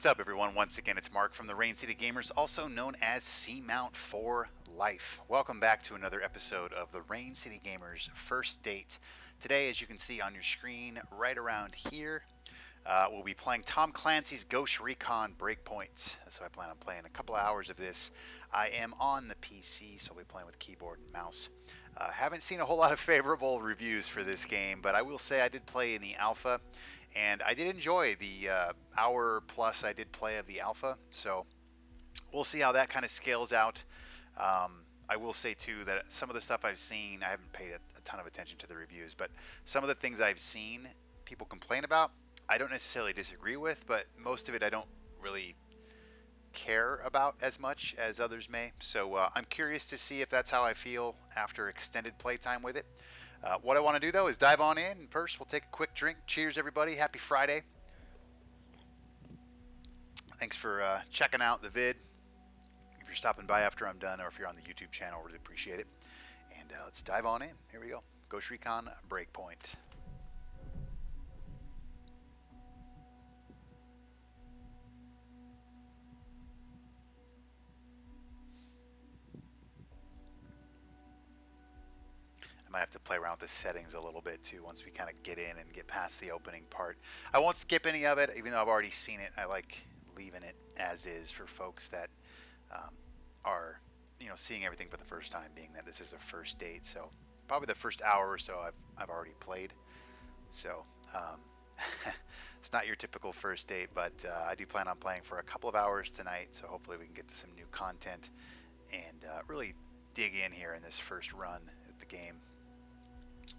what's up everyone? Once again, it's Mark from the Rain City Gamers, also known as C-Mount for Life. Welcome back to another episode of the Rain City Gamers First Date. Today, as you can see on your screen, right around here, we'll be playing Tom Clancy's Ghost Recon Breakpoint. So I plan on playing a couple of hours of this. I am on the PC, so I'll be playing with keyboard and mouse. Haven't seen a whole lot of favorable reviews for this game, but I will say I did play in the alpha. And I did enjoy the hour plus I did play of the alpha, so we'll see how that kind of scales out. I will say too that some of the stuff I've seen, I haven't paid a ton of attention to the reviews, but some of the things I've seen people complain about, I don't necessarily disagree with, but most of it I don't really care about as much as others may. So I'm curious to see if that's how I feel after extended playtime with it. What I want to do though is dive on in. First, we'll take a quick drink. Cheers, everybody. Happy Friday. Thanks for checking out the vid. If you're stopping by after I'm done, or if you're on the YouTube channel, really appreciate it. And let's dive on in. Here we go. Ghost Recon Breakpoint. I might have to play around with the settings a little bit too once we kind of get in and get past the opening part. I won't skip any of it, even though I've already seen it. I like leaving it as is for folks that are, seeing everything for the first time, being that this is a first date. So probably the first hour or so I've already played. So it's not your typical first date, but I do plan on playing for a couple of hours tonight. So hopefully we can get to some new content and really dig in here in this first run at the game.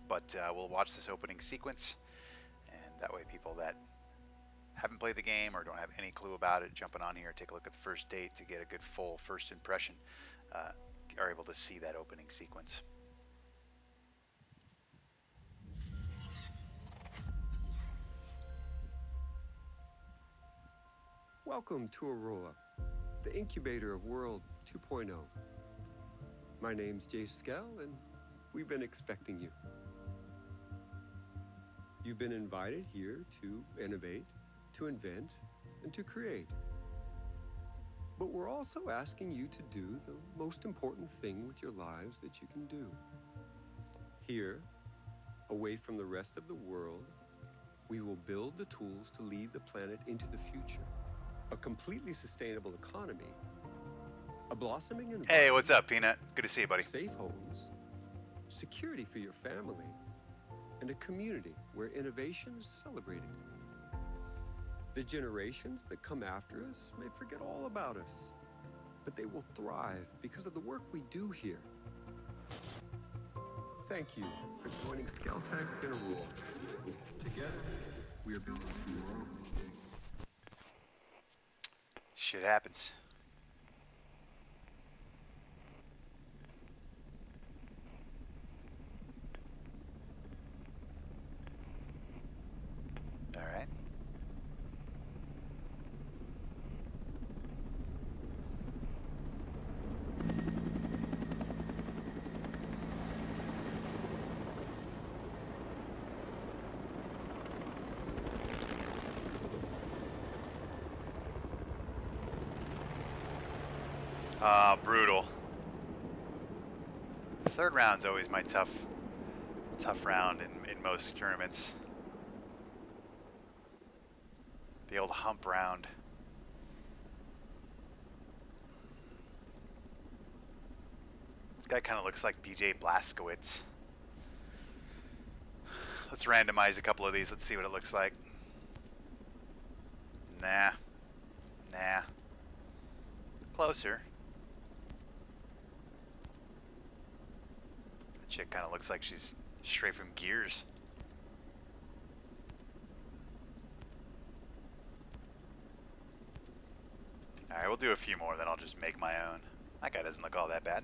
But we'll watch this opening sequence, and that way people that haven't played the game or don't have any clue about it, jumping on here, take a look at the first date to get a good full first impression, are able to see that opening sequence. Welcome to Aurora, the incubator of World 2.0. My name's Jay Skell, and we've been expecting you. You've been invited here to innovate, to invent, and to create. But we're also asking you to do the most important thing with your lives that you can do. Here, away from the rest of the world, we will build the tools to lead the planet into the future. A completely sustainable economy, a blossoming environment. Hey, what's up, Peanut? Good to see you, buddy. Safe homes, security for your family, and a community where innovation is celebrated. The generations that come after us may forget all about us, but they will thrive because of the work we do here. Thank you for joining Skeltech in Aurora. Together, we are building tomorrow. Shit happens. All right. Brutal. Third round's always my tough round in most tournaments. The old hump round. This guy kind of looks like BJ Blazkowicz. Let's randomize a couple of these. Let's see what it looks like. Nah. Closer. That chick kind of looks like she's straight from Gears. Alright, we'll do a few more, then I'll just make my own. That guy doesn't look all that bad.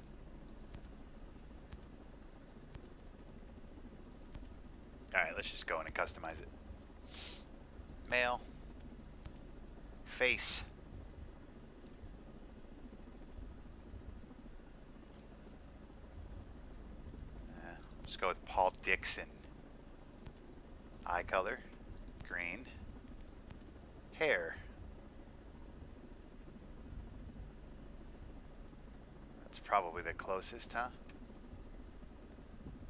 Alright, let's just go in and customize it. Male. Face. Let's go with Paul Dixon. Eye color. Green. Hair. probably the closest, huh?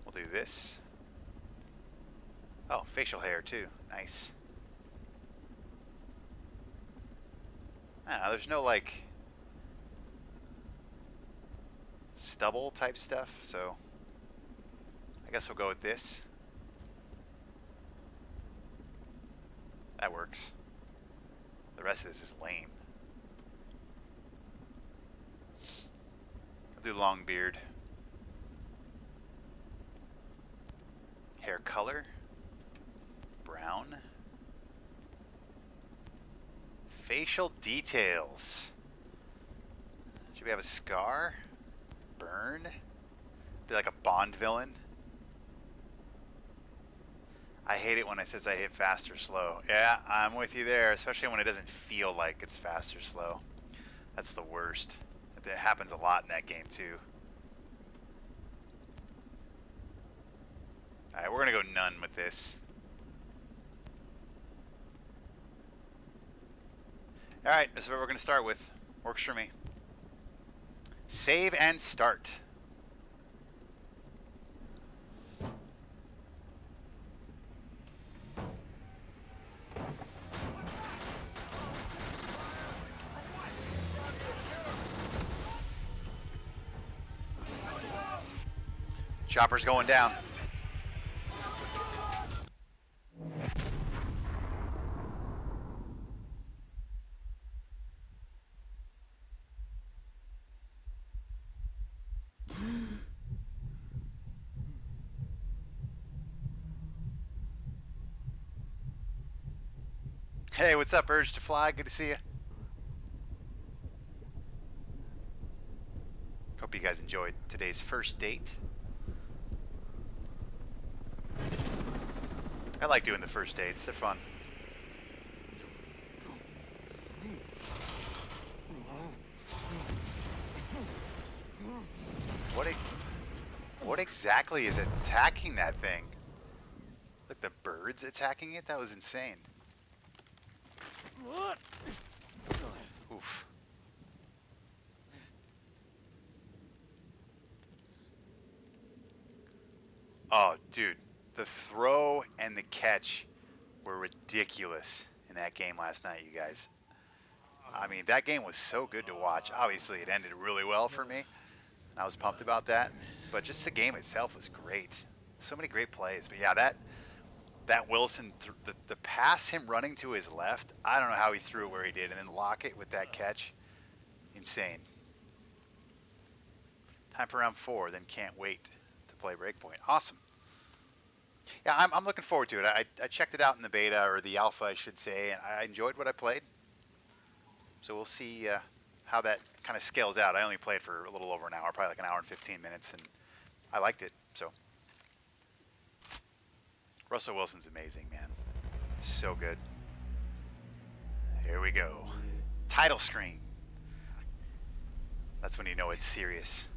We'll do this. Oh, facial hair too. Nice. I don't know, there's no like stubble type stuff, so I guess we'll go with this. That works. The rest of this is lame. I'll do long beard. Hair color. Brown. Facial details. Should we have a scar? Burn? Be like a Bond villain? I hate it when it says I hit fast or slow. Yeah, I'm with you there, especially when it doesn't feel like it's fast or slow. That's the worst. It happens a lot in that game too. Alright, we're gonna go none with this. Alright, this is what we're gonna start with. Works for me. Save and start. Chopper's going down. Hey, what's up, Urge to Fly? Good to see you. Hope you guys enjoyed today's first date. I like doing the first dates. They're fun. What exactly is attacking that thing? Like the birds attacking it? That was insane. Oof. Oh, dude. The throw and the catch were ridiculous in that game last night, you guys. I mean, that game was so good to watch. Obviously, it ended really well for me. I was pumped about that. But just the game itself was great. So many great plays. But yeah, that Wilson, the pass, him running to his left, I don't know how he threw it where he did. And then lock it with that catch. Insane. Time for round 4, then can't wait to play Breakpoint. Awesome. Yeah, I'm looking forward to it. I checked it out in the beta, or the alpha, I should say, and I enjoyed what I played. So we'll see how that kind of scales out. I only played for a little over an hour, probably like an hour and 15 minutes, and I liked it. So Russell Wilson's amazing, man. So good. Here we go. Title screen. That's when you know it's serious.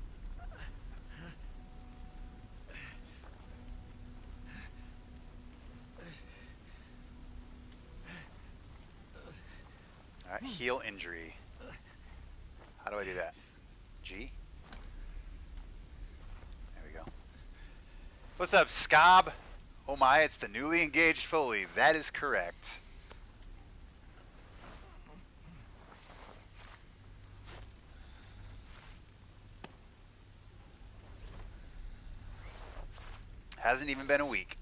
All right, heal injury. How do I do that? G? There we go. What's up, Scob? Oh my, it's the newly engaged Foley. That is correct. Hasn't even been a week.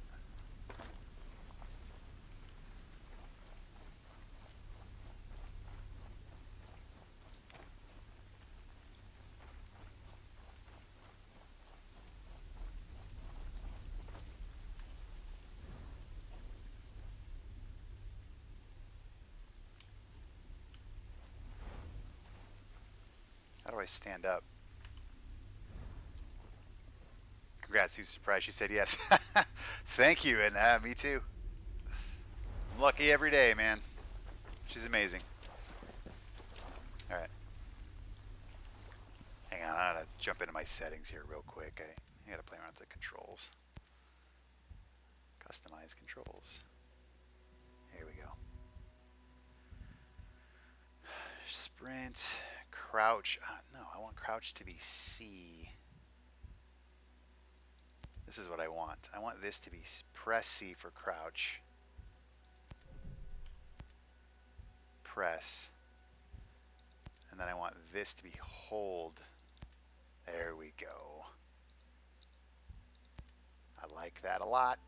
How do I stand up? Congrats, who's surprised she said yes. Thank you, and me too. I'm lucky every day, man. She's amazing. Alright. Hang on, I gotta jump into my settings here real quick. I gotta play around with the controls. Customize controls. Here we go. Sprint, crouch. No, I want crouch to be C. This is what I want. I want this to be press C for crouch. Press. And then I want this to be hold. There we go. I like that a lot.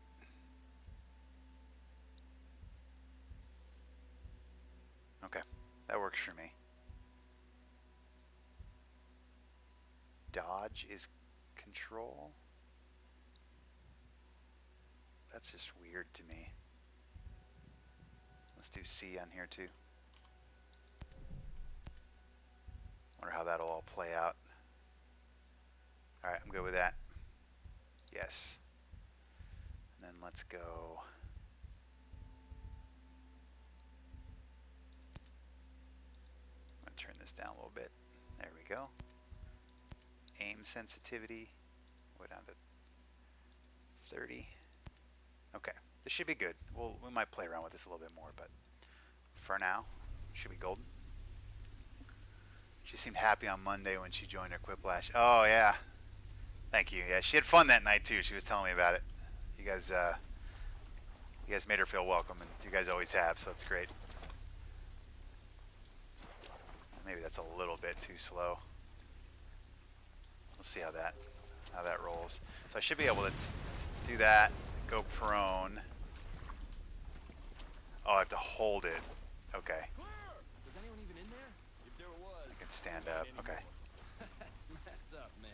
Okay, that works for me. Dodge is control. That's just weird to me. Let's do C on here too. Wonder how that'll all play out. All right, I'm good with that. Yes. And then let's go. I'm gonna turn this down a little bit. There we go. Aim sensitivity. Go down to 30. Okay, this should be good. We might play around with this a little bit more, but for now, should be golden. She seemed happy on Monday when she joined her Quiplash. Oh yeah, thank you. Yeah, she had fun that night too. She was telling me about it. You guys made her feel welcome, and you guys always have, so it's great. Maybe that's a little bit too slow. We'll see how that rolls. So I should be able to do that. Go prone. Oh, I have to hold it. Okay. Was anyone even in there? If there was, I can stand up. Okay. That's messed up, man.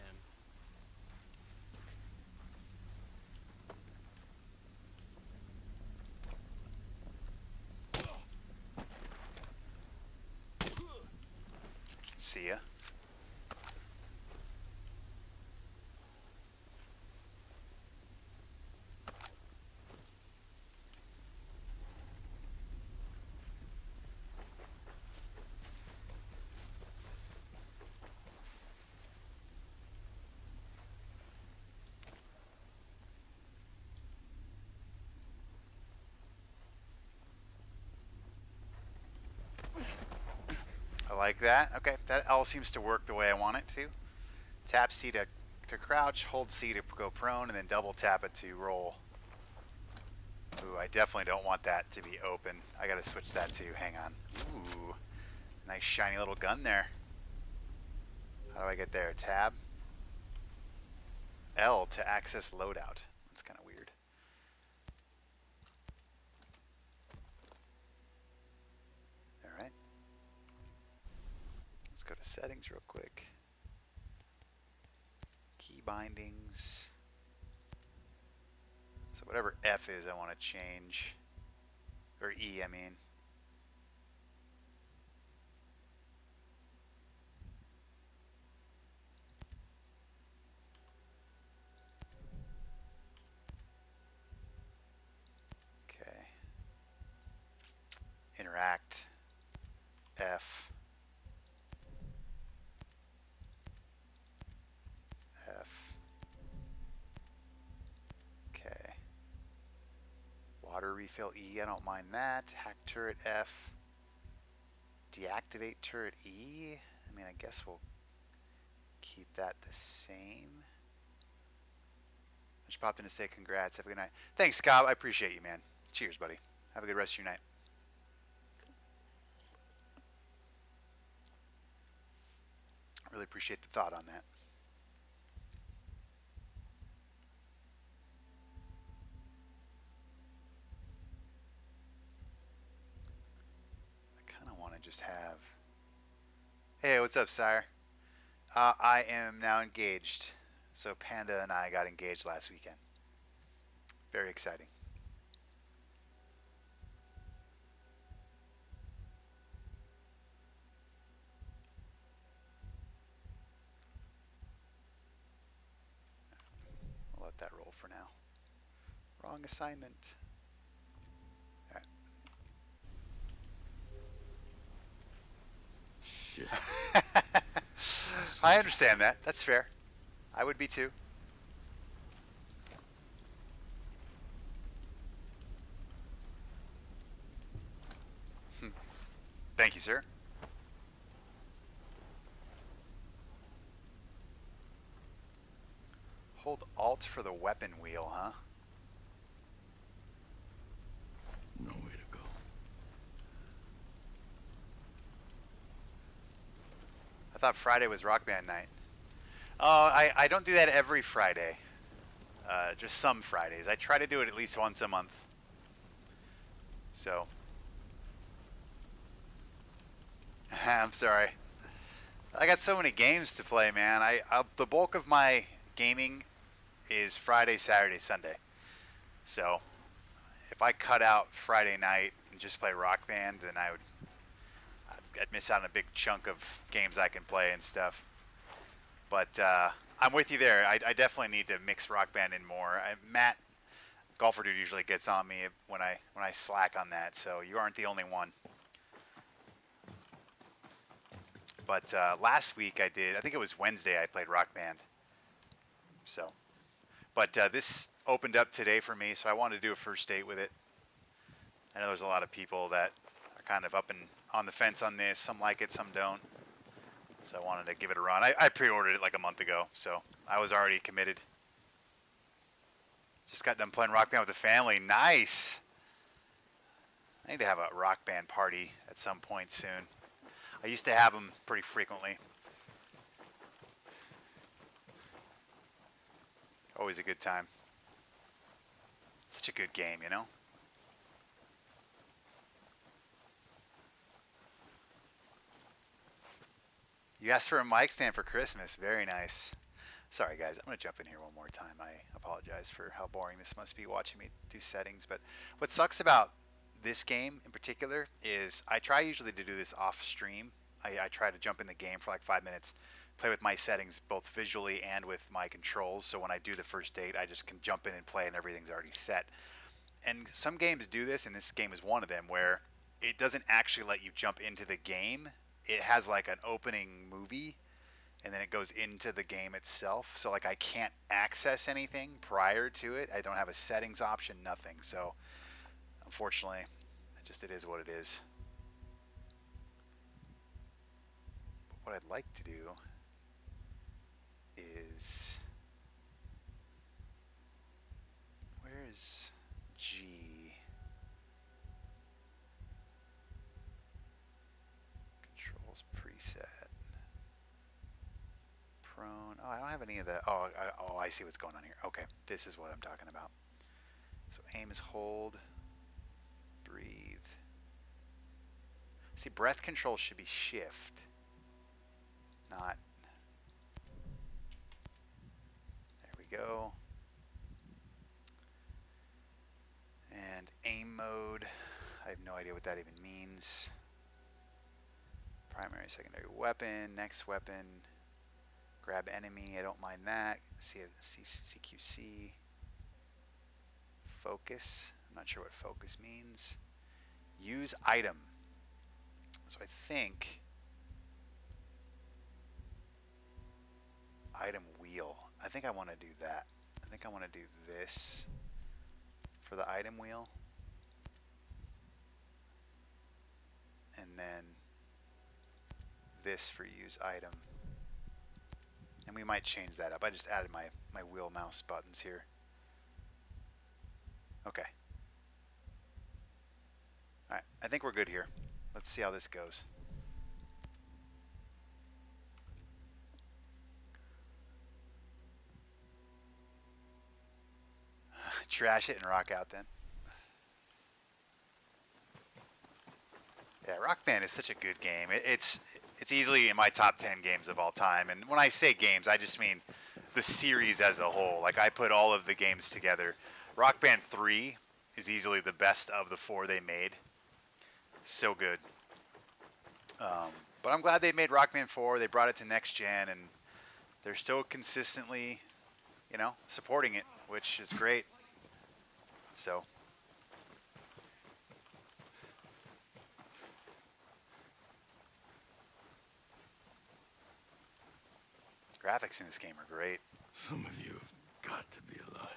See ya. I like that. Okay, that all seems to work the way I want it to. Tap C to crouch, hold C to go prone, and then double tap it to roll. Ooh, I definitely don't want that to be open. I gotta switch that to, hang on. Ooh, nice shiny little gun there. How do I get there? Tab. L to access loadout. That's kind of weird. All right. Let's go to settings real quick. Key bindings. So whatever F is, I want to change. Or E, I mean. Okay. Interact. F. F. Okay. Water refill E, I don't mind that. Hack turret F. Deactivate turret E. I mean, I guess we'll keep that the same. I just popped in to say congrats. Have a good night. Thanks, Cobb. I appreciate you, man. Cheers, buddy. Have a good rest of your night. Really appreciate the thought on that. I kind of want to just have... Hey, what's up, sire? I am now engaged. So Panda and I got engaged last weekend. Very exciting. I'll let that roll for now. Wrong assignment. All right. Shit. I understand that. That's fair. I would be too. Thank you, sir. Alt for the weapon wheel, huh? No way to go. I thought Friday was Rock Band night. Oh, I don't do that every Friday. Just some Fridays. I try to do it at least once a month. So. I'm sorry. I got so many games to play, man. The bulk of my gaming is Friday, Saturday, Sunday. So if I cut out Friday night and just play Rock Band, then I'd miss out on a big chunk of games I can play and stuff. But I'm with you there. I definitely need to mix Rock Band in more. Matt, Golfer Dude, usually gets on me when I slack on that, so you aren't the only one. But last week I think it was Wednesday, I played Rock Band. So, but this opened up today for me, so I wanted to do a first date with it. I know there's a lot of people that are kind of up and on the fence on this. Some like it, some don't. So I wanted to give it a run. I pre-ordered it like a month ago, so I was already committed. Just got done playing Rock Band with the family. Nice. I need to have a Rock Band party at some point soon. I used to have them pretty frequently. Always a good time. Such a good game, you know? You asked for a mic stand for Christmas. Very nice. Sorry, guys. I'm going to jump in here one more time. I apologize for how boring this must be watching me do settings. But what sucks about this game in particular is I try usually to do this off stream. I try to jump in the game for like 5 minutes, play with my settings both visually and with my controls. So when I do the first date, I just can jump in and play and everything's already set. And some games do this, and this game is one of them, where it doesn't actually let you jump into the game. It has like an opening movie, and then it goes into the game itself. So like I can't access anything prior to it. I don't have a settings option, nothing. So unfortunately, it is what it is. But what I'd like to do is, where's G? Controls preset. Prone. Oh, I don't have any of the. Oh, I see what's going on here. Okay, this is what I'm talking about. So aim is hold, breathe. See, breath control should be shift, not. There we go. And aim mode. I have no idea what that even means. Primary, secondary weapon, next weapon. Grab enemy, I don't mind that. CQC. Focus, I'm not sure what focus means. Use item. So I think item wheel. I think I want to do that. I think I want to do this for the item wheel. And then this for use item. And we might change that up. I just added my wheel mouse buttons here. Okay. Alright, I think we're good here. Let's see how this goes. Trash it and rock out then. Yeah, Rock Band is such a good game. It's easily in my top 10 games of all time. And when I say games, I just mean the series as a whole. Like I put all of the games together. Rock Band 3 is easily the best of the 4 they made. So good. But I'm glad they made Rock Band 4. They brought it to next gen, and they're still consistently, you know, supporting it, which is great. So. Graphics in this game are great. Some of you have got to be alive.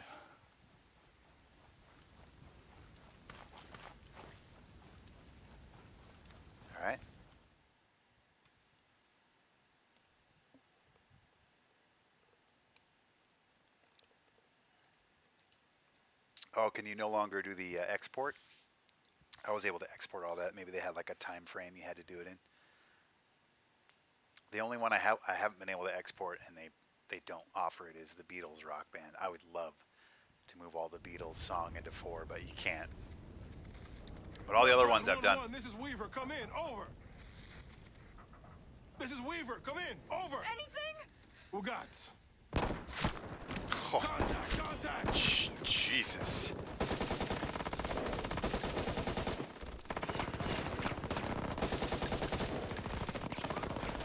All right. Oh, can you no longer do the export? I was able to export all that. Maybe they had like a time frame you had to do it in. The only one I haven't been able to export, and they don't offer it, is the Beatles Rock Band. I would love to move all the Beatles song into 4, but you can't. But all the other ones I've done. This is Weaver. Come in. Over. This is Weaver. Come in. Over. Anything? Ugats. Oh, Contact. Jesus.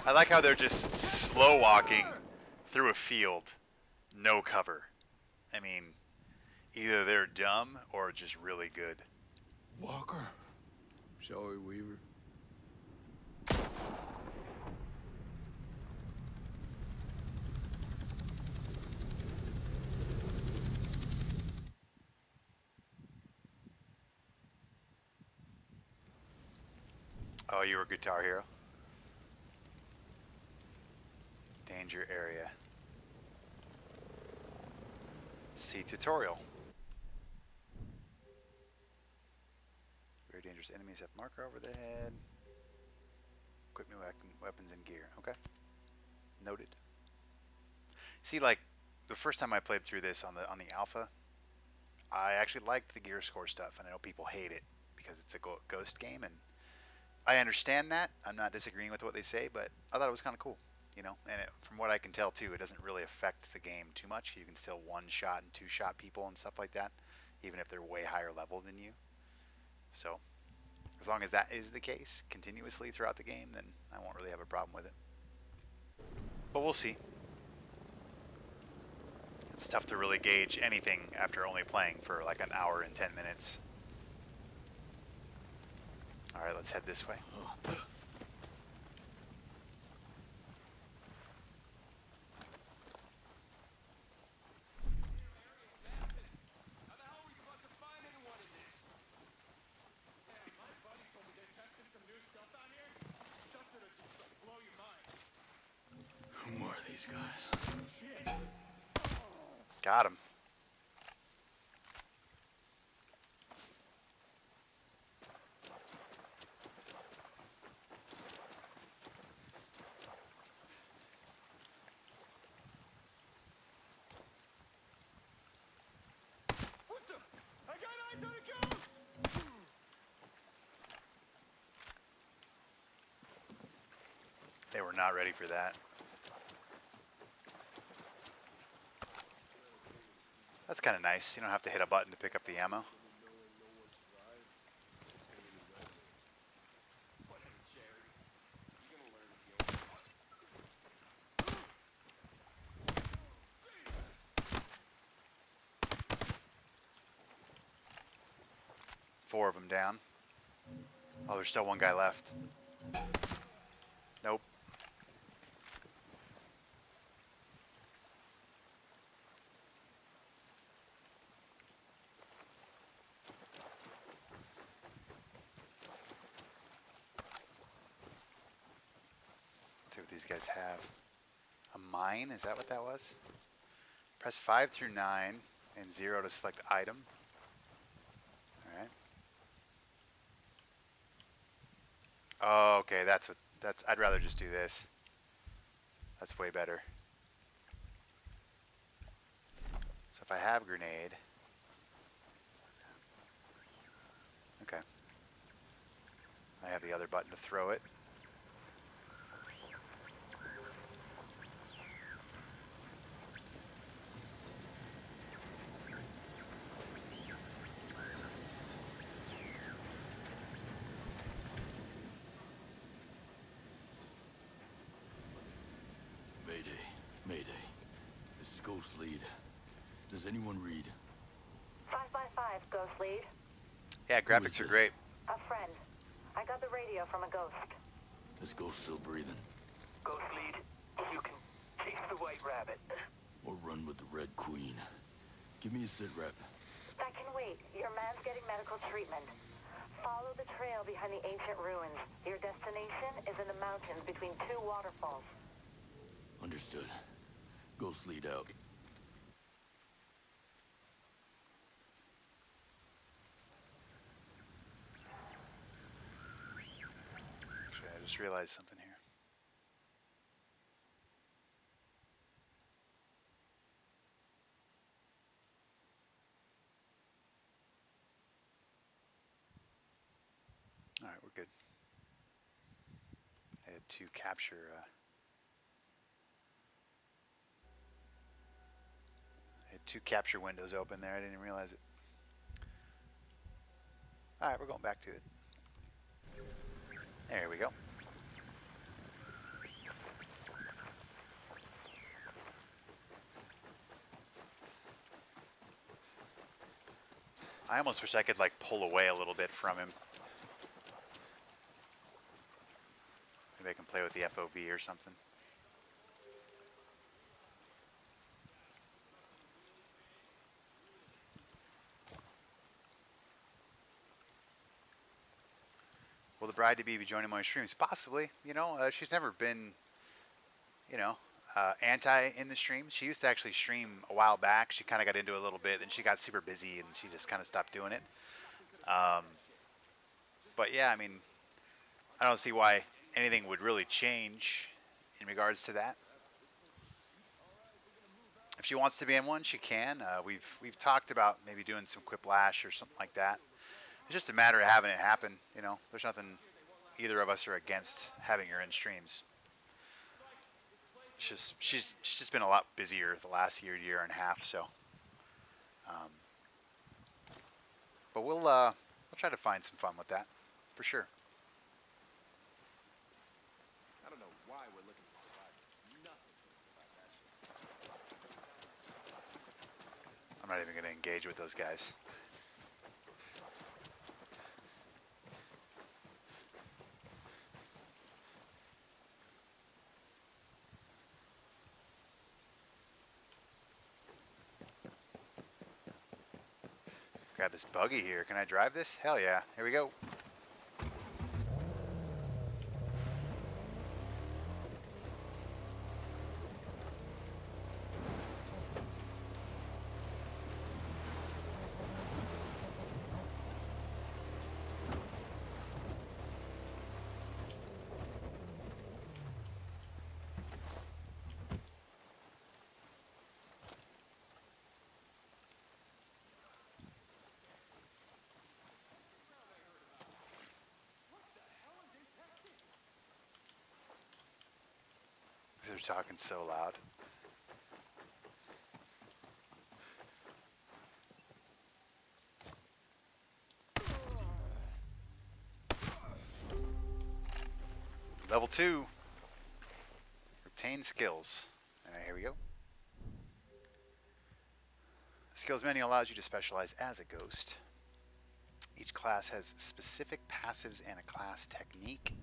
I like how they're just slow walking through a field, no cover. I mean, either they're dumb or just really good. Walker. Shall we, Weaver? Oh, you were a Guitar Hero? Danger area. See tutorial. Very dangerous enemies have marker over the head. Equipment, weapons, and gear. Okay. Noted. See, like, the first time I played through this on the alpha, I actually liked the gear score stuff, and I know people hate it because it's a ghost game, and I understand that. I'm not disagreeing with what they say, but I thought it was kind of cool, you know. And from what I can tell too, it doesn't really affect the game too much. You can still one-shot and two-shot people and stuff like that, even if they're way higher level than you. So as long as that is the case continuously throughout the game, then I won't really have a problem with it. But we'll see. It's tough to really gauge anything after only playing for like an hour and 10 minutes. All right, let's head this way. Who are these guys? Got him. What the? I got eyes on a ghost. They were not ready for that. That's kind of nice. You don't have to hit a button to pick up the ammo. Four of them down. Oh, there's still one guy left. Nope. Let's see what these guys have. A mine? Is that what that was? Press 5 through 9 and 0 to select item. Alright. Oh, okay, that's I'd rather just do this. That's way better. So if I have grenade. Okay. I have the other button to throw it. Mayday. This is Ghost Lead. Does anyone read? 5x5, Ghost Lead. Yeah, graphics are great. A friend. I got the radio from a ghost. This ghost still breathing? Ghost Lead, you can chase the White Rabbit. Or run with the Red Queen? Give me a sit rep. That can wait. Your man's getting medical treatment. Follow the trail behind the ancient ruins. Your destination is in the mountains between two waterfalls. Understood. Ghost Lead out. just realized something here. All right, we're good. I had two capture. I had two capture windows open there. I didn't even realize it. All right, we're going back to it. There we go. I almost wish I could like pull away a little bit from him. Maybe I can play with the FOV or something. Will the bride-to-be be joining my streams? Possibly. You know, she's never been, you know, anti in the stream. She used to actually stream a while back. She kind of got into it a little bit, and she got super busy, and she just kind of stopped doing it. But yeah, I mean, I don't see why anything would really change in regards to that. If she wants to be in one, she can. We've talked about maybe doing some quiplash or something like that. It's just a matter of having it happen. You know, there's nothing either of us are against having her in streams. It's just she's just been a lot busier the last year and a half. So, but we'll try to find some fun with that for sure. I don't know why we're looking for survivors. Nothing can survive that shit. I'm not even going to engage with those guys. Grab this buggy here. Can I drive this? Hell yeah. Here we go. They're talking so loud. Level 2. Retain skills. Alright, here we go. Skills menu allows you to specialize as a ghost. Each class has specific passives and a class technique.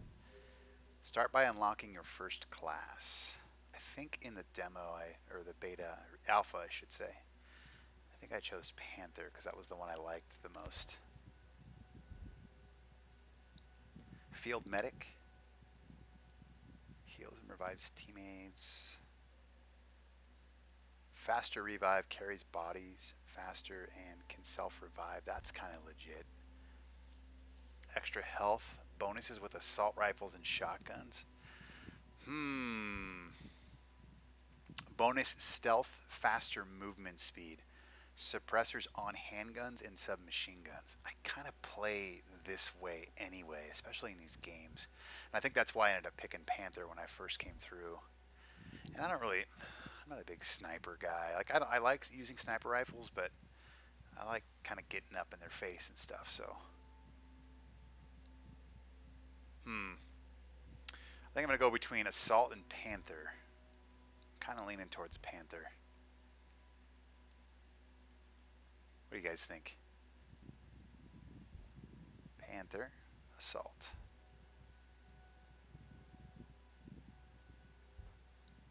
Start by unlocking your first class. I think in the demo, or the beta, or alpha I should say, I think I chose Panther because that was the one I liked the most. Field Medic. Heals and revives teammates. Faster revive, carries bodies faster and can self-revive. That's kind of legit. Extra health. Bonuses with assault rifles and shotguns. Bonus stealth, faster movement speed. Suppressors on handguns and submachine guns. I kind of play this way anyway, especially in these games. And I think that's why I ended up picking Panther when I first came through. And I'm not a big sniper guy. Like I like using sniper rifles, but I like kind of getting up in their face and stuff. So, I think I'm gonna go between Assault and Panther. Kind of leaning towards Panther. What do you guys think? Panther, Assault.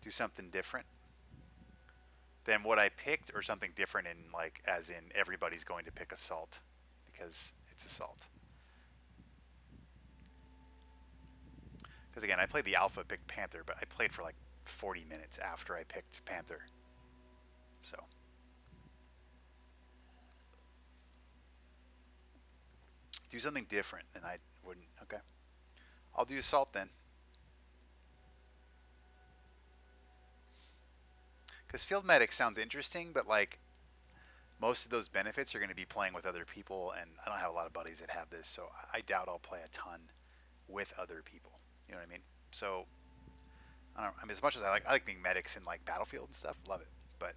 Do something different than what I picked, or something different in like, as in everybody's going to pick Assault because it's Assault. Because again, I played the alpha, picked Panther, but I played for like 40 minutes after I picked Panther. So. Do something different than I wouldn't. Okay. I'll do Assault then. Because field medic sounds interesting, but like most of those benefits are going to be playing with other people, and I don't have a lot of buddies that have this, so I doubt I'll play a ton with other people. You know what I mean? So I mean, as much as I like being medics in like Battlefield and stuff, love it. But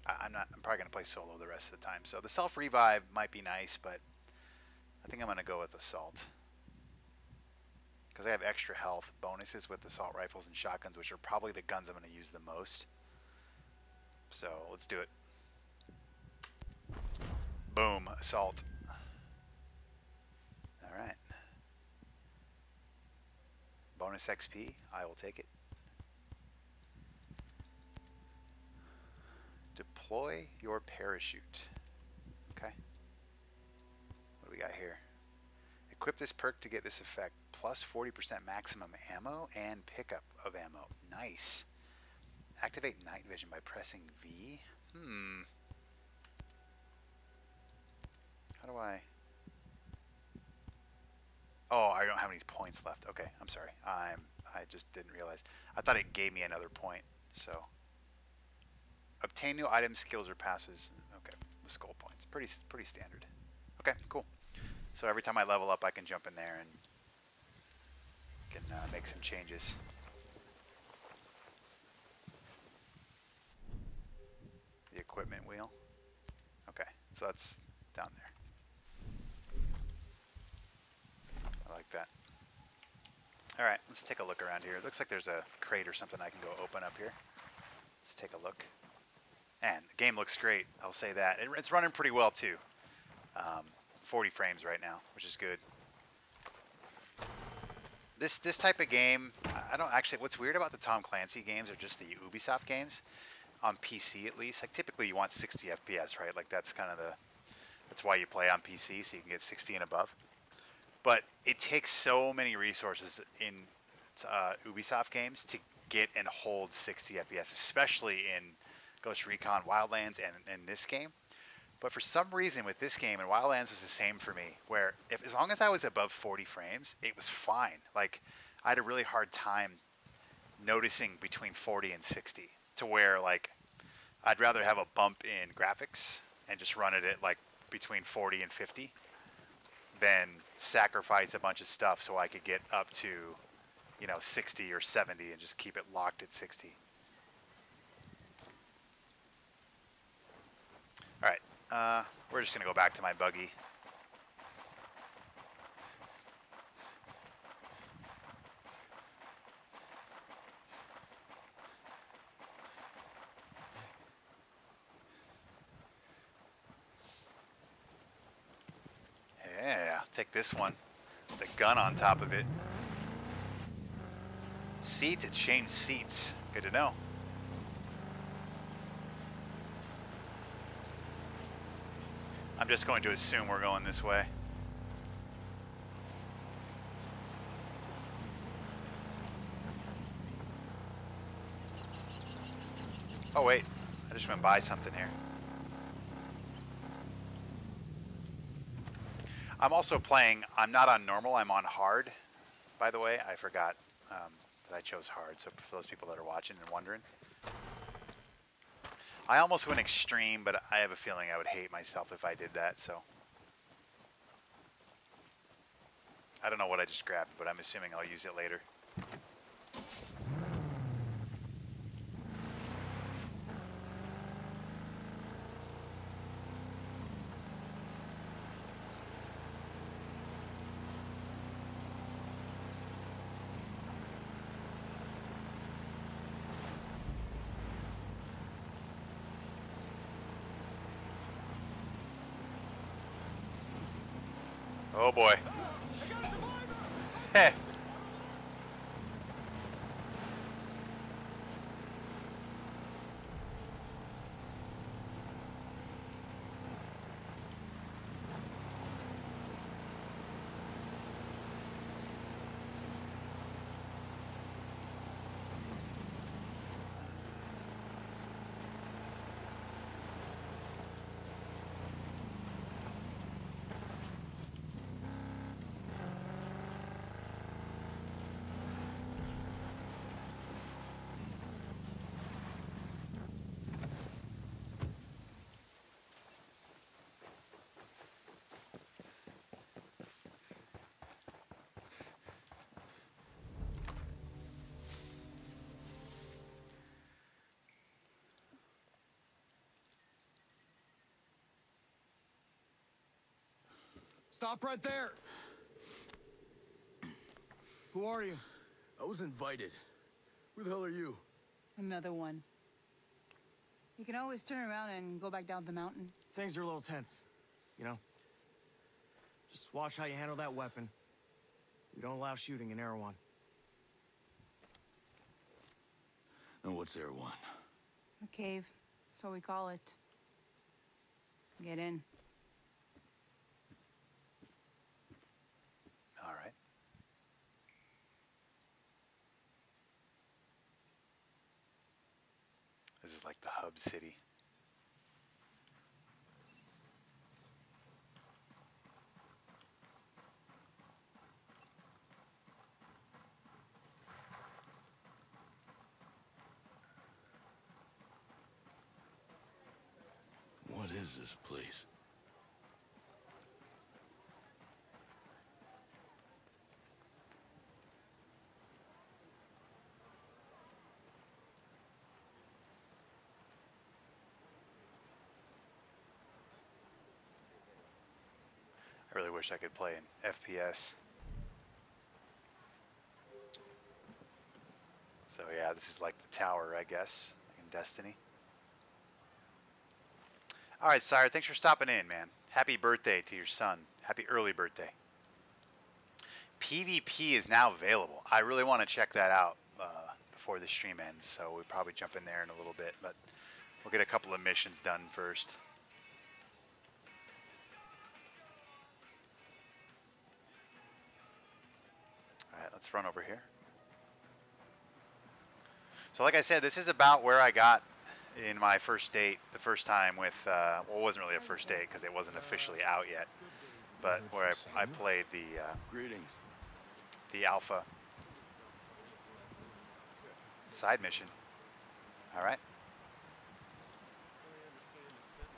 I'm probably going to play solo the rest of the time. So the self revive might be nice, but I think I'm going to go with assault because I have extra health bonuses with assault rifles and shotguns, which are probably the guns I'm going to use the most. So let's do it. Boom, assault. All right. Bonus XP, I will take it. Deploy your parachute. Okay. What do we got here? Equip this perk to get this effect. Plus 40% maximum ammo and pickup of ammo. Nice. Activate night vision by pressing V. How do I... Oh, I don't have any points left. Okay, I'm sorry. I just didn't realize. I thought it gave me another point. So, obtain new items, skills, or passes. Okay, with skull points. Pretty standard. Okay, cool. So every time I level up, I can jump in there and can make some changes. The equipment wheel. Okay, so that's down there. I like that. All right, let's take a look around here. It looks like there's a crate or something I can go open up here. Let's take a look. And the game looks great, I'll say that. It's running pretty well too. 40 frames right now, which is good. This type of game, I don't actually, what's weird about the Tom Clancy games or just the Ubisoft games, on PC at least, like typically you want 60 FPS, right? Like that's kind of that's why you play on PC, so you can get 60 and above. But it takes so many resources in Ubisoft games to get and hold 60 FPS, especially in Ghost Recon Wildlands and this game. But for some reason with this game, and Wildlands was the same for me, where as long as I was above 40 frames, it was fine. Like I had a really hard time noticing between 40 and 60 to where like I'd rather have a bump in graphics and just run it at like between 40 and 50 than sacrifice a bunch of stuff so I could get up to, 60 or 70 and just keep it locked at 60. All right. We're just going to go back to my buggy. Yeah, take this one. The gun on top of it. Seat to change seats. Good to know. I'm just going to assume we're going this way. Oh wait, I just went by something here. I'm also playing, I'm not on normal, I'm on hard, by the way. I forgot that I chose hard, so for those people that are watching and wondering. I almost went extreme, but I have a feeling I would hate myself if I did that, so. I don't know what I just grabbed, but I'm assuming I'll use it later. Oh boy. Heh. Stop right there! Who are you? I was invited. Who the hell are you? Another one. You can always turn around and go back down the mountain. Things are a little tense, you know? Just watch how you handle that weapon. We don't allow shooting in Erewhon. And what's Erewhon? The cave. That's what we call it. Get in. All right. This is like the hub city. What is this place? I really wish I could play in FPS. So yeah, this is like the tower, I guess, like in Destiny. All right, Sire, thanks for stopping in, man. Happy birthday to your son. Happy early birthday. PvP is now available. I really want to check that out before the stream ends, so we'll probably jump in there in a little bit, but we'll get a couple of missions done first. All right, let's run over here. So like I said, this is about where I got in my first date, the first time with, well, it wasn't really a first date because it wasn't officially out yet, but where I played Greetings. the alpha side mission. All right.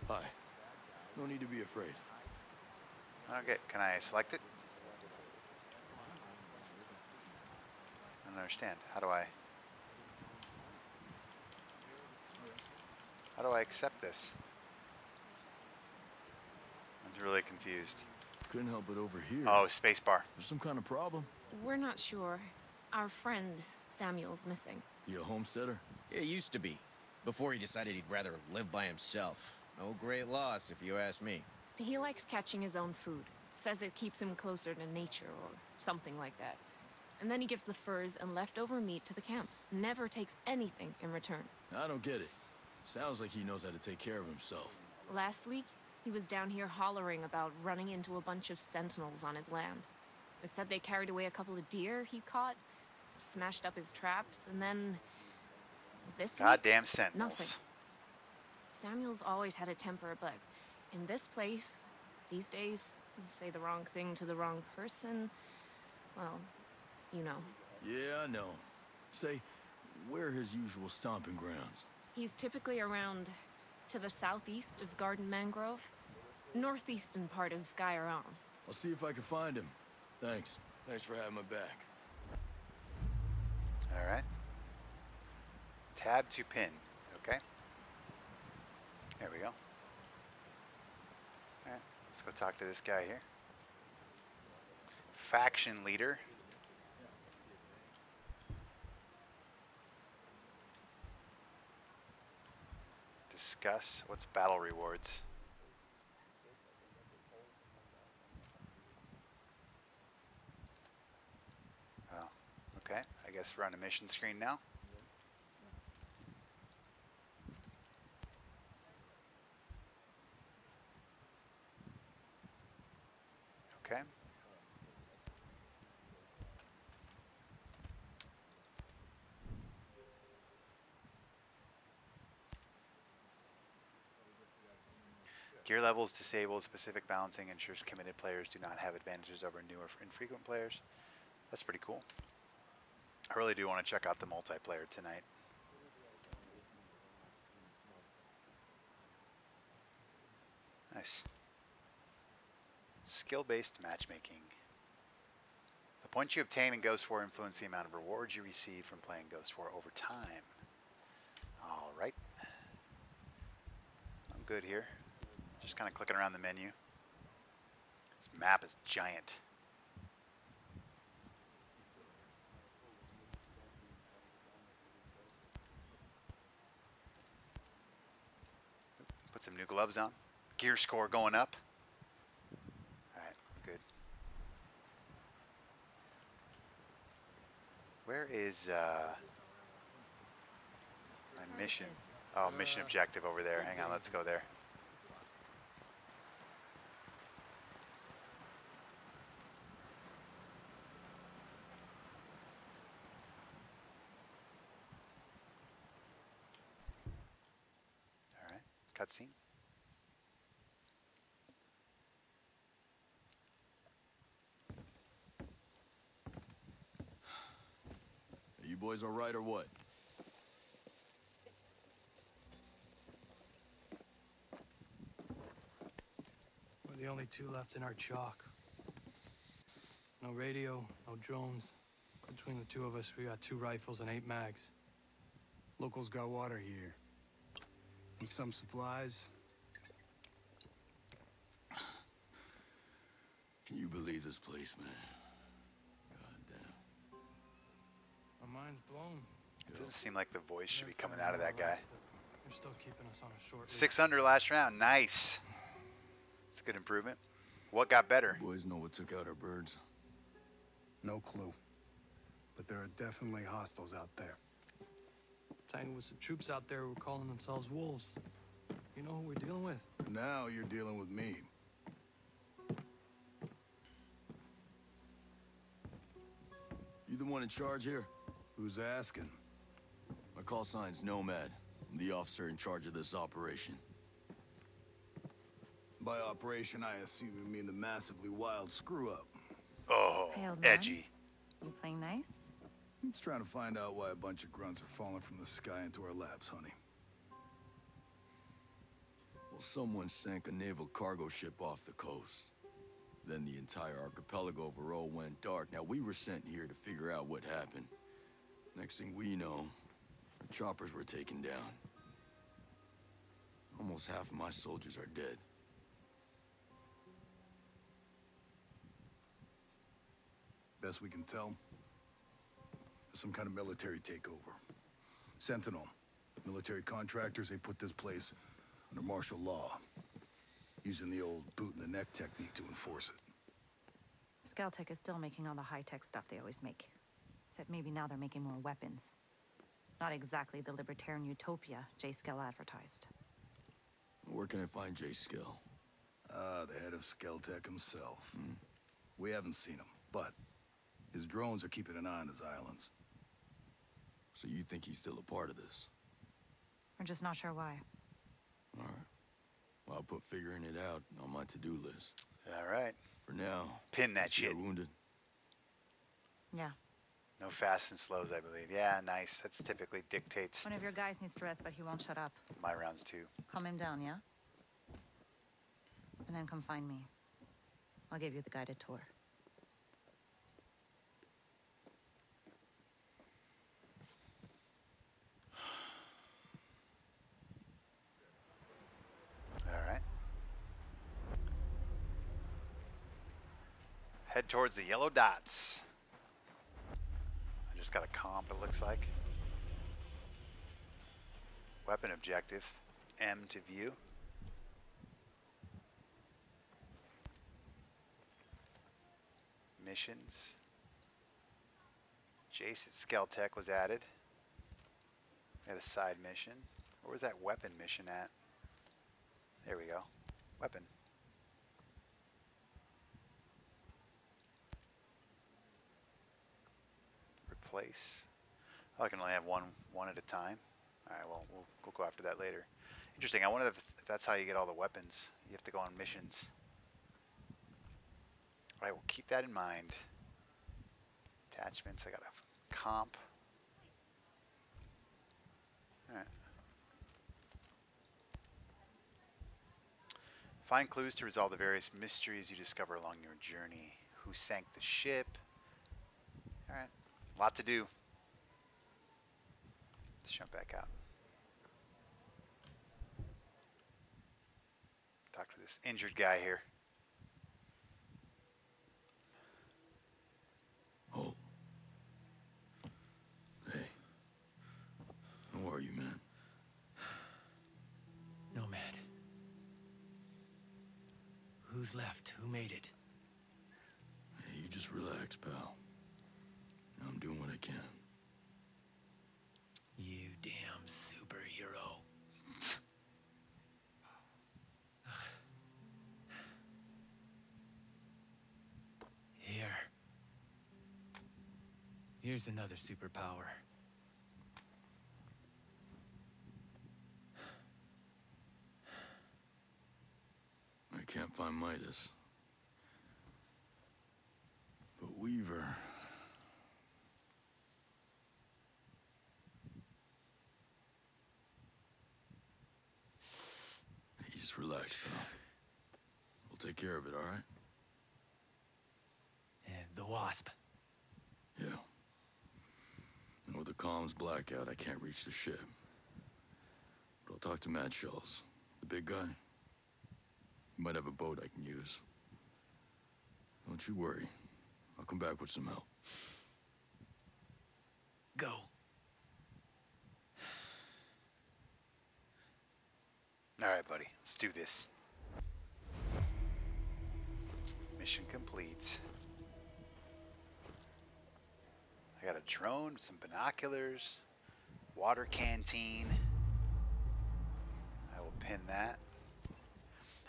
Hi. No need to be afraid. Okay, can I select it? I don't understand. How do I accept this? I'm really confused. Couldn't help it over here. Oh, spacebar. There's some kind of problem. We're not sure. Our friend, Samuel's missing. You a homesteader? It used to be. Before he decided he'd rather live by himself. No great loss, if you ask me. He likes catching his own food. Says it keeps him closer to nature or something like that. And then he gives the furs and leftover meat to the camp. Never takes anything in return. I don't get it. Sounds like he knows how to take care of himself. Last week, he was down here hollering about running into a bunch of sentinels on his land. They said they carried away a couple of deer he caught, smashed up his traps, and then... this Goddamn week, sentinels. nothing. Samuel's always had a temper, but in this place, these days, you say the wrong thing to the wrong person, well, you know. Yeah, I know. Say, where are his usual stomping grounds? He's typically around to the southeast of Garden Mangrove, northeastern part of Gaiaron. I'll see if I can find him. Thanks. Thanks for having my back. All right. Tab to pin. Okay. There we go. All right. Let's go talk to this guy here. Faction leader. Discuss. What's battle rewards? Oh, okay. I guess we're on a mission screen now. Okay. Gear levels disabled. Specific balancing ensures committed players do not have advantages over new or infrequent players. That's pretty cool. I really do want to check out the multiplayer tonight. Nice. Skill-based matchmaking. The points you obtain in Ghost War influence the amount of rewards you receive from playing Ghost War over time. All right. I'm good here. Just kind of clicking around the menu. Let's This map is giant. Put some new gloves on. Gear score going up. Alright, good. Where is my mission? Oh, mission objective over there. Hang on, let's go there. Alright, cutscene. Are you boys all right or what? We're the only two left in our chalk. No radio, no drones. Between the two of us, we got 2 rifles and 8 mags. Locals got water here. And some supplies. Can you believe this place, man? God damn. My mind's blown. It doesn't seem like the voice should be coming out of that guy. They're still keeping us on a short leash. 6 under last round. Nice. It's a good improvement. What got better? You boys know what took out our birds? No clue. But there are definitely hostiles out there. Tangled with some troops out there who were calling themselves wolves. You know who we're dealing with? Now you're dealing with me. You the one in charge here? Who's asking? My call sign's Nomad. I'm the officer in charge of this operation. By operation, I assume you mean the massively wild screw-up. Oh, Hey, old man. edgy. You playing nice? I'm just trying to find out why a bunch of grunts are falling from the sky into our laps, honey. Well, someone sank a naval cargo ship off the coast. Then the entire archipelago overall went dark. Now, we were sent here to figure out what happened. Next thing we know, our choppers were taken down. Almost half of my soldiers are dead. Best we can tell, there's some kind of military takeover. Sentinel, military contractors, they put this place under martial law, using the old boot-in-the-neck technique to enforce it. Scaltech is still making all the high-tech stuff they always make. Except maybe now they're making more weapons. Not exactly the libertarian utopia J. Skell advertised. Where can I find J. Skill? The head of Skeltech himself. We haven't seen him, but his drones are keeping an eye on his islands. So you think he's still a part of this? We're just not sure why. All right. Well, I'll put figuring it out on my to-do list. All right. For now, Pin that see shit. you're wounded. Yeah. No fast and slows, I believe. Yeah, nice. That's typically dictates One of your guys needs to rest, but he won't shut up. my rounds too. Calm him down, yeah? And then come find me. I'll give you the guided tour. All right. Head towards the yellow dots. I just got a comp, it looks like. Weapon objective. M to view. Missions. Jason Skeltech was added. We had a side mission. Where was that weapon mission at? There we go. Weapon. Replace. Oh, I can only have one at a time. All right, well, we'll go after that later. Interesting. I wonder if that's how you get all the weapons. You have to go on missions. All right, we'll keep that in mind. Attachments. I got a comp. All right. Find clues to resolve the various mysteries you discover along your journey. Who sank the ship? All right, lot to do. Let's jump back out. Talk to this injured guy here. Who's left? Who made it? Hey, you just relax, pal. I'm doing what I can. You damn superhero. Here's another superpower. I can't find Midas. But Weaver... Hey, just relax, pal. We'll take care of it, all right? And the Wasp. Yeah. And with the comms blackout, I can't reach the ship. But I'll talk to Mad Shells, the big guy. He might have a boat I can use. Don't you worry. I'll come back with some help. Go. All right, buddy. Let's do this. Mission complete. I got a drone, some binoculars, water canteen. I will pin that.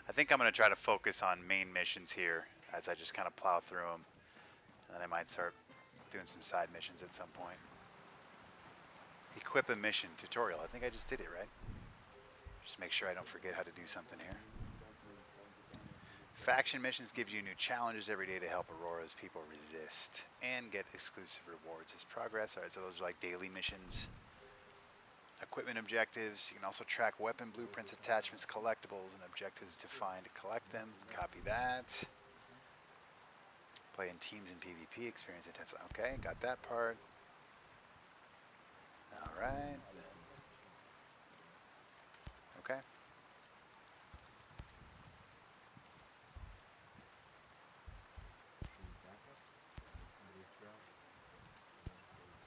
I think I'm going to try to focus on main missions here as I just kind of plow through them. And then I might start doing some side missions at some point. Equip a mission tutorial. I think I just did it, right? Just make sure I don't forget how to do something here. Faction missions gives you new challenges every day to help Aurora's people resist and get exclusive rewards as progress. Alright, so those are like daily missions. Equipment objectives. You can also track weapon blueprints, attachments, collectibles, and objectives to find and collect them. Copy that. Play in teams in PvP, experience intense. Okay, got that part. Alright. Okay.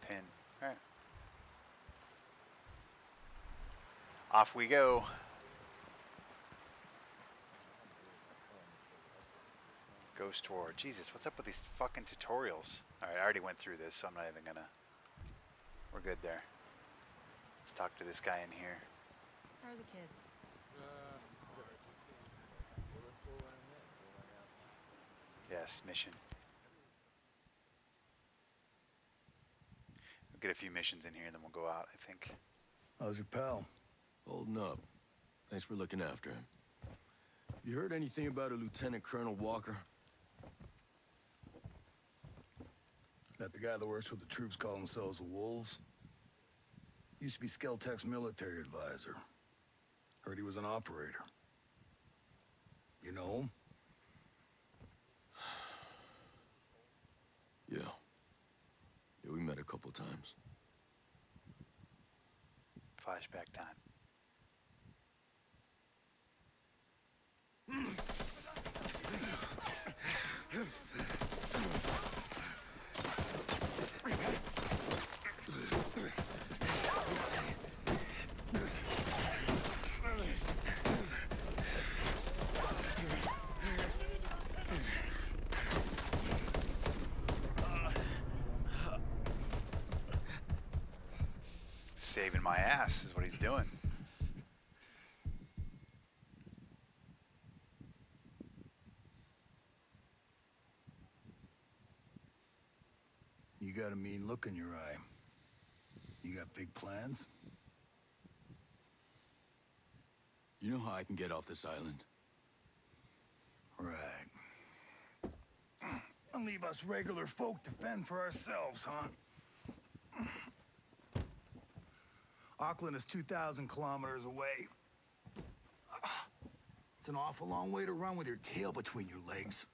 Pin. Alright. Off we go. Ghost War. Jesus, what's up with these fucking tutorials? Alright, I already went through this, so I'm not even gonna... We're good there. Let's talk to this guy in here. How are the kids? Yes, mission. We'll get a few missions in here and then we'll go out, I think. How's your pal? Holding up. Thanks for looking after him. You heard anything about a Lieutenant Colonel Walker? That the guy that works with the troops call themselves the Wolves? Used to be Skeltech's military advisor. Heard he was an operator. You know him? Yeah. Yeah, we met a couple times. Flashback time. Saving my ass is what he's doing. You got a mean look in your eye. You got big plans? You know how I can get off this island? Right. And leave us regular folk to fend for ourselves, huh? Auckland is 2,000 kilometers away. It's an awful long way to run with your tail between your legs.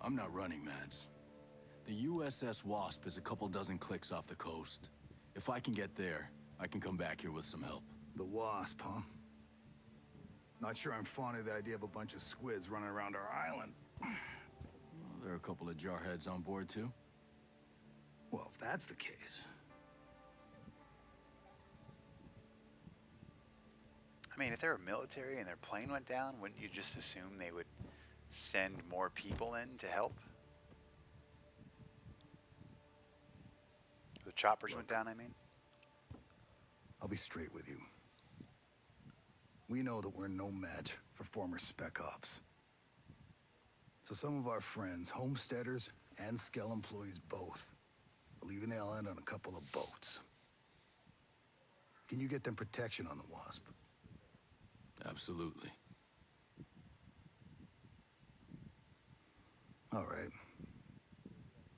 I'm not running, Mads. The USS Wasp is a couple dozen clicks off the coast. If I can get there, I can come back here with some help. The Wasp, huh? Not sure I'm fond of the idea of a bunch of squids running around our island. Well, there are a couple of jarheads on board, too. Well, if that's the case... I mean, if they're a military and their plane went down, wouldn't you just assume they would send more people in to help? The choppers went down, I mean. I'll be straight with you. We know that we're no match for former Spec Ops. So some of our friends, homesteaders and Skell employees both, are leaving the island on a couple of boats. Can you get them protection on the Wasp? Absolutely. All right.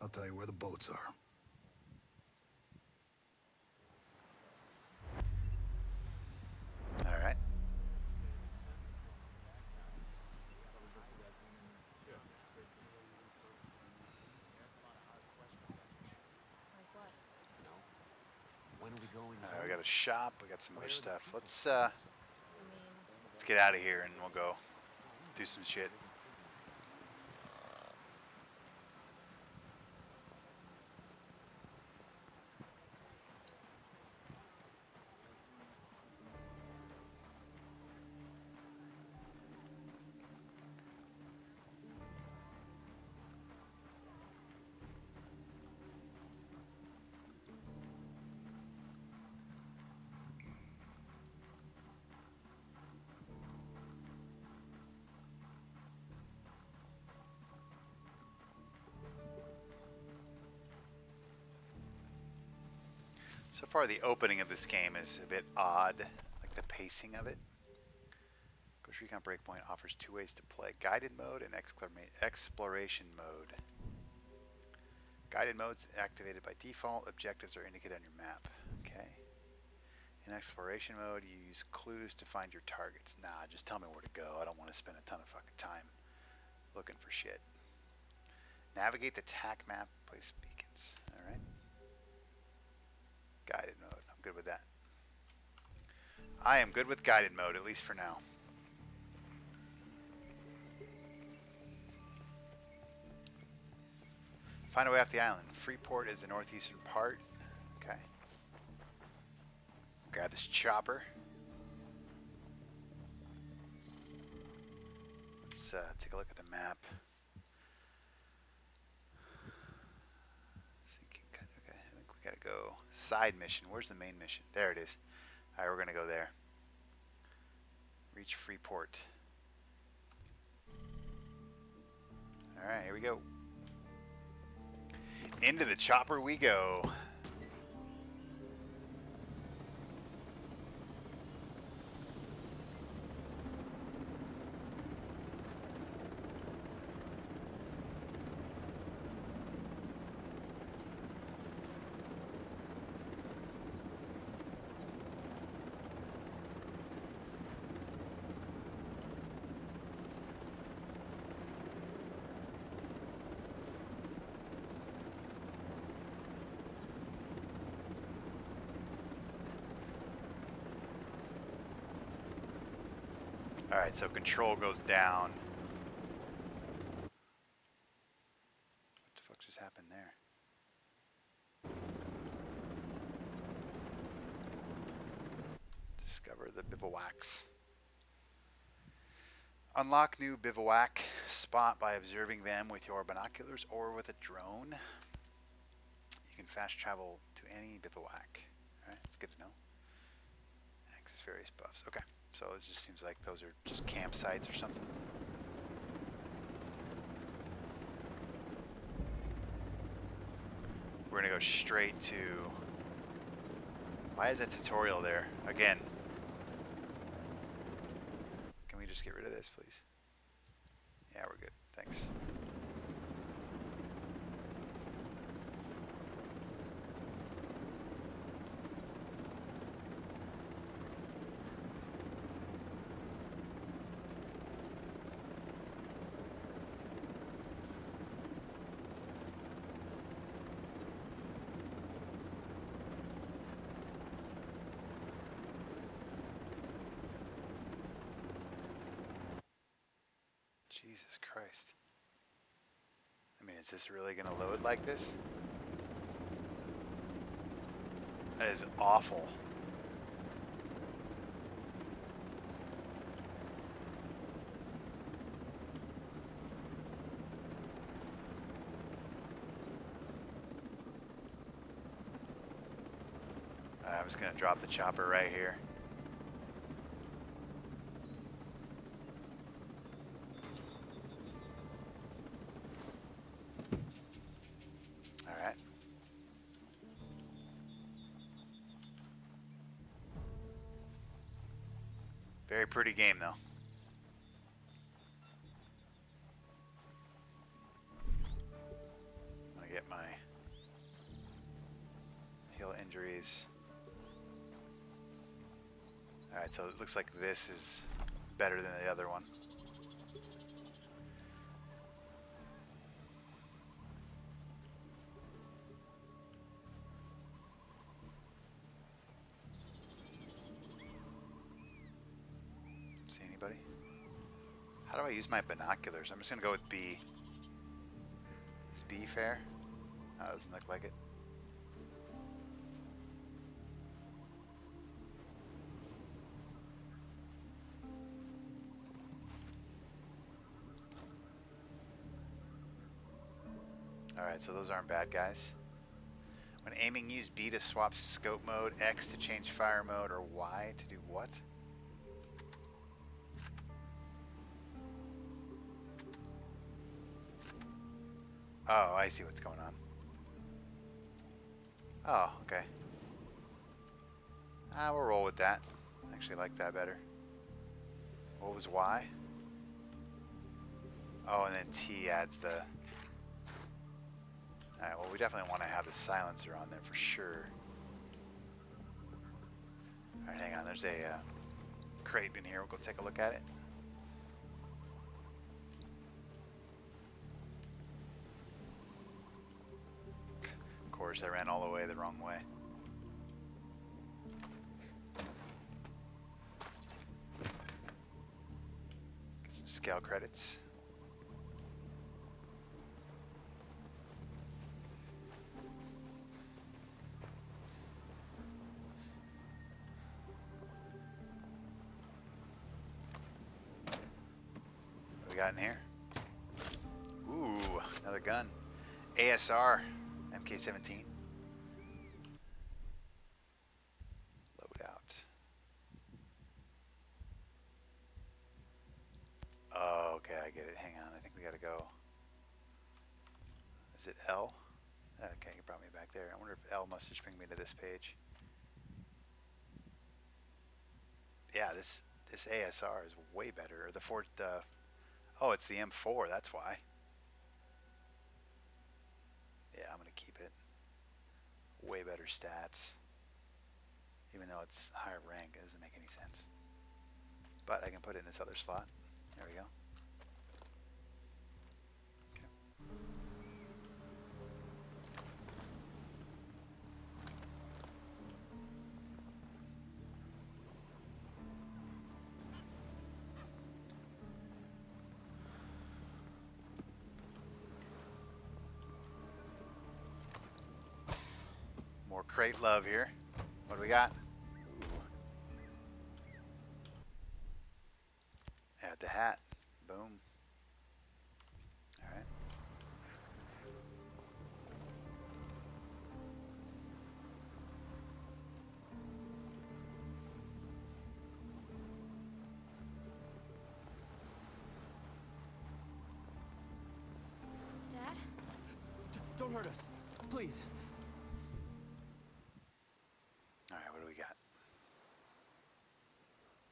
I'll tell you where the boats are. All right. When are we going? All right, we got a shop. We got some other stuff. Let's get out of here and we'll go do some shit. So far, the opening of this game is a bit odd, like the pacing of it. Ghost Recon Breakpoint offers 2 ways to play: guided mode and exploration mode. Guided mode's activated by default. Objectives are indicated on your map. Okay. In exploration mode, you use clues to find your targets. Nah, just tell me where to go. I don't want to spend a ton of fucking time looking for shit. Navigate the TAC map. Place beacons. All right. Guided mode. I'm good with that. I am good with guided mode, at least for now. Find a way off the island. Freeport is the northeastern part. Okay. Grab this chopper. Let's take a look at the map. Okay, I think we gotta go side mission. Where's the main mission? There it is. All right, we're gonna go there. Reach Freeport. All right, here we go. Into the chopper we go. Alright, so control goes down. What the fuck just happened there? Discover the bivouacs. Unlock new bivouac spot by observing them with your binoculars or with a drone. You can fast travel to any bivouac. Alright, that's good to know. Access various buffs. Okay. So it just seems like those are just campsites or something. We're gonna go straight to... Why is that tutorial there? Again. Can we just get rid of this, please? Yeah, we're good. Thanks. Jesus Christ. I mean, is this really gonna load like this? That is awful. just gonna drop the chopper right here. Alright. Very pretty game though. I'm gonna get my heal injuries. Alright, so it looks like this is better than the other one. See anybody? How do I use my binoculars? I'm just gonna go with B. Is B fair? Oh, it doesn't look like it. Alright, so those aren't bad guys. When aiming, use B to swap scope mode, X to change fire mode, or Y to do what? Oh, I see what's going on. Oh, okay. We'll roll with that. I actually like that better. What was Y? Oh, and then T adds the... Alright, well, we definitely want to have the silencer on there for sure. Alright, hang on. There's a crate in here. We'll go take a look at it. Of course, I ran all the way the wrong way. Get some scale credits. What we got in here? Ooh, another gun. ASR. MK17. Load out. Oh, okay, I get it. Hang on, I think we gotta go. Is it L? Okay, you brought me back there. I wonder if L must just bring me to this page. Yeah, this ASR is way better. Or the oh, it's the M4. That's why. Yeah, I'm gonna keep it. Way better stats. Even though it's higher rank, it doesn't make any sense. But I can put it in this other slot. There we go. Okay. More crate love here. What do we got? Ooh. Add the hat. Boom. Alright. Dad? Don't hurt us. Please. Alright, what do we got?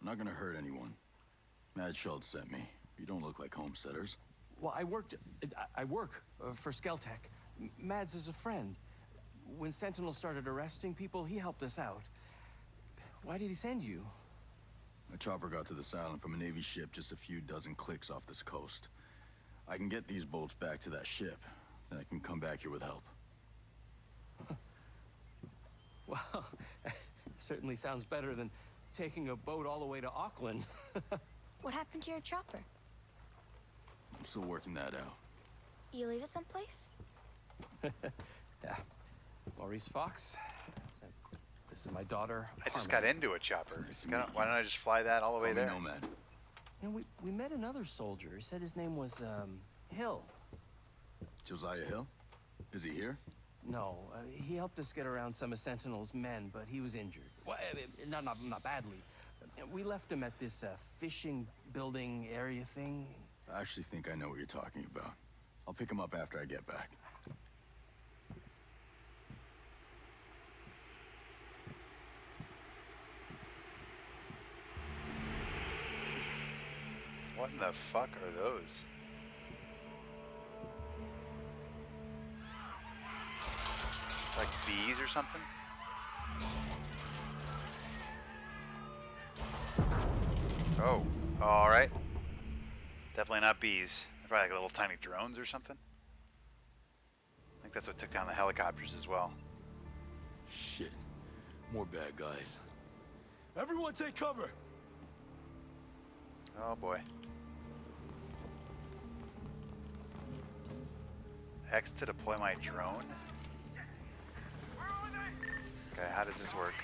I'm not gonna hurt anyone. Mad Schultz sent me. You don't look like homesteaders. Well, I work for Skeltech. Mads is a friend. When Sentinel started arresting people, he helped us out. Why did he send you? My chopper got to this island from a Navy ship just a few dozen clicks off this coast. I can get these bolts back to that ship, then I can come back here with help. Well, certainly sounds better than taking a boat all the way to Auckland. What happened to your chopper? I'm still working that out. You leave it someplace? Yeah. Maurice Fox. This is my daughter, I just got into a chopper. Nice Why don't I just fly that all the way there? Nomad. And we met another soldier. He said his name was, Hill. Josiah Hill? Is he here? No, he helped us get around some of Sentinel's men, but he was injured. Well, not badly. We left him at this fishing building area thing. I actually think I know what you're talking about. I'll pick him up after I get back. What in the fuck are those? Like bees or something? Oh, alright. Definitely not bees. They're probably like little tiny drones or something. I think that's what took down the helicopters as well. Shit. More bad guys. Everyone take cover! Oh boy. X to deploy my drone? Okay, how does this work?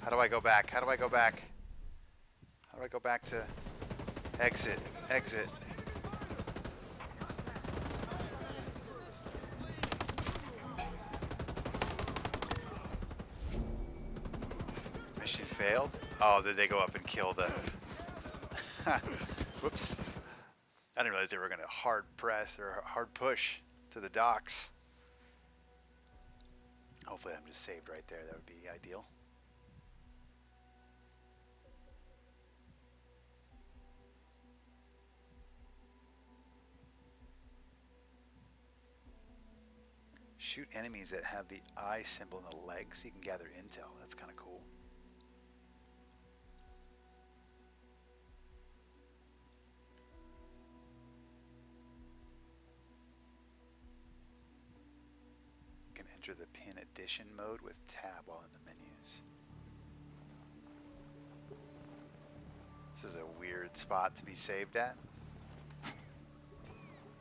How do I go back? How do I go back? How do I go back to exit? Exit. Mission failed? Oh, did they go up and kill the... Whoops. I didn't realize they were going to hard press or hard push to the docks. Hopefully I'm just saved right there. That would be ideal. Shoot enemies that have the eye symbol in the leg so you can gather intel. That's kind of cool. You can enter the pin addition mode with tab while in the menus. This is a weird spot to be saved at.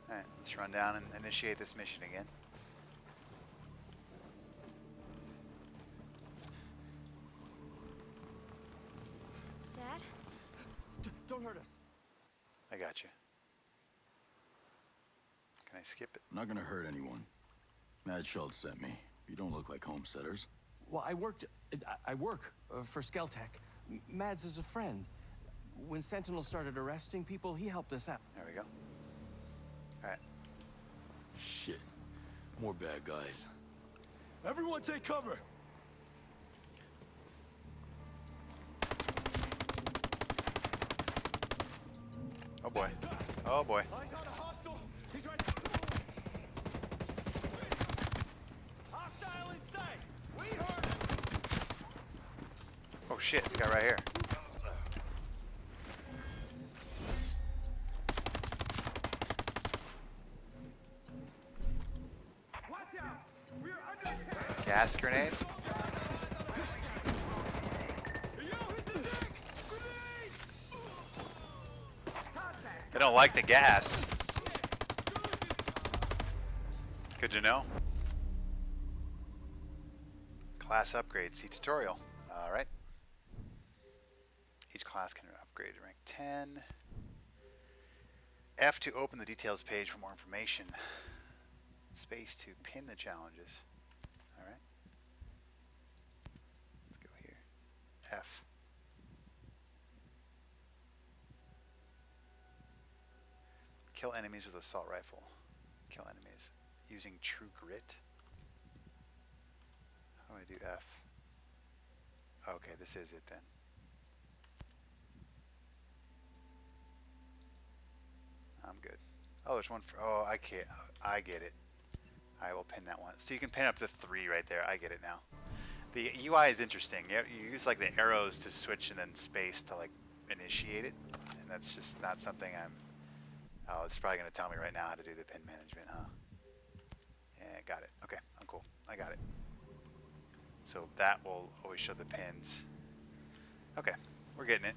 Alright, let's run down and initiate this mission again. Dad? Don't hurt us. I got you. Can I skip it? I'm not gonna hurt anyone. Mad Schultz sent me. You don't look like homesteaders. Well, I work for Skeltech. Mads is a friend. When Sentinel started arresting people, he helped us out. There we go. Alright. Shit. More bad guys. Everyone take cover! Oh boy. Oh boy. Eyes on a hostile. He's right. Hostile in sight. We heard him. Oh shit, this guy right here. Watch out. We are under attack. Gas grenade. They don't like the gas. Good to know. Class upgrade. See tutorial. Alright. Each class can upgrade to rank 10. F to open the details page for more information. Space to pin the challenges. Alright. Let's go here. F. Kill enemies with assault rifle. Kill enemies using true grit. How do I do F? Okay, this is it then. I'm good. Oh, there's one for, oh, I can't, I get it. I will pin that one. So you can pin up the 3 right there. I get it now. The UI is interesting. You use like the arrows to switch and then space to like initiate it. And that's just not something I'm, oh, it's probably going to tell me right now how to do the pin management, huh? Yeah, got it. Okay, I'm cool. I got it. So that will always show the pins. Okay, we're getting it.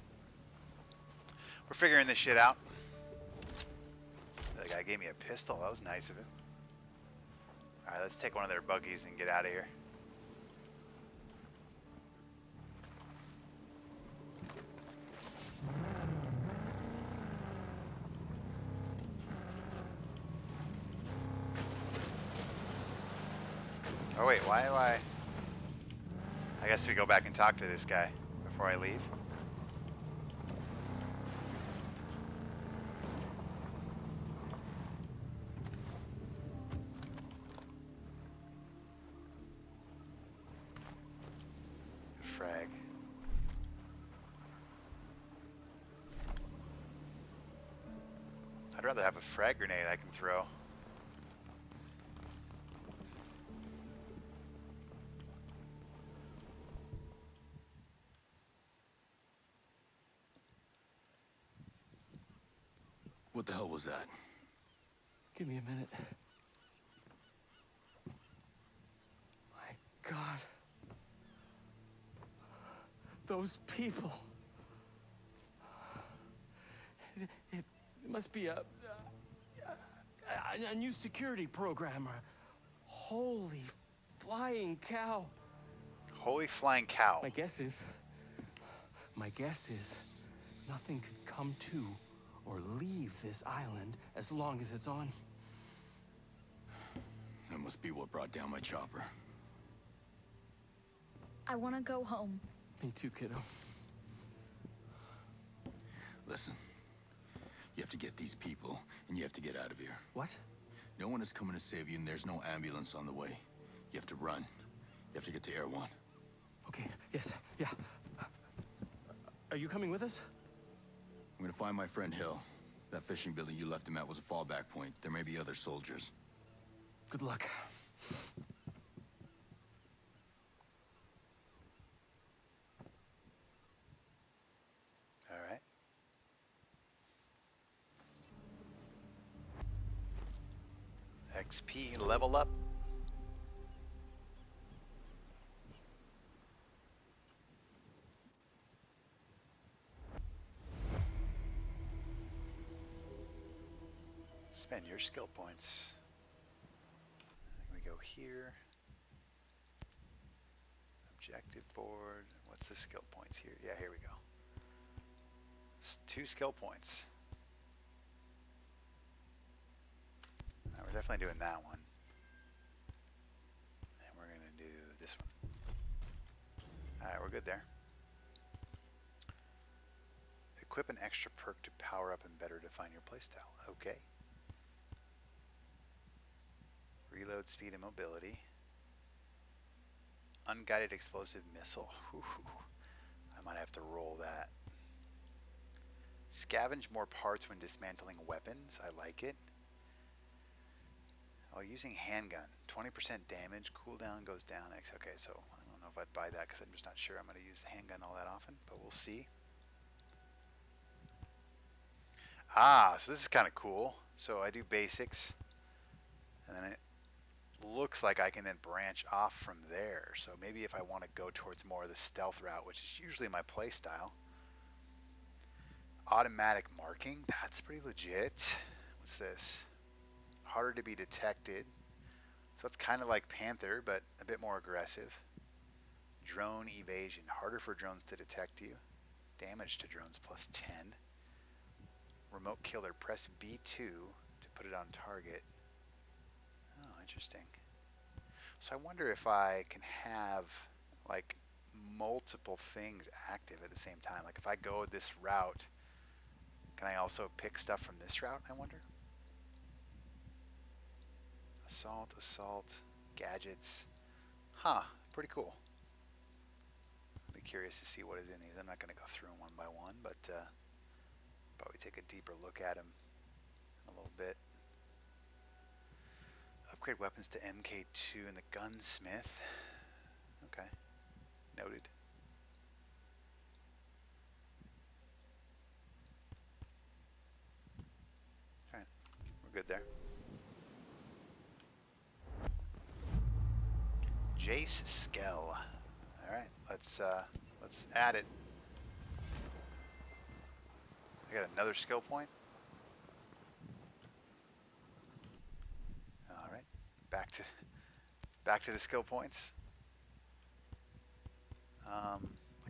We're figuring this shit out. The guy gave me a pistol. That was nice of him. Alright, let's take one of their buggies and get out of here. Oh wait, why do I guess we go back and talk to this guy before I leave. Frag. I'd rather have a frag grenade I can throw. What the hell was that? Give me a minute. My God. Those people. It must be a new security program. Holy flying cow. Holy flying cow. My guess is nothing could come to or leave this island as long as it's on. That must be what brought down my chopper. I want to go home. Me too, kiddo. Listen, you have to get these people, and you have to get out of here. What? No one is coming to save you, and there's no ambulance on the way. You have to run. You have to get to Air One. Okay, yes, yeah. Are you coming with us? I'm gonna find my friend Hill. That fishing building you left him at was a fallback point. There may be other soldiers. Good luck. All right. XP level up. Spend your skill points. I think we go here. Objective board. What's the skill points here? Yeah, here we go. 2 skill points. We're definitely doing that one. And we're going to do this one. Alright, we're good there. Equip an extra perk to power up and better define your playstyle. Okay. Reload speed and mobility. Unguided explosive missile. Ooh, I might have to roll that. Scavenge more parts when dismantling weapons. I like it. Oh, using handgun. 20% damage. Cooldown goes down. Okay, so I don't know if I'd buy that because I'm just not sure I'm going to use the handgun all that often, but we'll see. Ah, so this is kind of cool. So I do basics, and then it looks like I can then branch off from there. So maybe if I want to go towards more of the stealth route, which is usually my play style. Automatic marking, that's pretty legit. What's this? Harder to be detected. So it's kind of like Panther, but a bit more aggressive. Drone evasion, harder for drones to detect you. Damage to drones plus 10. Remote killer, press B2 to put it on target. Oh, interesting. So I wonder if I can have like multiple things active at the same time. Like if I go this route, can I also pick stuff from this route, I wonder? Assault, gadgets. Huh, pretty cool. I'll be curious to see what is in these. I'm not going to go through them one by one, but probably take a deeper look at them in a little bit. Upgrade weapons to MK2 and the gunsmith. Okay, noted. Alright, we're good there. Jace Skell. Alright, let's add it. I got another skill point. Alright, back to the skill points. I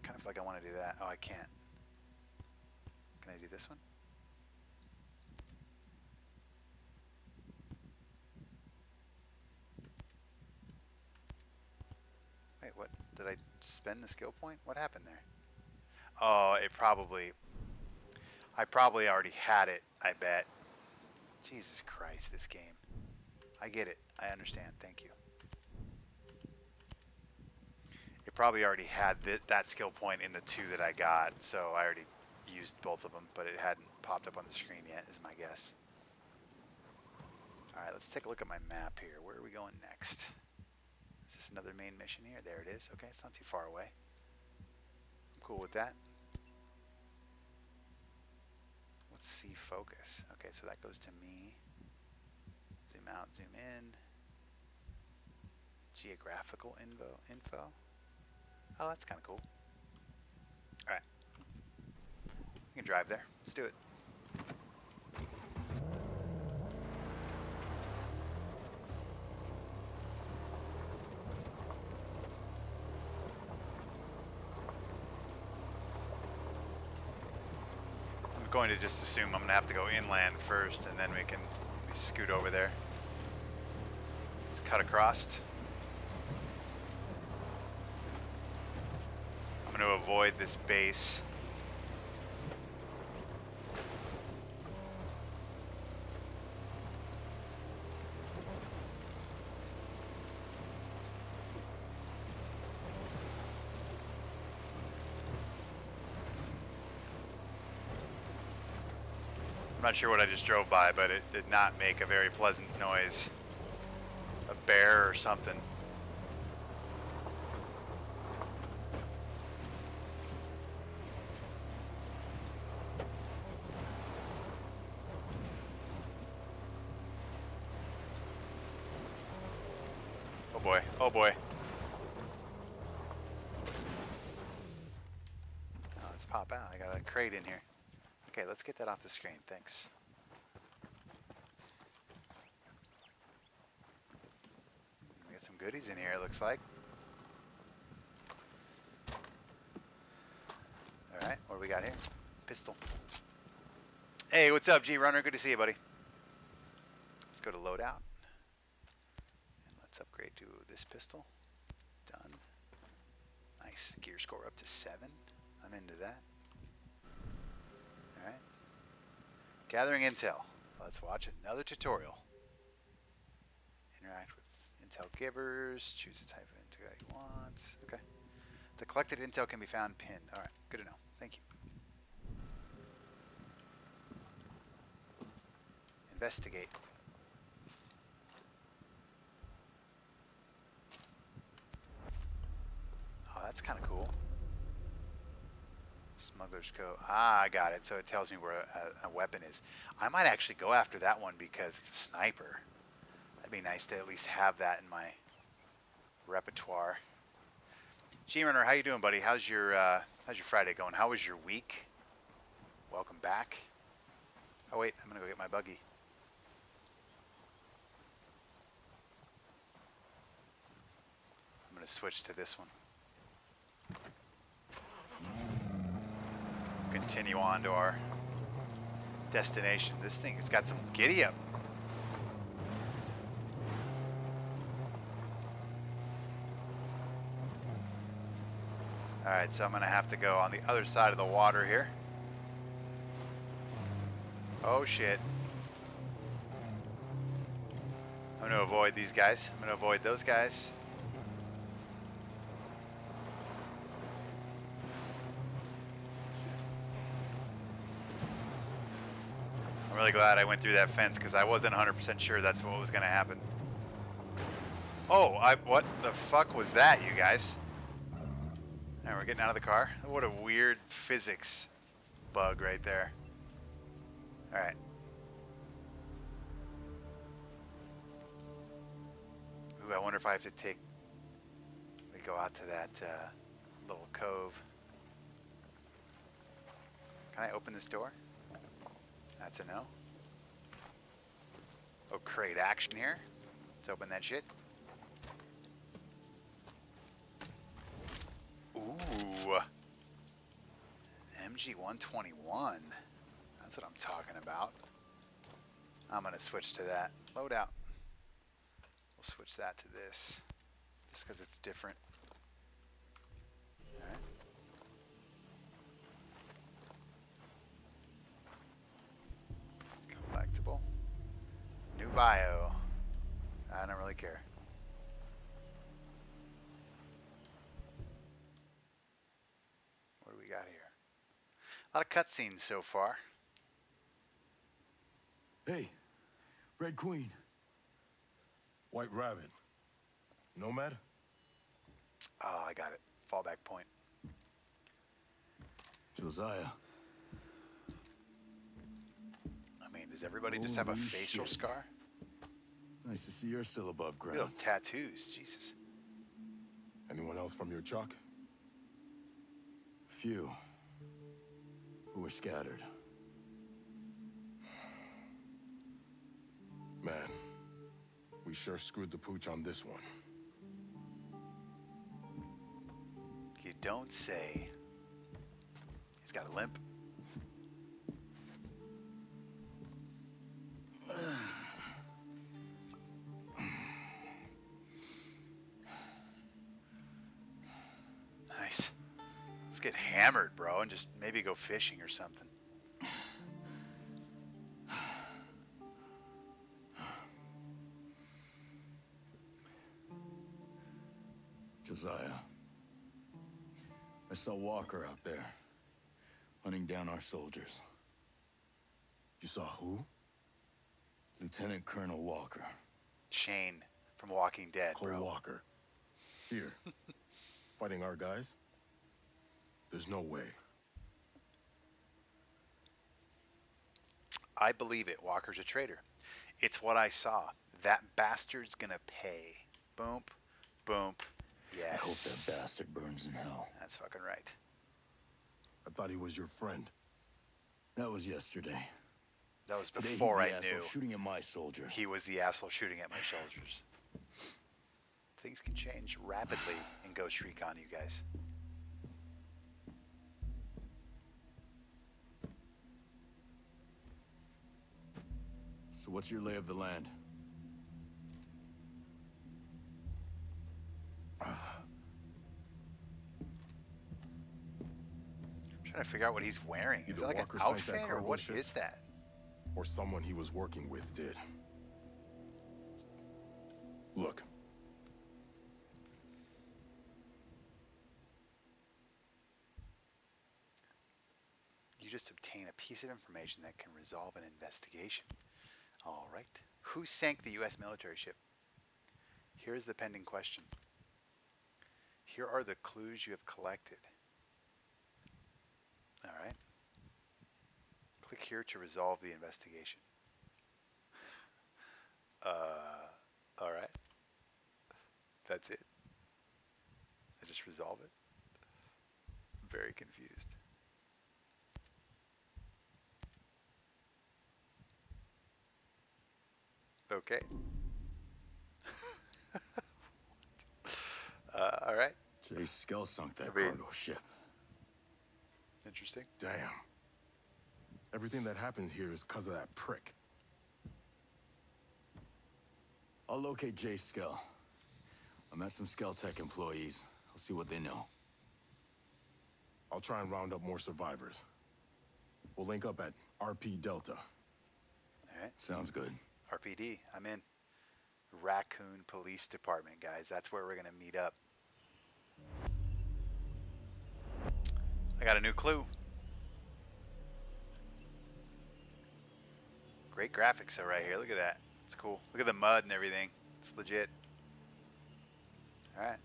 kind of feel like I want to do that. Oh, I can't. Can I do this one? Did I spend the skill point? What happened there? Oh, I probably already had it, I bet. Jesus Christ, this game. I get it. I understand. Thank you. It probably already had that skill point in the 2 that I got, so I already used both of them, but it hadn't popped up on the screen yet, is my guess. Alright, let's take a look at my map here. Where are we going next? Is this another main mission here? There it is. Okay, it's not too far away. I'm cool with that. Let's see focus. Okay, so that goes to me. Zoom out, zoom in. Geographical info. Oh, that's kind of cool. Alright. We can drive there. Let's do it. I'm going to just assume I'm going to have to go inland first, and then we can maybe scoot over there. Let's cut across. I'm going to avoid this base. I'm not sure what I just drove by, but it did not make a very pleasant noise. A bear or something. Oh boy, oh boy. Oh, let's pop out. I got a crate in here. Okay, let's get that off the screen, thanks. We got some goodies in here, it looks like. Alright, what do we got here? Pistol. Hey, what's up, G-Runner? Good to see you, buddy. Let's go to loadout. And let's upgrade to this pistol. Done. Nice. Gear score up to 7. I'm into that. Alright. Gathering intel. Let's watch another tutorial. Interact with intel givers. Choose the type of intel you want. Okay. The collected intel can be found pinned. Alright, good to know. Thank you. Investigate. Oh, that's kind of cool. Smuggler's Cove. Ah, I got it. So it tells me where a weapon is. I might actually go after that one because it's a sniper. That'd be nice to at least have that in my repertoire. G-Runner, how you doing, buddy? How's your Friday going? How was your week? Welcome back. Oh wait, I'm gonna go get my buggy. I'm gonna switch to this one. Continue on to our destination. This thing has got some giddy up. Alright, so I'm gonna have to go on the other side of the water here. Oh shit. I'm gonna avoid these guys. I'm gonna avoid those guys. I'm really glad I went through that fence because I wasn't 100% sure that's what was gonna happen. Oh, what the fuck was that, you guys? Alright, we're getting out of the car. What a weird physics bug right there. Alright. Ooh, I wonder if I have to we go out to that little cove. Can I open this door? That's a no. Oh, crate action here. Let's open that shit. Ooh. MG121. That's what I'm talking about. I'm going to switch to that. Loadout. We'll switch that to this. Just because it's different. really care. What do we got here? A lot of cutscenes so far. Hey, Red Queen. White Rabbit. Nomad? Oh, I got it. Fallback point. Josiah. I mean, does everybody just have a Holy facial shit. scar? Nice to see you're still above Look ground. at those tattoos. Jesus. Anyone else from your chalk? Few. Who were scattered. Man, we sure screwed the pooch on this one. You don't say. He's got a limp. Nice. Let's get hammered, bro, and just maybe go fishing or something. Josiah. I saw Walker out there, hunting down our soldiers. You saw who? Lieutenant Colonel Walker. Shane from Walking Dead, Cole bro. Walker. Here. Fighting our guys? There's no way. I believe it. Walker's a traitor. It's what I saw. That bastard's gonna pay. Boom. Boom. Yes. I hope that bastard burns in hell. That's fucking right. I thought he was your friend. That was yesterday. That was Today before he's the I asshole knew. shooting at my soldiers. He was the asshole shooting at my soldiers. Things can change rapidly in Ghost Recon, you guys. So what's your lay of the land? I'm trying to figure out what he's wearing. Is Either it like Walker an sank that outfit or cargo what ship, is that? or someone he was working with did. Look. You just obtain a piece of information that can resolve an investigation. All right. Who sank the U.S. military ship? Here is the pending question. Here are the clues you have collected. All right. Click here to resolve the investigation. All right. That's it. I just resolve it. Very confused. Okay. All right. Jay Skell sunk that I mean, cargo ship. Interesting. Damn. Everything that happened here is because of that prick. I'll locate Jay Skell. I met some Skell-Tech employees. I'll see what they know. I'll try and round up more survivors. We'll link up at RP Delta. All right. Sounds good. RPD. I'm in. Raccoon Police Department, guys. That's where we're going to meet up. I got a new clue. Great graphics though right here. Look at that. It's cool. Look at the mud and everything. It's legit. Alright.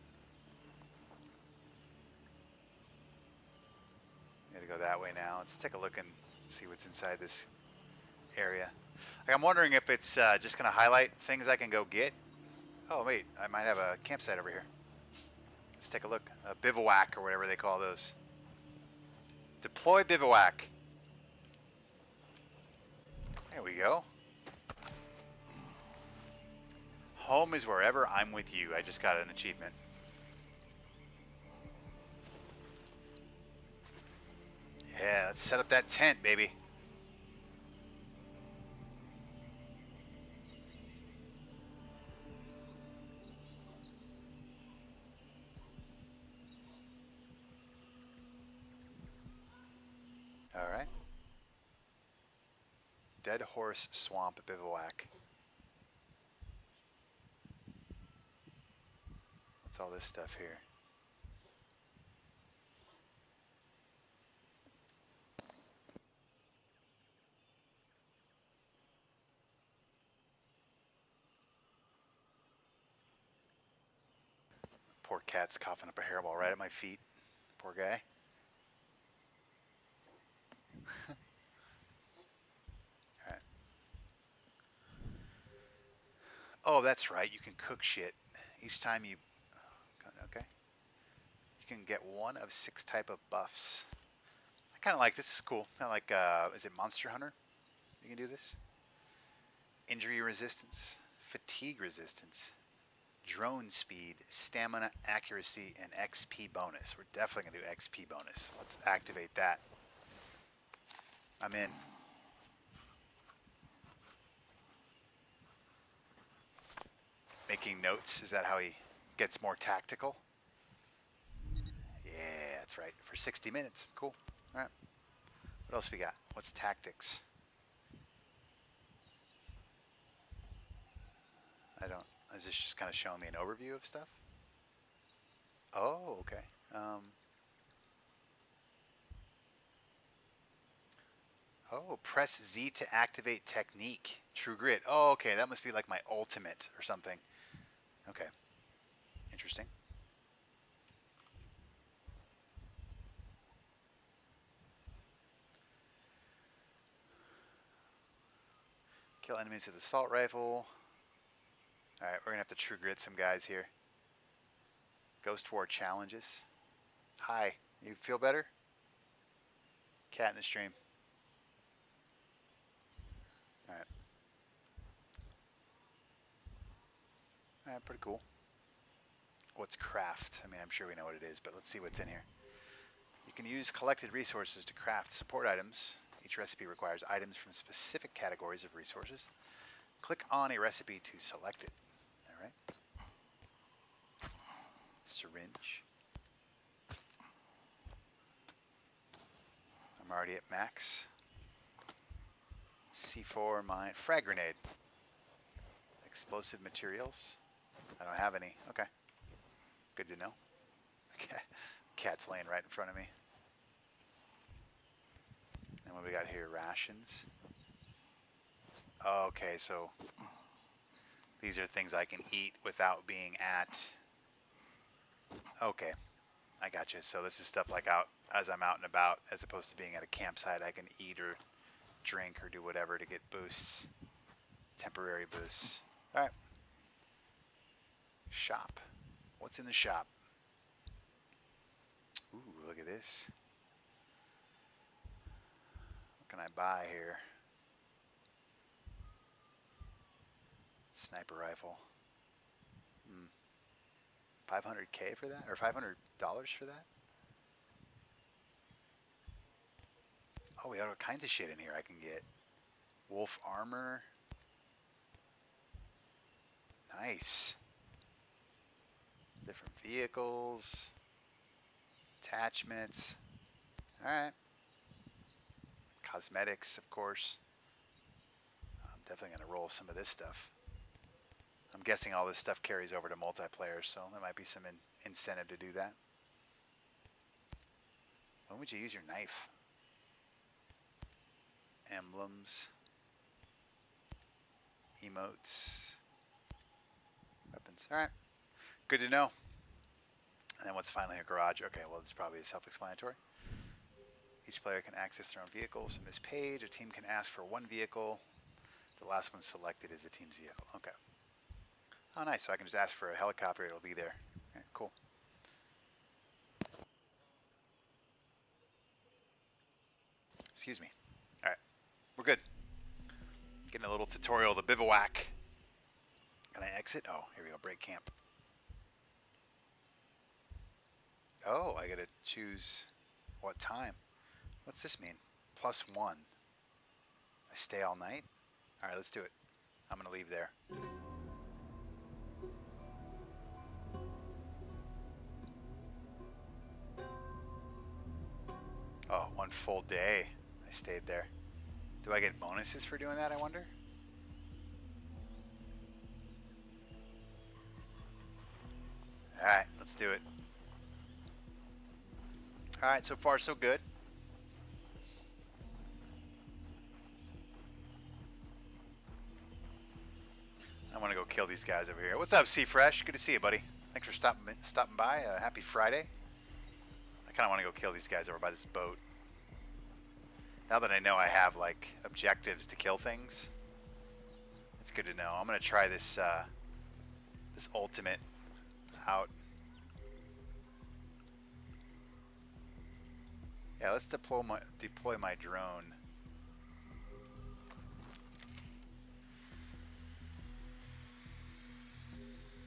Gotta go that way now. Let's take a look and see what's inside this area. Like, I'm wondering if it's just gonna highlight things I can go get. Oh wait, I might have a campsite over here. Let's take a look. A bivouac or whatever they call those. Deploy bivouac. There we go. Home is wherever I'm with you. I just got an achievement. Yeah, let's set up that tent, baby. All right. Dead Horse Swamp Bivouac. What's all this stuff here? Poor cat's coughing up a hairball right at my feet. Poor guy. Alright. Oh, that's right. You can cook shit. Each time you... Okay. You can get one of 6 type of buffs. I kind of like this. Is cool. Kind of like, is it Monster Hunter? You can do this. Injury resistance, fatigue resistance, drone speed, stamina, accuracy, and XP bonus. We're definitely going to do XP bonus. Let's activate that. I'm in. Making notes. Is that how he gets more tactical? Yeah, that's right. For 60 minutes. Cool. All right. What else we got? What's tactics? I don't... Is this just kind of showing me an overview of stuff? Oh, okay. Oh, press Z to activate technique. True Grit. Oh, okay. That must be like my ultimate or something. Okay. Interesting. Kill enemies with assault rifle. Alright, we're going to have to True Grit some guys here. Ghost War challenges. Hi. You feel better? Cat in the stream. Alright. Alright, pretty cool. What's craft? I mean, I'm sure we know what it is, but let's see what's in here. You can use collected resources to craft support items. Each recipe requires items from specific categories of resources. Click on a recipe to select it. Alright. Syringe. I'm already at max. C4 mine. Frag grenade. Explosive materials. I don't have any. Okay. Good to know. Okay. Cat's laying right in front of me. And what we got here? Rations. Okay, so these are things I can eat without being at... Okay, I got you. So this is stuff like out as I'm out and about, as opposed to being at a campsite. I can eat or drink or do whatever to get boosts, temporary boosts. All right. Shop. What's in the shop? Ooh, look at this. What can I buy here? Sniper rifle. 500K for that? Or $500 for that? Oh, we got all kinds of shit in here I can get. Wolf armor. Nice. Different vehicles. Attachments. Alright. Cosmetics, of course. I'm definitely going to roll some of this stuff. I'm guessing all this stuff carries over to multiplayer, so there might be some incentive to do that. When would you use your knife? Emblems. Emotes. Weapons. Alright. Good to know. And then what's finally a garage? Okay, well, it's probably self-explanatory. Each player can access their own vehicles from this page. A team can ask for one vehicle. The last one selected is the team's vehicle. Okay. Oh, nice. So I can just ask for a helicopter. It'll be there. Okay, cool. Excuse me. All right. We're good. Getting a little tutorial of the bivouac. Can I exit? Oh, here we go. Break camp. Oh, I got to choose what time. What's this mean? +1. I stay all night? All right, let's do it. I'm going to leave there. Oh, 1 full day I stayed there. Do I get bonuses for doing that, I wonder? Alright, Let's do it. All right, so far so good. I want to go kill these guys over here. What's up, C-Fresh? Good to see you, buddy. Thanks for stopping by. Happy Friday. I kind of want to go kill these guys over by this boat. Now that I know I have like objectives to kill things, it's good to know. I'm gonna try this this ultimate out. Yeah, let's deploy my drone.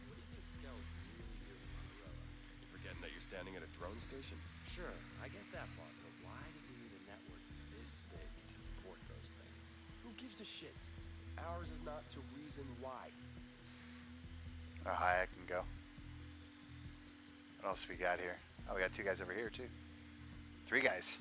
What do you think Skell's really doing in Umbrella? You forgetting that you're standing at a drone station? Sure, I get that part, but why does he need a network this big to support those things? Who gives a shit? Ours is not to reason why. Oh, hi, I can go. What else we got here? Oh, we got 2 guys over here too. 3 guys.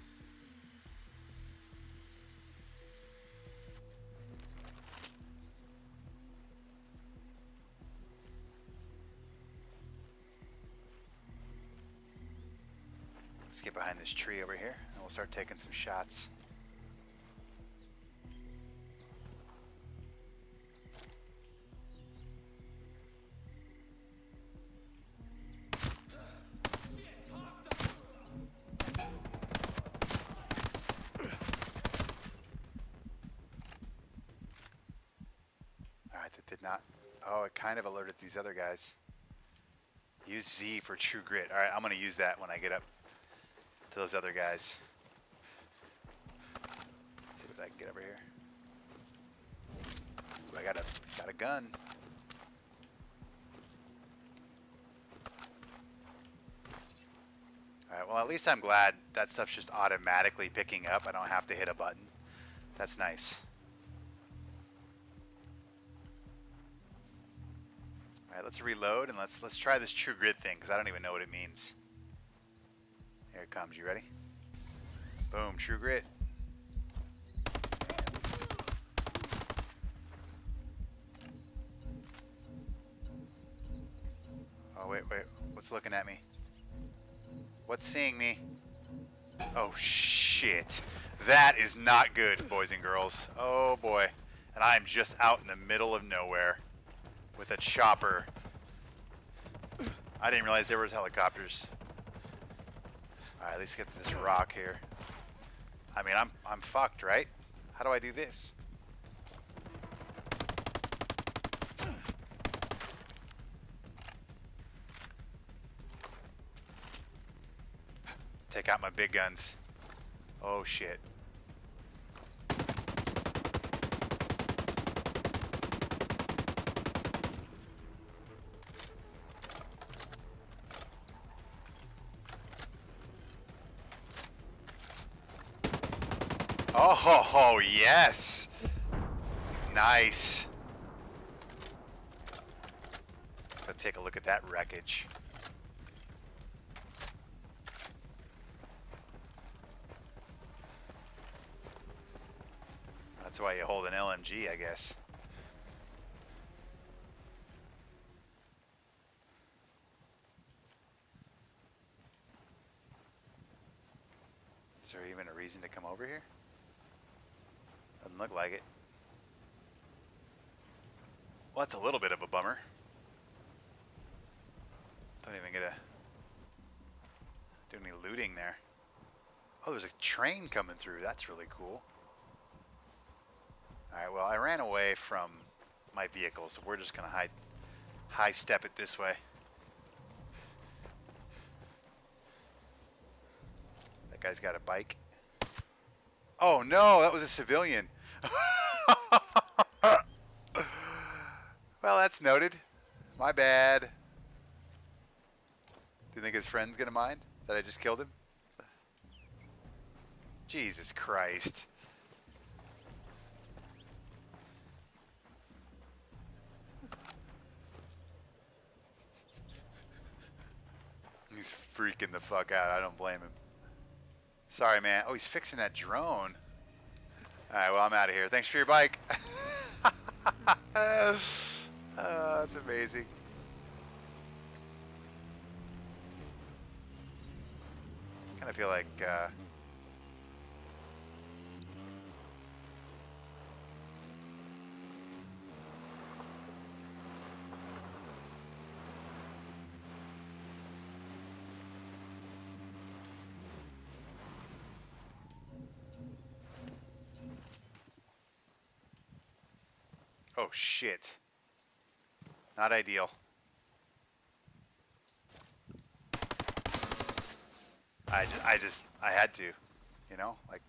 Let's get behind this tree over here and we'll start taking some shots. Alright, that did not. Oh, it kind of alerted these other guys. Use Z for true grit. Alright, I'm going to use that when I get up to those other guys. See what I can get over here. Ooh, I got a gun. Alright, well at least I'm glad that stuff's just automatically picking up. I don't have to hit a button. That's nice. Alright, let's reload and let's try this true grit thing because I don't even know what it means. Here it comes. You ready? Boom, true grit. Oh, wait. What's looking at me? What's seeing me? Oh, shit. That is not good, boys and girls. Oh, boy. And I'm just out in the middle of nowhere with a chopper. I didn't realize there was helicopters. Alright, let's get to this rock here. I mean, I'm fucked, right? How do I do this? Take out my big guns. Oh shit. Oh, yes. Nice. Let's take a look at that wreckage. That's why you hold an LMG, I guess. Is there even a reason to come over here? Doesn't look like it. Well, that's a little bit of a bummer. Don't even get to do any looting there. Oh, there's a train coming through. That's really cool. Alright, well, I ran away from my vehicle, so we're just going to high step it this way. That guy's got a bike. Oh no, that was a civilian. Well, that's noted. My bad. Do you think his friend's gonna mind that I just killed him? Jesus Christ. He's freaking the fuck out. I don't blame him. Sorry, man. Oh, he's fixing that drone. Alright, well, I'm out of here. Thanks for your bike. Oh, that's amazing. kind of feel like oh shit. Not ideal. I had to, you know, like,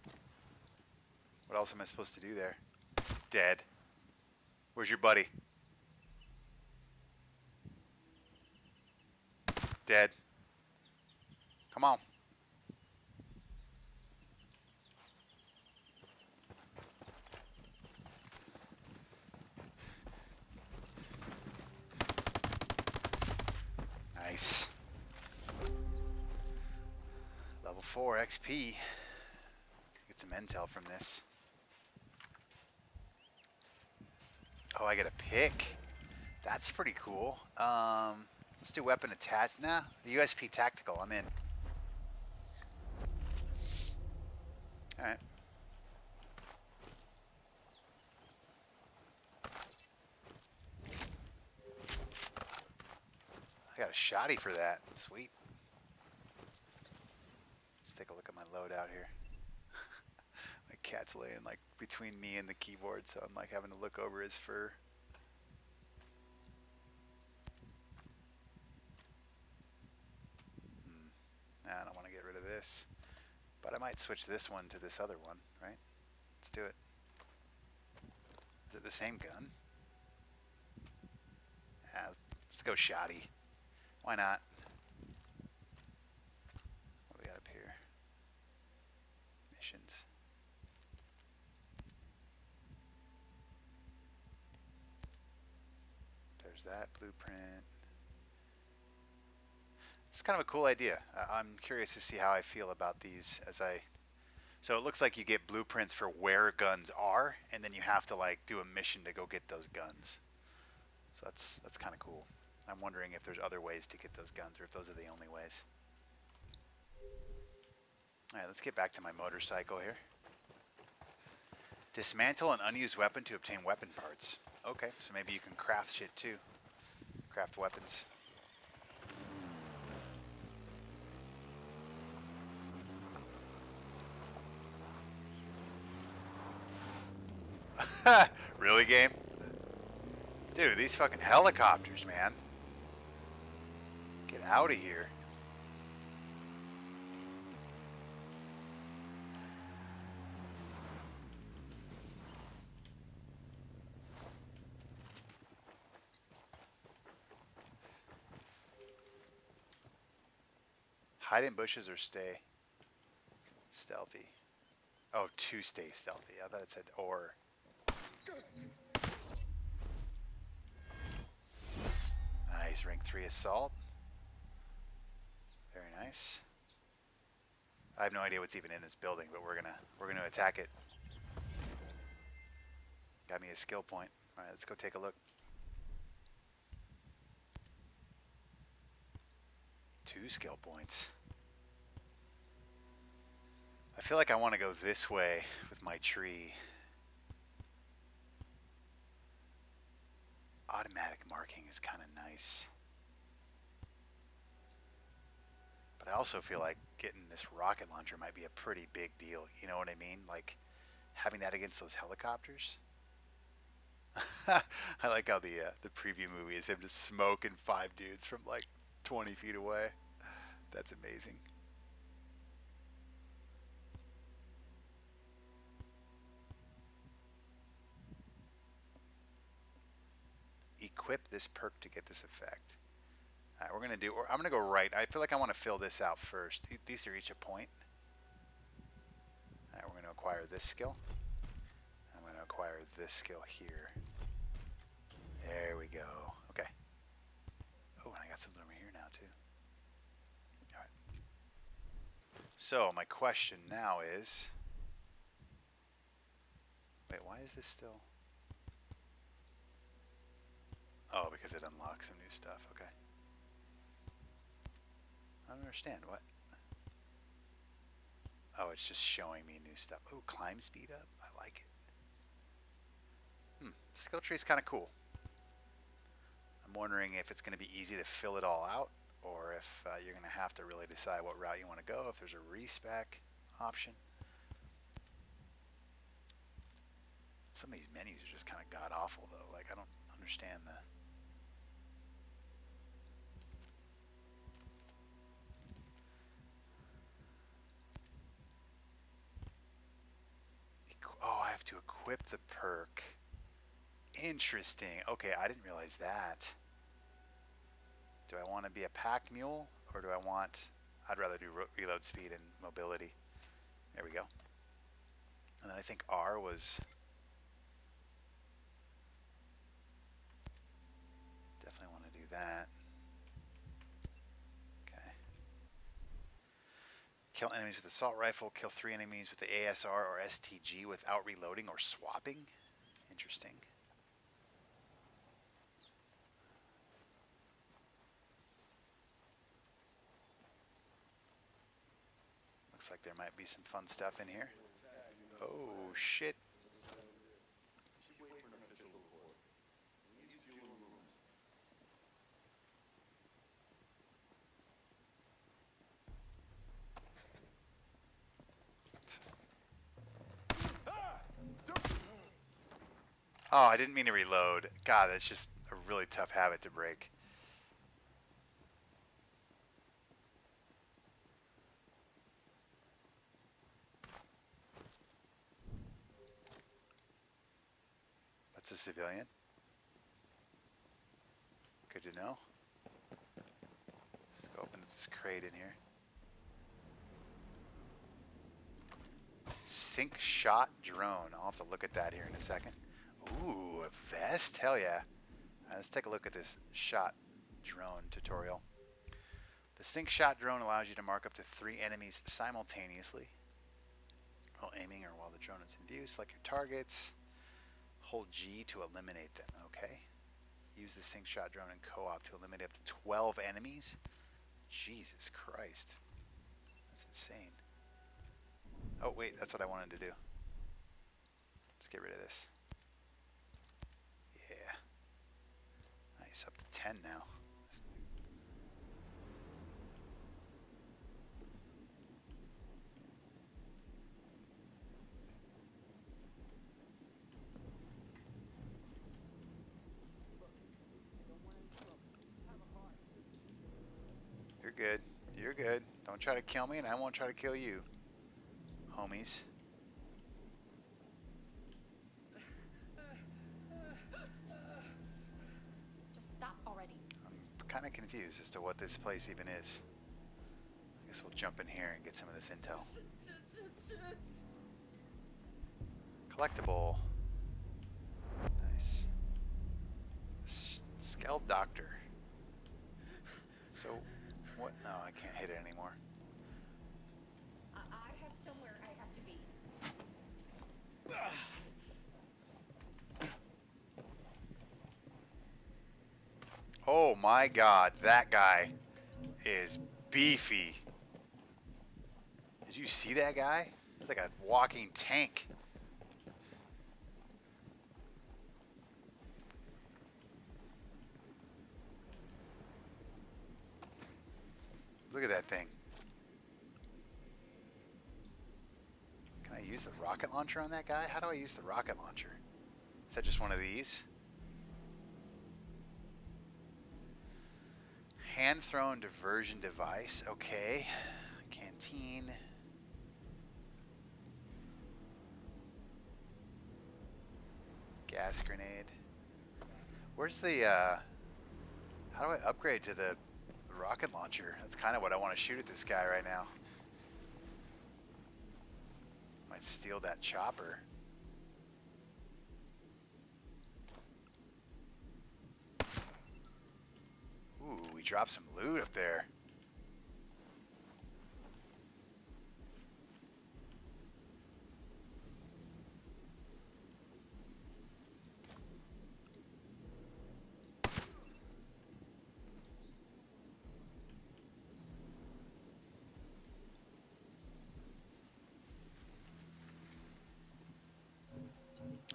what else am I supposed to do there? Dead. Where's your buddy? Dead. Come on. Nice. Level 4 XP. Get some intel from this. Oh, I get a pick. That's pretty cool. Let's do weapon attach. Nah, the USP tactical. I'm in. All right. I got a shotty for that. Sweet. Let's take a look at my loadout here. My cat's laying like between me and the keyboard, so I'm like having to look over his fur. I don't want to get rid of this, but I might switch this one to this other one, right? Let's do it. Is it the same gun? Yeah, let's go shoddy. Why not? What do we got up here? Missions. There's that blueprint. It's kind of a cool idea. I'm curious to see how I feel about these as I... So it looks like you get blueprints for where guns are, and then you have to like do a mission to go get those guns. So that's kind of cool. I'm wondering if there's other ways to get those guns, or if those are the only ways. All right, let's get back to my motorcycle here. Dismantle an unused weapon to obtain weapon parts. Okay, so maybe you can craft shit too. Craft weapons. Really, game? Dude, these fucking helicopters, man. Get out of here. Hide in bushes or stay stealthy. Oh, to stay stealthy. I thought it said or. Nice, rank 3 assault. Very nice. I have no idea what's even in this building, but we're gonna attack it. Got me a skill point. All right, let's go take a look. 2 skill points. I feel like I want to go this way with my tree. Automatic marking is kind of nice. But I also feel like getting this rocket launcher might be a pretty big deal. You know what I mean? Like having that against those helicopters. I like how the preview movie is him just smoking 5 dudes from like 20 feet away. That's amazing. Equip this perk to get this effect. All right, we're gonna do. I'm gonna go right. I feel like I want to fill this out first. These are each a point. All right, we're gonna acquire this skill. I'm gonna acquire this skill here. There we go. Okay. Oh, and I got something over here now too. All right. So my question now is, wait, why is this still? Oh, because it unlocks some new stuff. Okay. I don't understand. What? it's just showing me new stuff. Oh, climb speed up. I like it. Skill tree is kind of cool. I'm wondering if it's going to be easy to fill it all out, or if you're going to have to really decide what route you want to go, if there's a respec option. Some of these menus are just kind of god-awful, though. Like, I don't understand the... Oh, I have to equip the perk. Interesting. Okay, I didn't realize that. Do I want to be a pack mule, or do I want... I'd rather do reload speed and mobility. There we go. And then I think R was... Definitely want to do that. Okay. Kill enemies with assault rifle. Kill 3 enemies with the ASR or STG without reloading or swapping. Interesting. Looks like there might be some fun stuff in here. Oh, shit. Oh, I didn't mean to reload. God, that's just a really tough habit to break. That's a civilian. Good to know. Let's go open this crate in here. Sync shot drone. I'll have to look at that here in a second. Ooh, a vest? Hell yeah. Right, let's take a look at this shot drone tutorial. The sync shot drone allows you to mark up to 3 enemies simultaneously while aiming or while the drone is in view. Select your targets. Hold G to eliminate them. Okay. Use the sync shot drone in co-op to eliminate up to 12 enemies. Jesus Christ. That's insane. Oh, wait, that's what I wanted to do. Let's get rid of this. Yeah. Nice, up to 10 now. You're good. You're good. Don't try to kill me, and I won't try to kill you, homies. Just stop already. I'm kind of confused as to what this place even is. I guess we'll jump in here and get some of this intel. Collectible. Nice. Skeld Doctor. So, what? No, I can't hit it anymore. I have somewhere I have to be. Oh my god, that guy is beefy. Did you see that guy? He's like a walking tank. Look at that thing. Can I use the rocket launcher on that guy? How do I use the rocket launcher? Is that just one of these? Hand-thrown diversion device. Okay. Canteen. Gas grenade. Where's the, how do I upgrade to the rocket launcher? That's kind of what I want to shoot at this guy right now. Might steal that chopper. Ooh, we dropped some loot up there.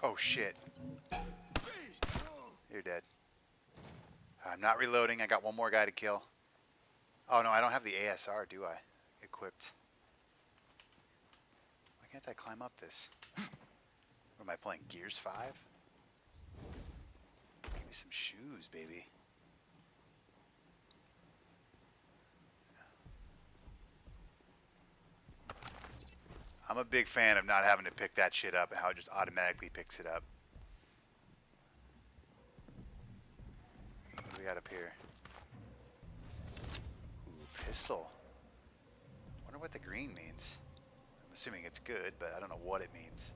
Oh shit. You're dead. I'm not reloading. I got one more guy to kill. Oh no, I don't have the ASR, do I? Equipped. Why can't I climb up this? What am I playing? Gears 5? Give me some shoes, baby. I'm a big fan of not having to pick that shit up and how it just automatically picks it up. What do we got up here? Ooh, pistol. Wonder what the green means. I'm assuming it's good, but I don't know what it means.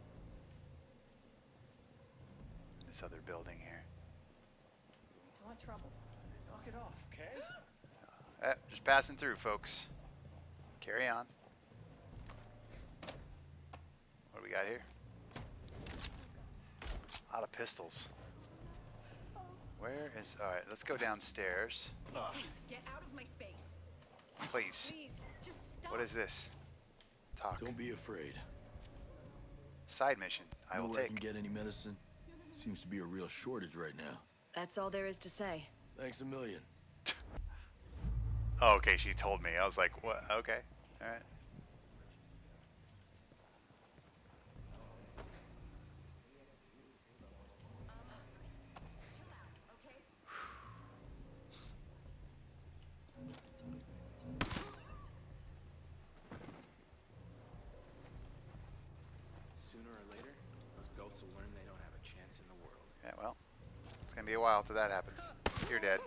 This other building here. Don't want trouble. Knock it off, okay? Just passing through, folks. Carry on. What do we got here? A lot of pistols. Where is... Alright, let's go downstairs. Please, get out of my space. Please. Please, just stop. What is this? Talk. Don't be afraid. Side mission. I will Where I take. can get any medicine? Seems to be a real shortage right now. That's all there is to say. Thanks a million. Oh, okay, she told me. I was like, what? Okay. Alright. Sooner or later, those ghosts will learn they don't have a chance in the world. Yeah, well, it's gonna be a while till that happens. You're dead.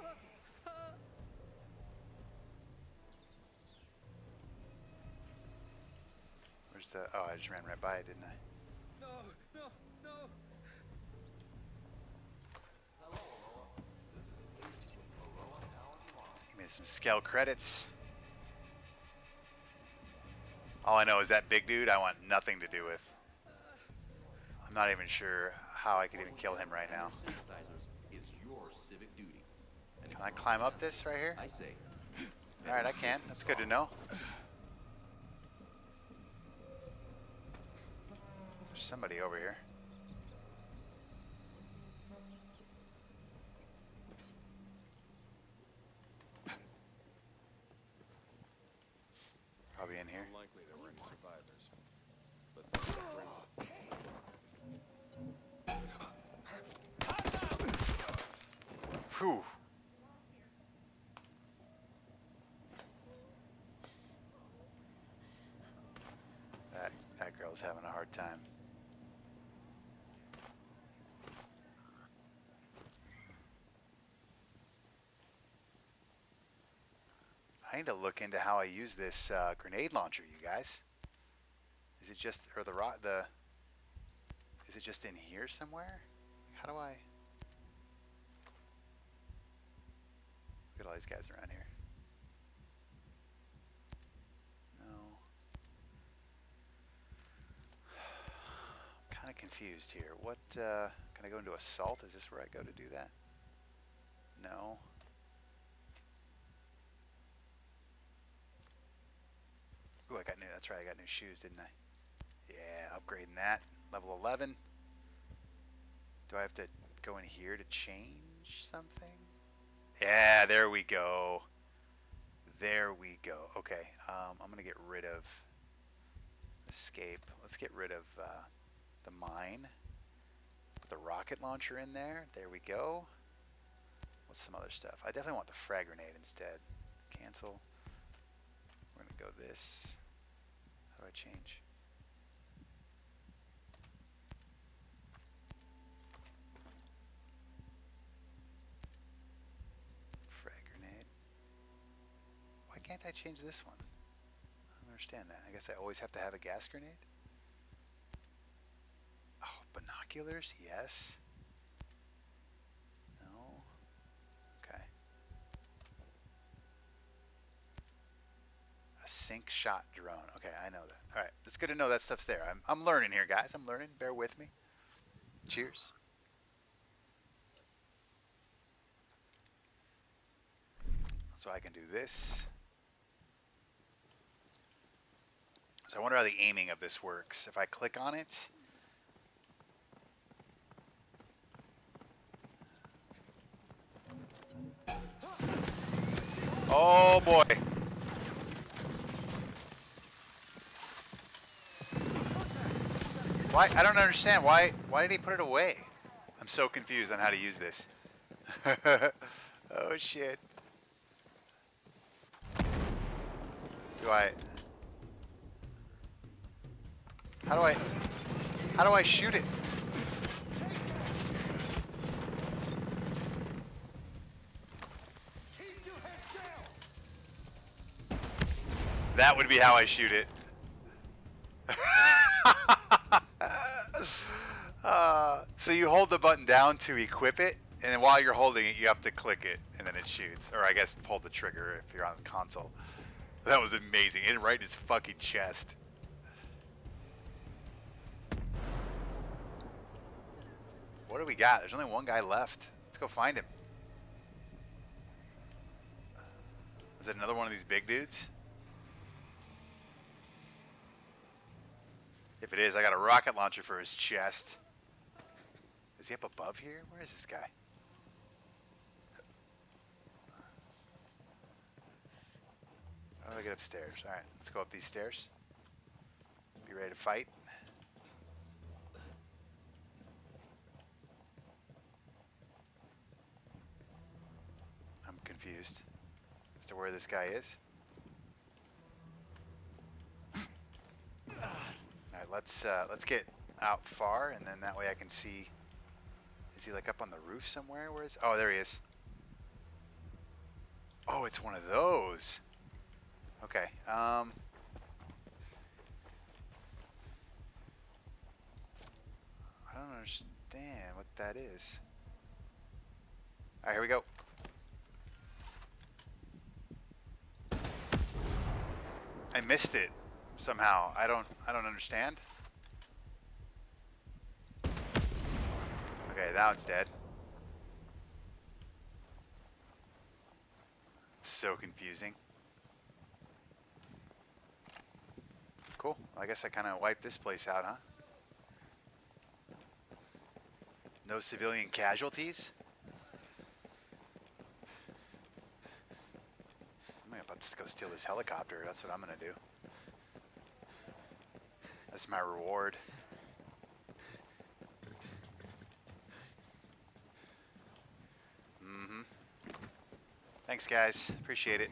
Where's the... Oh, I just ran right by it, didn't I? No, no, no. Give me some scale credits. All I know is that big dude I want nothing to do with. I'm not even sure how I could even kill him right now. Can I climb up this right here? Alright, I can. That's good to know. There's somebody over here. Probably in here. Unlikely there were any survivors. But Whew. That girl's having a hard time. I need to look into how I use this grenade launcher, you guys. Is it just, or is it just in here somewhere? How do I? Look at all these guys around here. No. I'm kind of confused here. What, can I go into assault? Is this where I go to do that? No. Ooh, I got new, that's right, I got new shoes, didn't I? Yeah, upgrading that. Level 11. Do I have to go in here to change something? Yeah, there we go. There we go. Okay, I'm gonna get rid of escape. Let's get rid of the mine. Put the rocket launcher in there. There we go. What's some other stuff? I definitely want the frag grenade instead. Cancel. We're gonna go this. How do I change? Frag grenade. Why can't I change this one? I don't understand that. I guess I always have to have a gas grenade? Oh, binoculars? Yes. No. Okay. A sync shot drone. Okay, I know that. Alright, it's good to know that stuff's there. I'm learning here, guys. I'm learning. Bear with me. Cheers. So I can do this. So I wonder how the aiming of this works. If I click on it, Oh boy. Why? I don't understand. Why did he put it away? I'm so confused on how to use this. Oh shit. How do I shoot it? That would be how I shoot it. So you hold the button down to equip it, and then while you're holding it, you have to click it, and then it shoots. Or I guess pull the trigger if you're on the console. That was amazing. It right in his fucking chest. What do we got? There's only one guy left. Let's go find him. Is it another one of these big dudes? If it is, I got a rocket launcher for his chest. Is he up above here? Where is this guy? How do I get upstairs? Alright, let's go up these stairs. Be ready to fight. I'm confused as to where this guy is. Alright, let's get out far, and then that way I can see. Is he like up on the roof somewhere? Where is? Oh, there he is. Oh, it's one of those. Okay. I don't understand what that is. All right, here we go. I missed it somehow. I don't understand. Okay, now it's dead. So confusing. Cool. I guess I kind of wiped this place out, huh? No civilian casualties? I'm about to go steal this helicopter. That's what I'm gonna do. That's my reward. Mm-hmm. Thanks, guys. Appreciate it.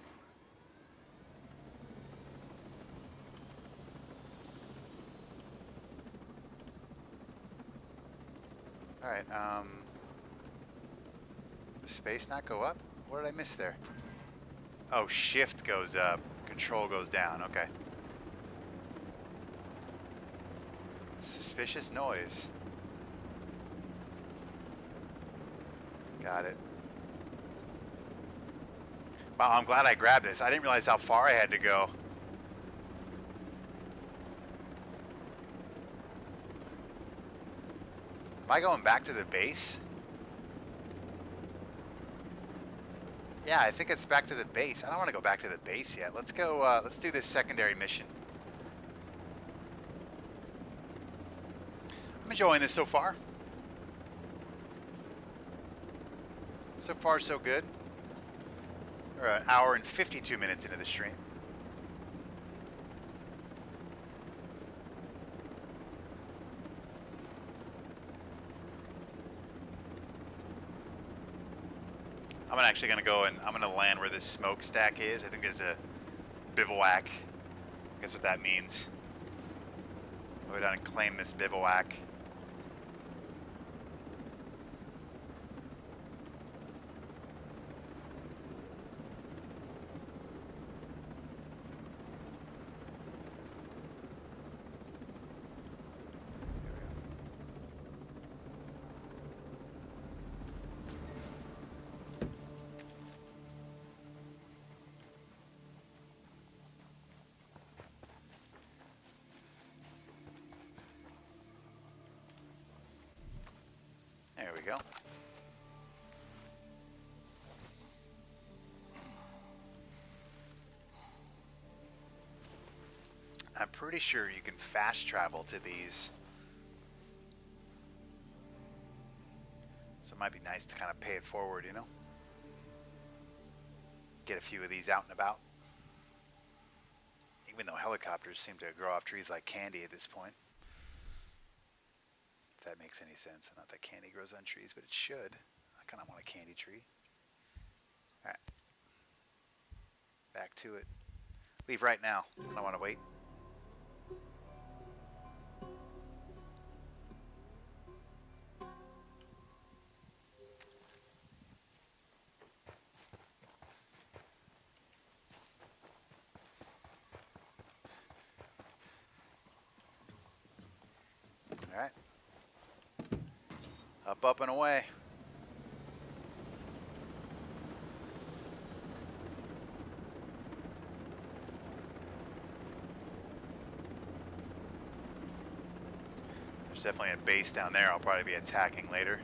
Alright, does space not go up? What did I miss there? Oh, shift goes up, control goes down, okay. Suspicious noise. Got it. Wow, I'm glad I grabbed this. I didn't realize how far I had to go. Am I going back to the base? Yeah, I think it's back to the base. I don't want to go back to the base yet. Let's go, let's do this secondary mission. I'm enjoying this so far. So far, so good. We're an hour and 52 minutes into the stream. I'm actually going to go and I'm going to land where this smokestack is. I think there's a bivouac. Guess what that means. I'll go down and claim this bivouac. There we go. I'm pretty sure you can fast travel to these. So it might be nice to kind of pay it forward, you know? get a few of these out and about. Even though helicopters seem to grow off trees like candy at this point. If that makes any sense. Not that candy grows on trees, but it should. I kind of want a candy tree. Alright. Back to it. Leave right now. I don't want to wait. Alright. Up and away. There's definitely a base down there I'll probably be attacking later.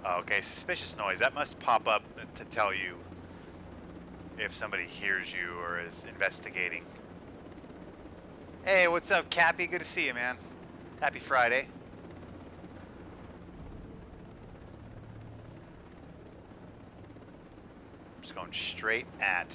Oh, okay, suspicious noise. That must pop up to tell you if somebody hears you or is investigating. Hey, what's up, Cappy? Good to see you, man. Happy Friday. I'm just going straight at.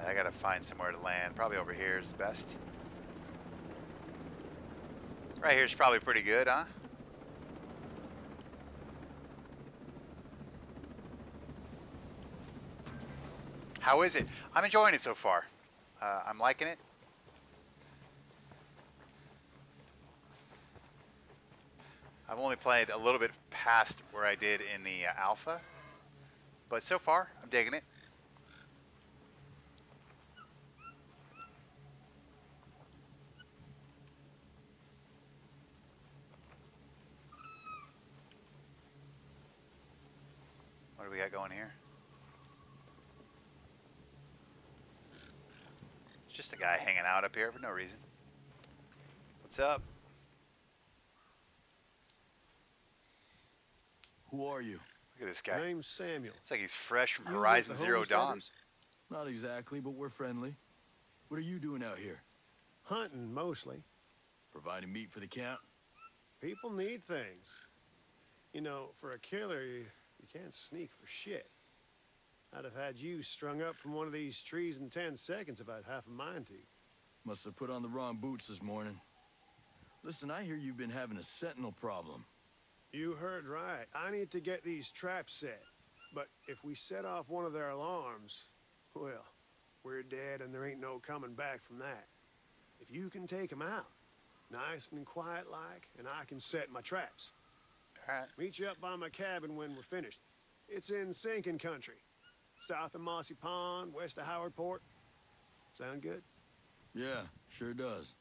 I gotta find somewhere to land. Probably over here is best. Right here is probably pretty good, huh? How is it? I'm enjoying it so far. I'm liking it. I've only played a little bit past where I did in the alpha, but so far I'm digging it. What do we got going here? It's just a guy hanging out up here for no reason. What's up? Who are you? Look at this guy. My name's Samuel. It's like he's fresh from You Horizon with the Zero Dawn. homesteaders? Not exactly, but we're friendly. What are you doing out here? Hunting, mostly. Providing meat for the camp? People need things. You know, for a killer, you can't sneak for shit. I'd have had you strung up from one of these trees in 10 seconds if I'd half a mind to. Must have put on the wrong boots this morning. Listen, I hear you've been having a sentinel problem. You heard right. I need to get these traps set. But if we set off one of their alarms, well, we're dead and there ain't no coming back from that. If you can take them out, nice and quiet like, and I can set my traps. All right. Meet you up by my cabin when we're finished. It's in sinking country. South of Mossy Pond, west of Howardport. Sound good? Yeah, sure does.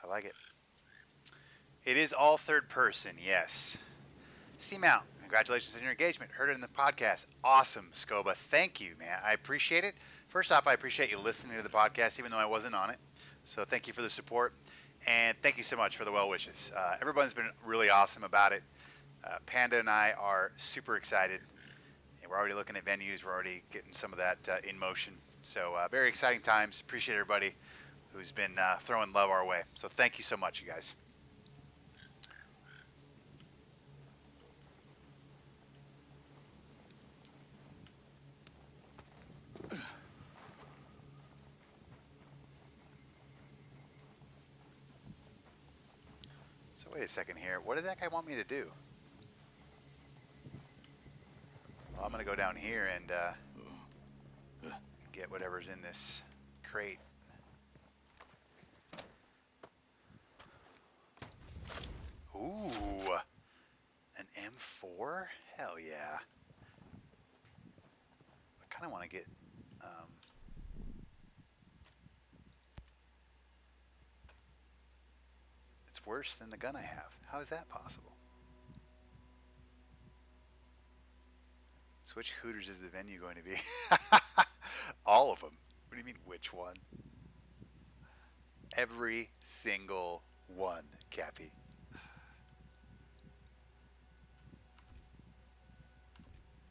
I like it. It is all third person, yes. Seamount, congratulations on your engagement. Heard it in the podcast. Awesome, Scoba. Thank you, man. I appreciate it. First off, I appreciate you listening to the podcast, even though I wasn't on it. So thank you for the support. And thank you so much for the well wishes. Everyone's been really awesome about it. Panda and I are super excited. And we're already looking at venues. We're already getting some of that in motion. So very exciting times. Appreciate everybody who's been throwing love our way. So thank you so much, you guys. So wait a second here. What does that guy want me to do? Well, I'm going to go down here and get whatever's in this crate. Ooh, an M4? Hell yeah. I kind of want to get... it's worse than the gun I have. How is that possible? So which Hooters is the venue going to be? All of them. What do you mean, which one? Every single one, Cappy.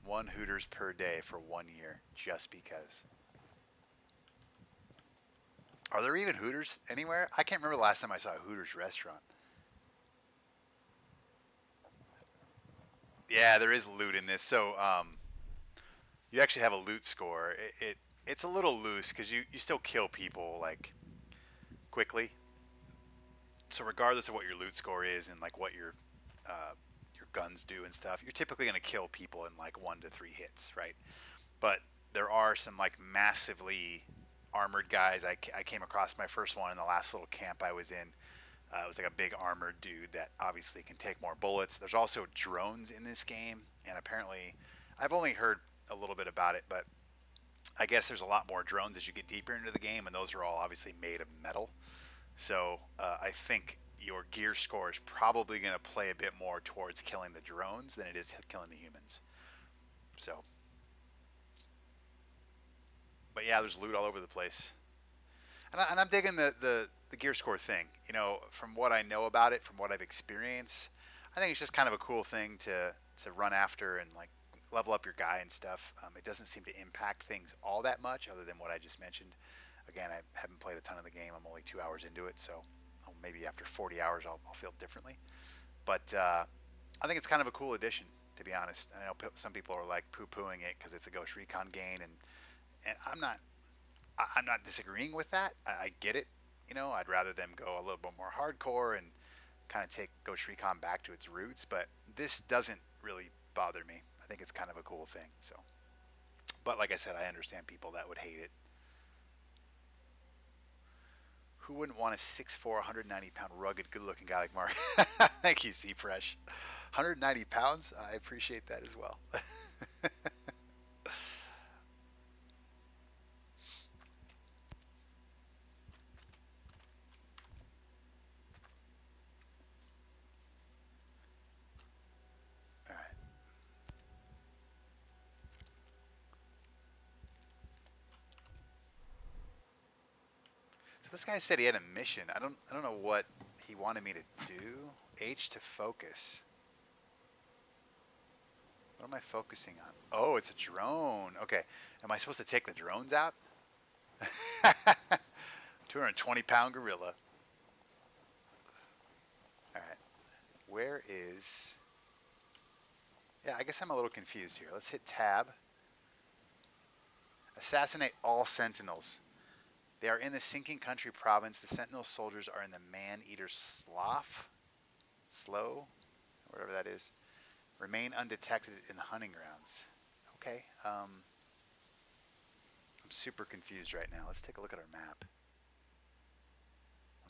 1 Hooters per day for 1 year, just because. Are there even Hooters anywhere? I can't remember the last time I saw a Hooters restaurant. Yeah, there is loot in this. So you actually have a loot score. It's a little loose because you still kill people like quickly. So regardless of what your loot score is and like what your guns do and stuff, you're typically going to kill people in like 1 to 3 hits, right? But there are some like massively armored guys. I came across my first one in the last little camp I was in. It was like a big armored dude that obviously can take more bullets. There's also drones in this game, and apparently I've only heard a little bit about it, but I guess there's a lot more drones as you get deeper into the game, and those are all obviously made of metal. So I think your gear score is probably going to play a bit more towards killing the drones than it is killing the humans. So, but yeah, there's loot all over the place. And I'm digging the gear score thing. You know, from what I know about it, from what I've experienced, I think it's just kind of a cool thing to run after and like level up your guy and stuff. It doesn't seem to impact things all that much other than what I just mentioned. Again, I haven't played a ton of the game. I'm only 2 hours into it, so maybe after 40 hours I'll feel differently. But I think it's kind of a cool addition, to be honest. I know some people are like poo-pooing it because it's a Ghost Recon game, and I'm not disagreeing with that. I get it. You know, I'd rather them go a little bit more hardcore and kind of take Ghost Recon back to its roots, but this doesn't really bother me. I think it's kind of a cool thing. So, but like I said, I understand people that would hate it. Who wouldn't want a 6'4", 190-pound, rugged, good-looking guy like Mark? Thank you, C Fresh. 190 pounds? I appreciate that as well. So this guy said he had a mission. I don't know what he wanted me to do. H to focus. What am I focusing on? Oh, it's a drone. Okay. Am I supposed to take the drones out? 220-pound gorilla. All right. Where is... Yeah, I guess I'm a little confused here. Let's hit tab. Assassinate all sentinels. They are in the sinking country province. The sentinel soldiers are in the man-eater slow, whatever that is. Remain undetected in the hunting grounds. Okay. I'm super confused right now. Let's take a look at our map.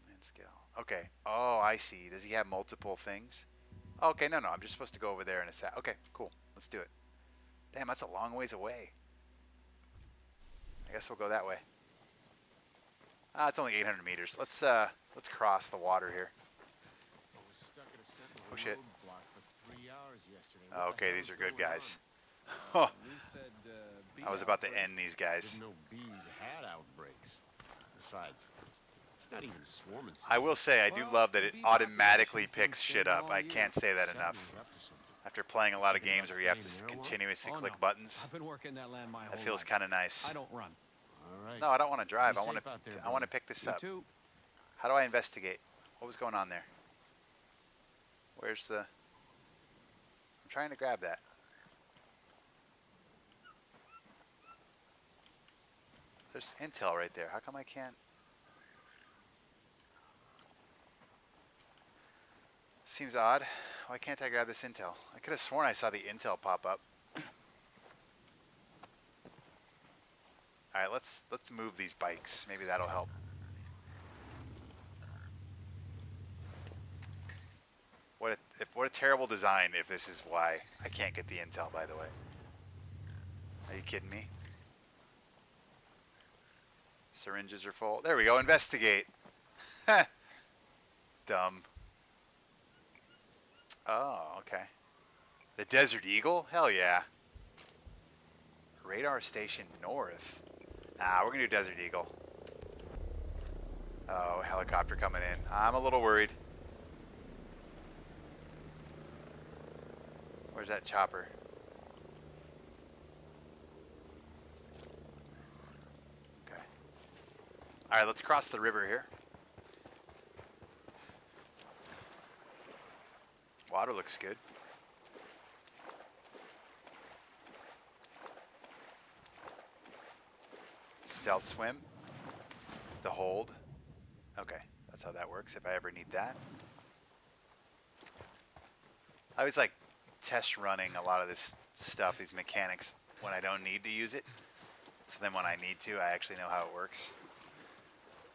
1-man scale. Okay. Oh, I see. Does he have multiple things? Okay, no. I'm just supposed to go over there and assess. Okay, cool. Let's do it. Damn, that's a long ways away. I guess we'll go that way. It's only 800 meters. Let's cross the water here. Oh shit. Okay, these are good guys. Oh, I was about to end these guys. Didn't know bees had outbreaks. Besides, it's not even swarming. I will say I do love that it automatically picks shit up. I can't say that enough. After playing a lot of games where you have to continuously click buttons, I've been working that land my whole that feels life. kind of nice. I don't run. All right. No, I don't want to drive. I want to pick this up. How do I investigate? What was going on there? Where's the... I'm trying to grab that. There's intel right there. How come I can't? Seems odd. Why can't I grab this intel? I could have sworn I saw the intel pop up. All right, let's move these bikes. Maybe that'll help. What a terrible design if this is why I can't get the intel, by the way. Are you kidding me? Syringes are full. There we go, investigate. Dumb. Oh, okay. The Desert Eagle? Hell yeah. Radar station north. Nah, we're gonna do Desert Eagle. Oh, helicopter coming in. I'm a little worried. Where's that chopper? All right, let's cross the river here. Water looks good. Stealth swim. The hold. Okay, that's how that works if I ever need that. I always like test running a lot of this stuff, these mechanics, when I don't need to use it. So then when I need to, I actually know how it works.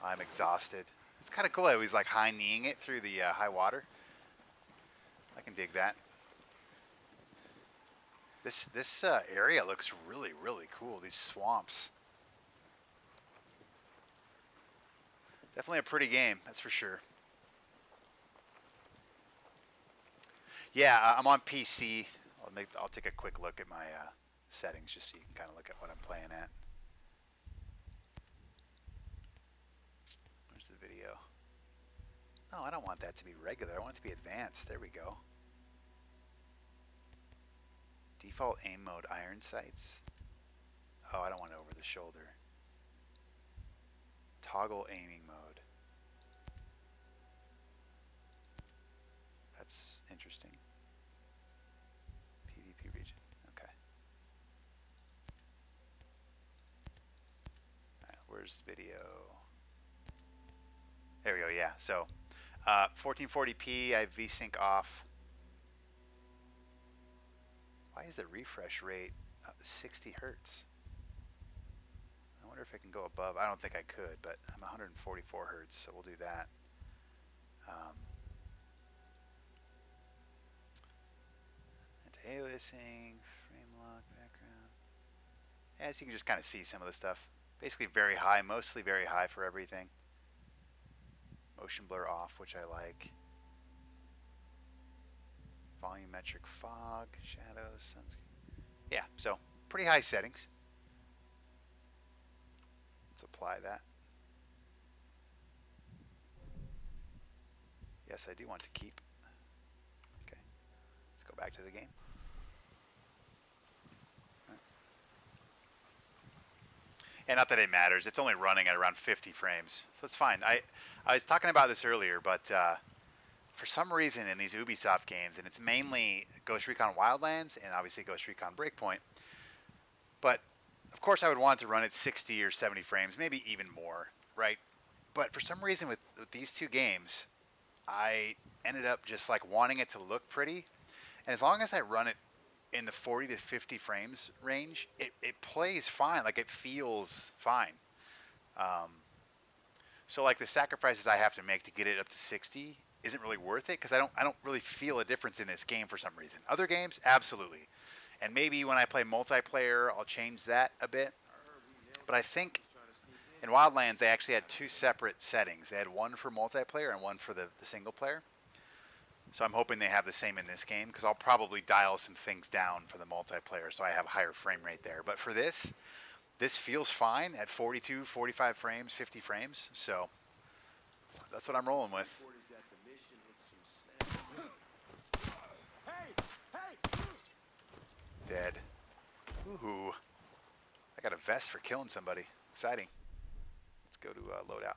I'm exhausted. It's kind of cool. I always like high kneeing it through the high water. I can dig that. This area looks really, really cool. These swamps. Definitely a pretty game, that's for sure. Yeah, I'm on PC. I'll take a quick look at my settings just so you can kind of look at what I'm playing at. Where's the video? No, I don't want that to be regular. I want it to be advanced. There we go. Default aim mode, iron sights. Oh, I don't want it over the shoulder. Toggle aiming mode. That's interesting. PvP region. Okay. Alright, where's the video? There we go, yeah. So, 1440p, I have VSync off. Why is the refresh rate 60 hertz? I wonder if I can go above. I don't think I could, but I'm 144 hertz, so we'll do that. Anti-aliasing, frame lock, background. Yeah, so you can just kind of see some of the stuff. Basically very high, mostly very high for everything. Motion blur off, which I like. Volumetric fog, shadows, sunscreen. Yeah, so pretty high settings. Let's apply that. Yes, I do want to keep. Okay, let's go back to the game. And not that it matters, it's only running at around 50 frames, so it's fine. I was talking about this earlier, but for some reason in these Ubisoft games, and it's mainly Ghost Recon Wildlands and obviously Ghost Recon Breakpoint, but of course I would want it to run at 60 or 70 frames, maybe even more, right? But for some reason with these two games, I ended up just like wanting it to look pretty, and as long as I run it in the 40 to 50 frames range, it plays fine. Like it feels fine. So like the sacrifices I have to make to get it up to 60 isn't really worth it because I don't really feel a difference in this game for some reason. Other games, absolutely. And maybe when I play multiplayer, I'll change that a bit. But I think in Wildlands, they actually had two separate settings. They had one for multiplayer and one for the single player. So I'm hoping they have the same in this game because I'll probably dial some things down for the multiplayer so I have higher frame rate there. But for this feels fine at 42, 45 frames, 50 frames. So that's what I'm rolling with. Dead. Ooh. I got a vest for killing somebody. Exciting. Let's go to loadout.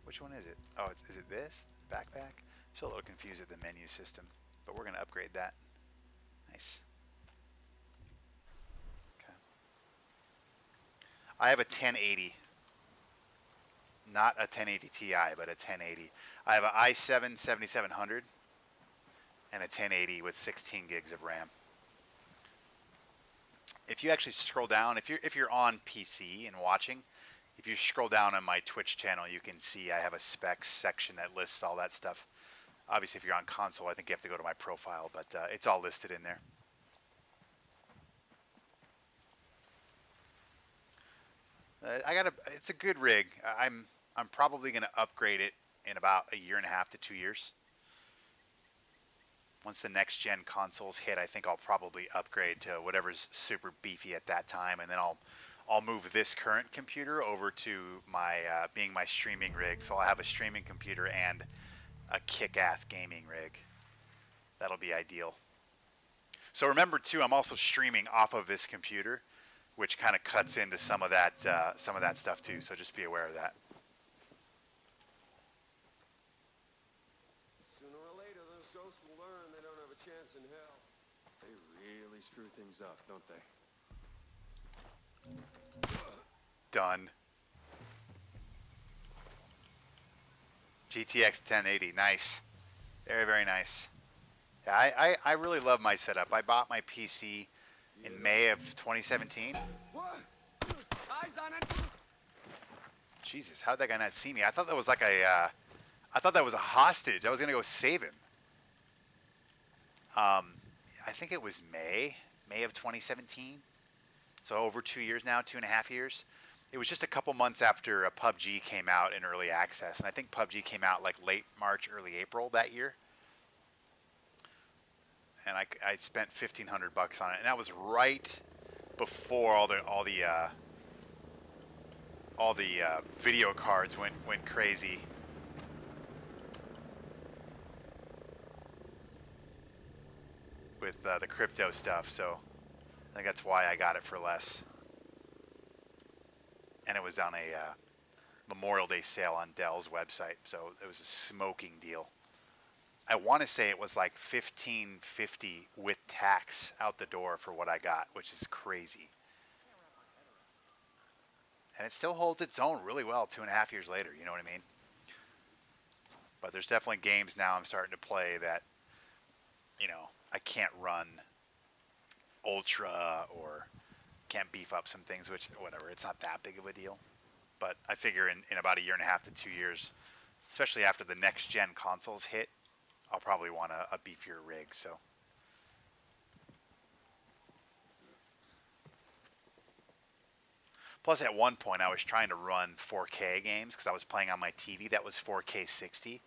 Which one is it? Oh, is it this? Backpack? I'm still a little confused at the menu system, but we're going to upgrade that. Nice. Okay. I have a 1080. Not a 1080 Ti, but a 1080. I have an i7 7700 and a 1080 with 16 gigs of RAM. If you actually scroll down, if you're on PC and watching, if you scroll down on my Twitch channel, you can see I have a specs section that lists all that stuff. Obviously, if you're on console, I think you have to go to my profile, but it's all listed in there. It's a good rig. I'm probably going to upgrade it in about a year and a half to 2 years. Once the next gen consoles hit, I think I'll probably upgrade to whatever's super beefy at that time, and then I'll move this current computer over to my being my streaming rig. So I'll have a streaming computer and a kick-ass gaming rig. That'll be ideal. So remember too, I'm also streaming off of this computer. which kind of cuts into some of that stuff too. So just be aware of that. Sooner or later, those ghosts will learn they don't have a chance in hell. They really screw things up, don't they? Done. GTX 1080, nice. Very, very nice. Yeah, I really love my setup. I bought my PC in May of 2017. What? Eyes on it. Jesus, how'd that guy not see me? I thought that was like a, I thought that was a hostage. I was gonna go save him. I think it was May of 2017. So over 2 years now, 2.5 years. It was just a couple months after PUBG came out in early access, and I think PUBG came out like late March, early April that year. And I spent $1,500 on it, and that was right before all the video cards went crazy. With the crypto stuff, so I think that's why I got it for less. And it was on a Memorial Day sale on Dell's website, so it was a smoking deal. I want to say it was like $1,550 with tax out the door for what I got, which is crazy. And it still holds its own really well 2.5 years later, you know what I mean? But there's definitely games now I'm starting to play that, you know, I can't run Ultra or can't beef up some things, which, whatever, it's not that big of a deal. But I figure in about 1.5 to 2 years, especially after the next gen consoles hit, I'll probably want a beefier rig, so. Plus, at one point, I was trying to run 4K games because I was playing on my TV that was 4K 60.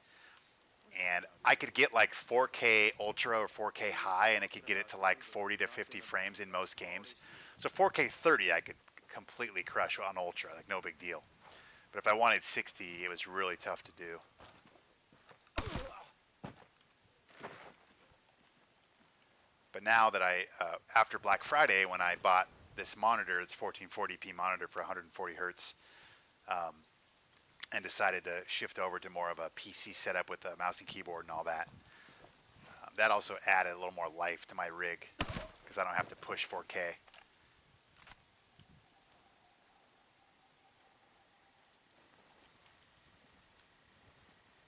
And I could get like 4K Ultra or 4K High, and it could get it to like 40 to 50 frames in most games. So 4K 30, I could completely crush on Ultra, like no big deal. But if I wanted 60, it was really tough to do. But now that after Black Friday, when I bought this monitor, it's 1440p monitor for 140 hertz, and decided to shift over to more of a PC setup with a mouse and keyboard and all that. That also added a little more life to my rig because I don't have to push 4K.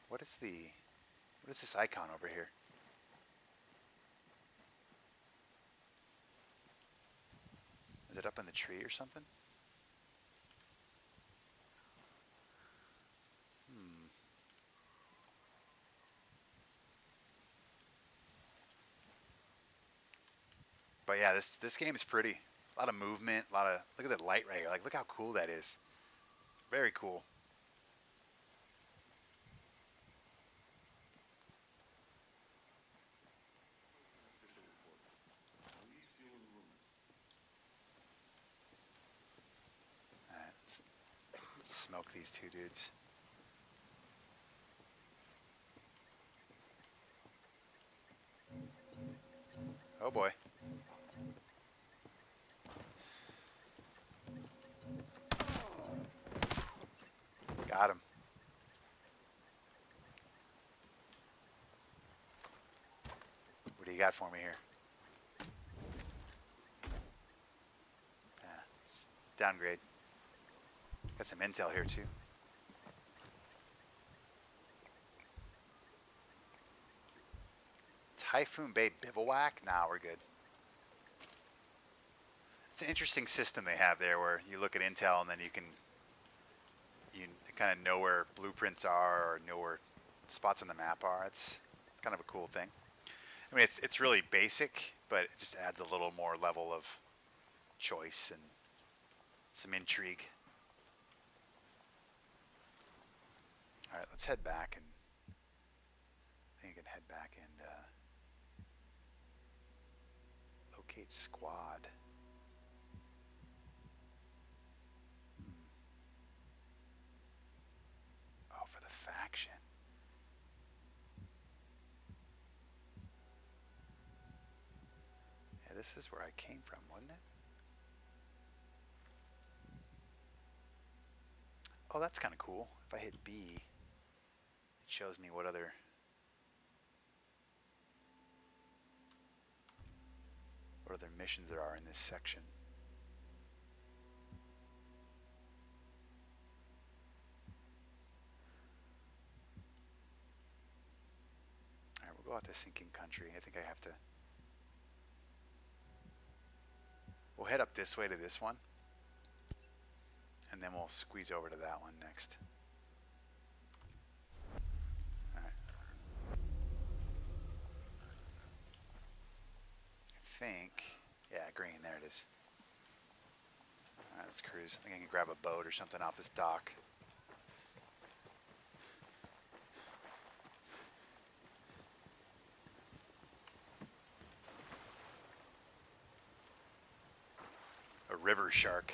What is this icon over here? Is it up in the tree or something? But yeah, this game is pretty. A lot of movement, look at that light right here. Like, look how cool that is. Very cool. Alright, let's smoke these two dudes. Oh boy. Got him. What do you got for me here? It's downgrade. Got some intel here too. Typhoon Bay Bivouac? Nah, we're good. It's an interesting system they have there where you look at intel and then you kind of know where blueprints are or know where spots on the map are. It's kind of a cool thing. I mean, it's really basic, but it just adds a little more level of choice and some intrigue. All right, let's head back, and I think you can head back and locate squad. Oh, for the faction. Yeah, this is where I came from, wasn't it? Oh, that's kind of cool. If I hit B, it shows me what other missions there are in this section. All right, we'll go out to Sinking Country. I think I have to. We'll head up this way to this one, and then we'll squeeze over to that one next. All right. I think, yeah, green, there it is. All right, let's cruise. I think I can grab a boat or something off this dock. A river shark.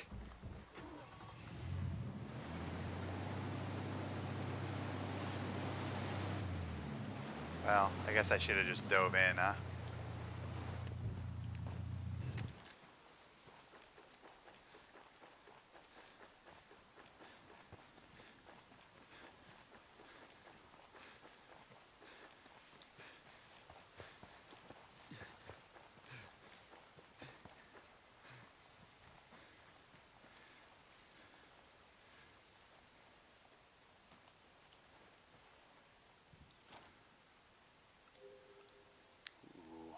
Well, I guess I should have just dove in, huh? Ooh.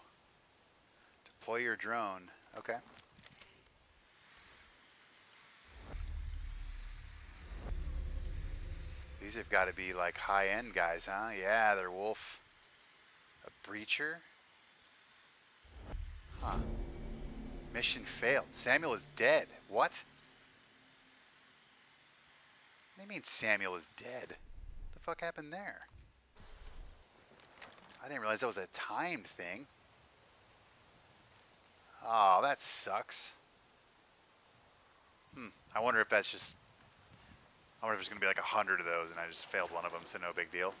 Deploy your drone. Okay. These have got to be like high-end guys, huh? Yeah, they're wolf. A breacher? Huh. Mission failed. Samuel is dead. What? What do you mean Samuel is dead? What the fuck happened there? I didn't realize that was a timed thing. Oh, that sucks. I wonder if that's just... I wonder if there's going to be like 100 of those and I just failed one of them, so no big deal.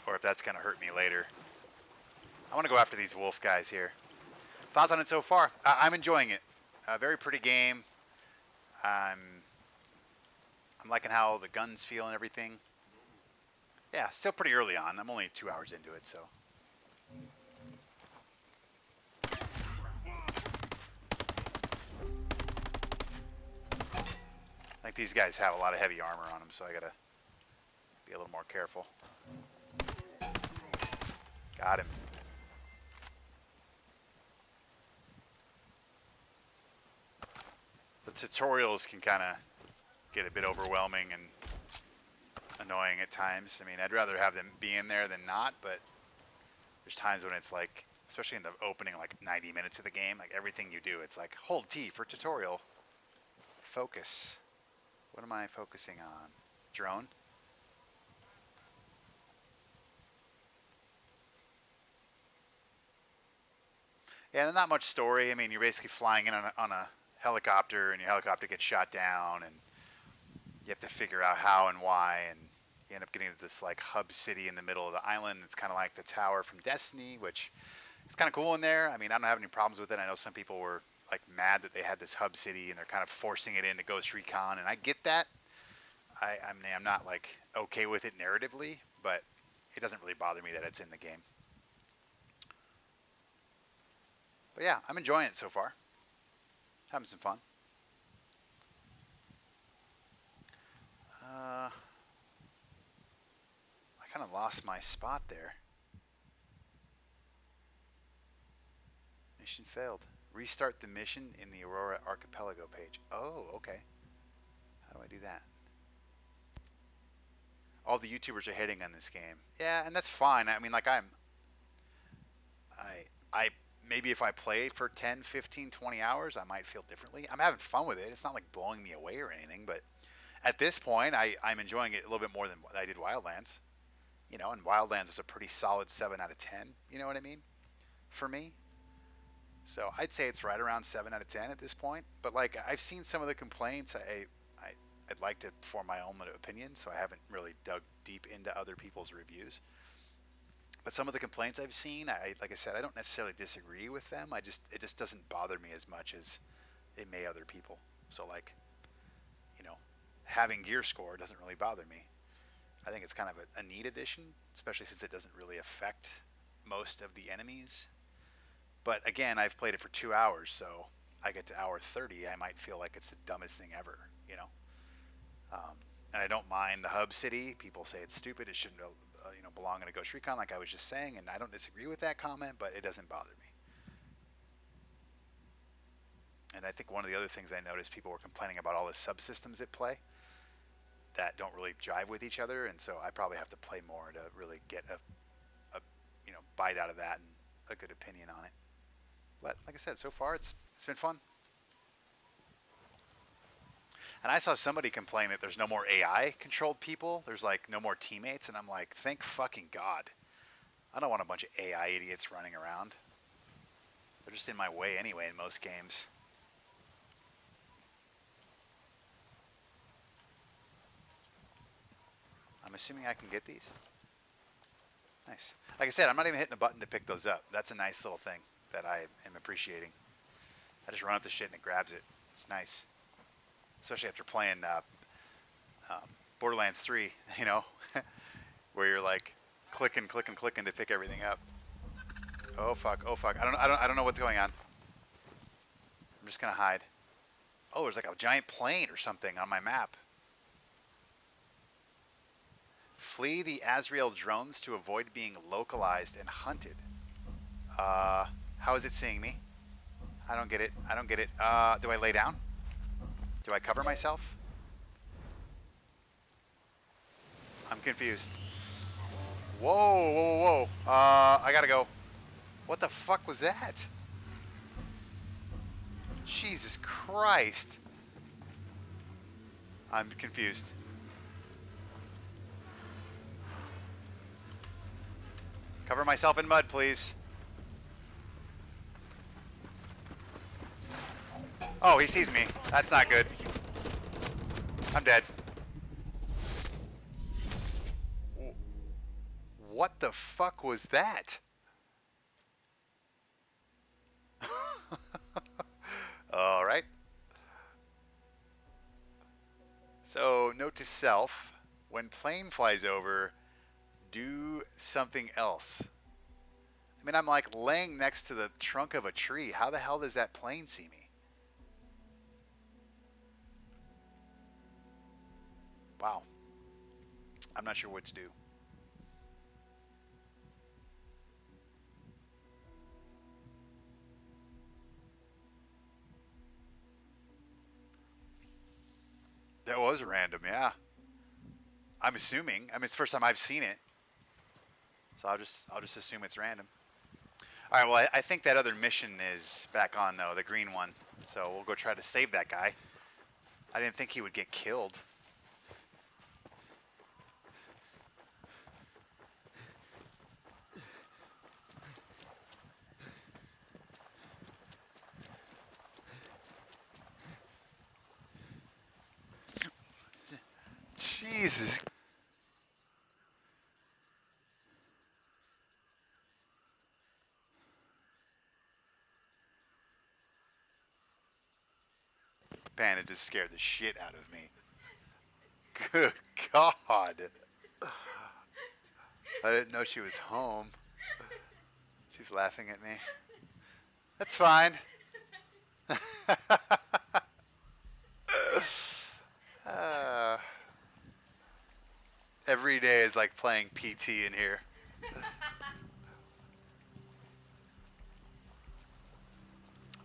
Or if that's going to hurt me later. I want to go after these wolf guys here. Thoughts on it so far? I'm enjoying it. Very pretty game. I'm liking how the guns feel and everything. Yeah, still pretty early on. I'm only 2 hours into it, so. I think these guys have a lot of heavy armor on them, so I gotta be a little more careful. Got him. The tutorials can kind of get a bit overwhelming and annoying at times. I mean, I'd rather have them be in there than not, but there's times when it's like, especially in the opening like 90 minutes of the game, like everything you do, it's like hold T for tutorial. Focus. What am I focusing on? Drone? Yeah, not much story. I mean, you're basically flying in on a helicopter, and your helicopter gets shot down, and you have to figure out how and why, and you end up getting to this like hub city in the middle of the island. It's kind of like the tower from Destiny, which is kind of cool in there. I mean, I don't have any problems with it. I know some people were like mad that they had this hub city and they're kind of forcing it into Ghost Recon, and I get that. I'm not like okay with it narratively, but it doesn't really bother me that it's in the game. But yeah, I'm enjoying it so far. Having some fun. I kind of lost my spot there. Mission failed. Restart the mission in the Aurora Archipelago page. Oh, okay. How do I do that? All the YouTubers are hating on this game. Yeah, and that's fine. I mean, like I maybe if I play for 10, 15, 20 hours, I might feel differently. I'm having fun with it. It's not like blowing me away or anything, but at this point, I'm enjoying it a little bit more than I did Wildlands. You know, and Wildlands was a pretty solid 7 out of 10. You know what I mean? For me. So I'd say it's right around 7 out of 10 at this point. But like I've seen some of the complaints. I'd like to form my own opinion, so I haven't really dug deep into other people's reviews. But some of the complaints I've seen, like I said, I don't necessarily disagree with them. It just doesn't bother me as much as it may other people. So like, you know, having gear score doesn't really bother me. I think it's kind of a neat addition, especially since it doesn't really affect most of the enemies. But again, I've played it for 2 hours, so I get to hour 30, I might feel like it's the dumbest thing ever, you know. And I don't mind the hub city. People say it's stupid. It shouldn't, belong in a Ghost Recon, like I was just saying, and I don't disagree with that comment, but it doesn't bother me. And I think one of the other things I noticed, people were complaining about all the subsystems at play that don't really jive with each other, and so I probably have to play more to really get a bite out of that and a good opinion on it. But like I said, so far it's been fun. And I saw somebody complain that there's no more AI controlled people. There's like no more teammates, and I'm like, thank fucking God. I don't want a bunch of AI idiots running around. They're just in my way anyway in most games. I'm assuming I can get these. Nice. Like I said, I'm not even hitting a button to pick those up. That's a nice little thing that I am appreciating. I just run up the shit and it grabs it. It's nice. Especially after playing Borderlands 3, you know, where you're like clicking to pick everything up. Oh fuck, oh fuck. I don't know what's going on. I'm just gonna hide. Oh, there's like a giant plane or something on my map. Flee the Azrael drones to avoid being localized and hunted. How is it seeing me? I don't get it. I don't get it. Do I lay down? Do I cover myself? I'm confused. Whoa, whoa, whoa. I gotta go. What the fuck was that? Jesus Christ. I'm confused. Cover myself in mud, please. Oh, he sees me. That's not good. I'm dead. What the fuck was that? All right. So, note to self, when plane flies over, do something else. I mean, I'm like laying next to the trunk of a tree. How the hell does that plane see me? Wow. I'm not sure what to do. That was random, yeah. I'm assuming. I mean, it's the first time I've seen it. So I'll just assume it's random. All right, well, I think that other mission is back on, though, the green one. So we'll go try to save that guy. I didn't think he would get killed. Jesus. Man, it just scared the shit out of me. Good God. I didn't know she was home. She's laughing at me. That's fine. Every day is like playing PT in here.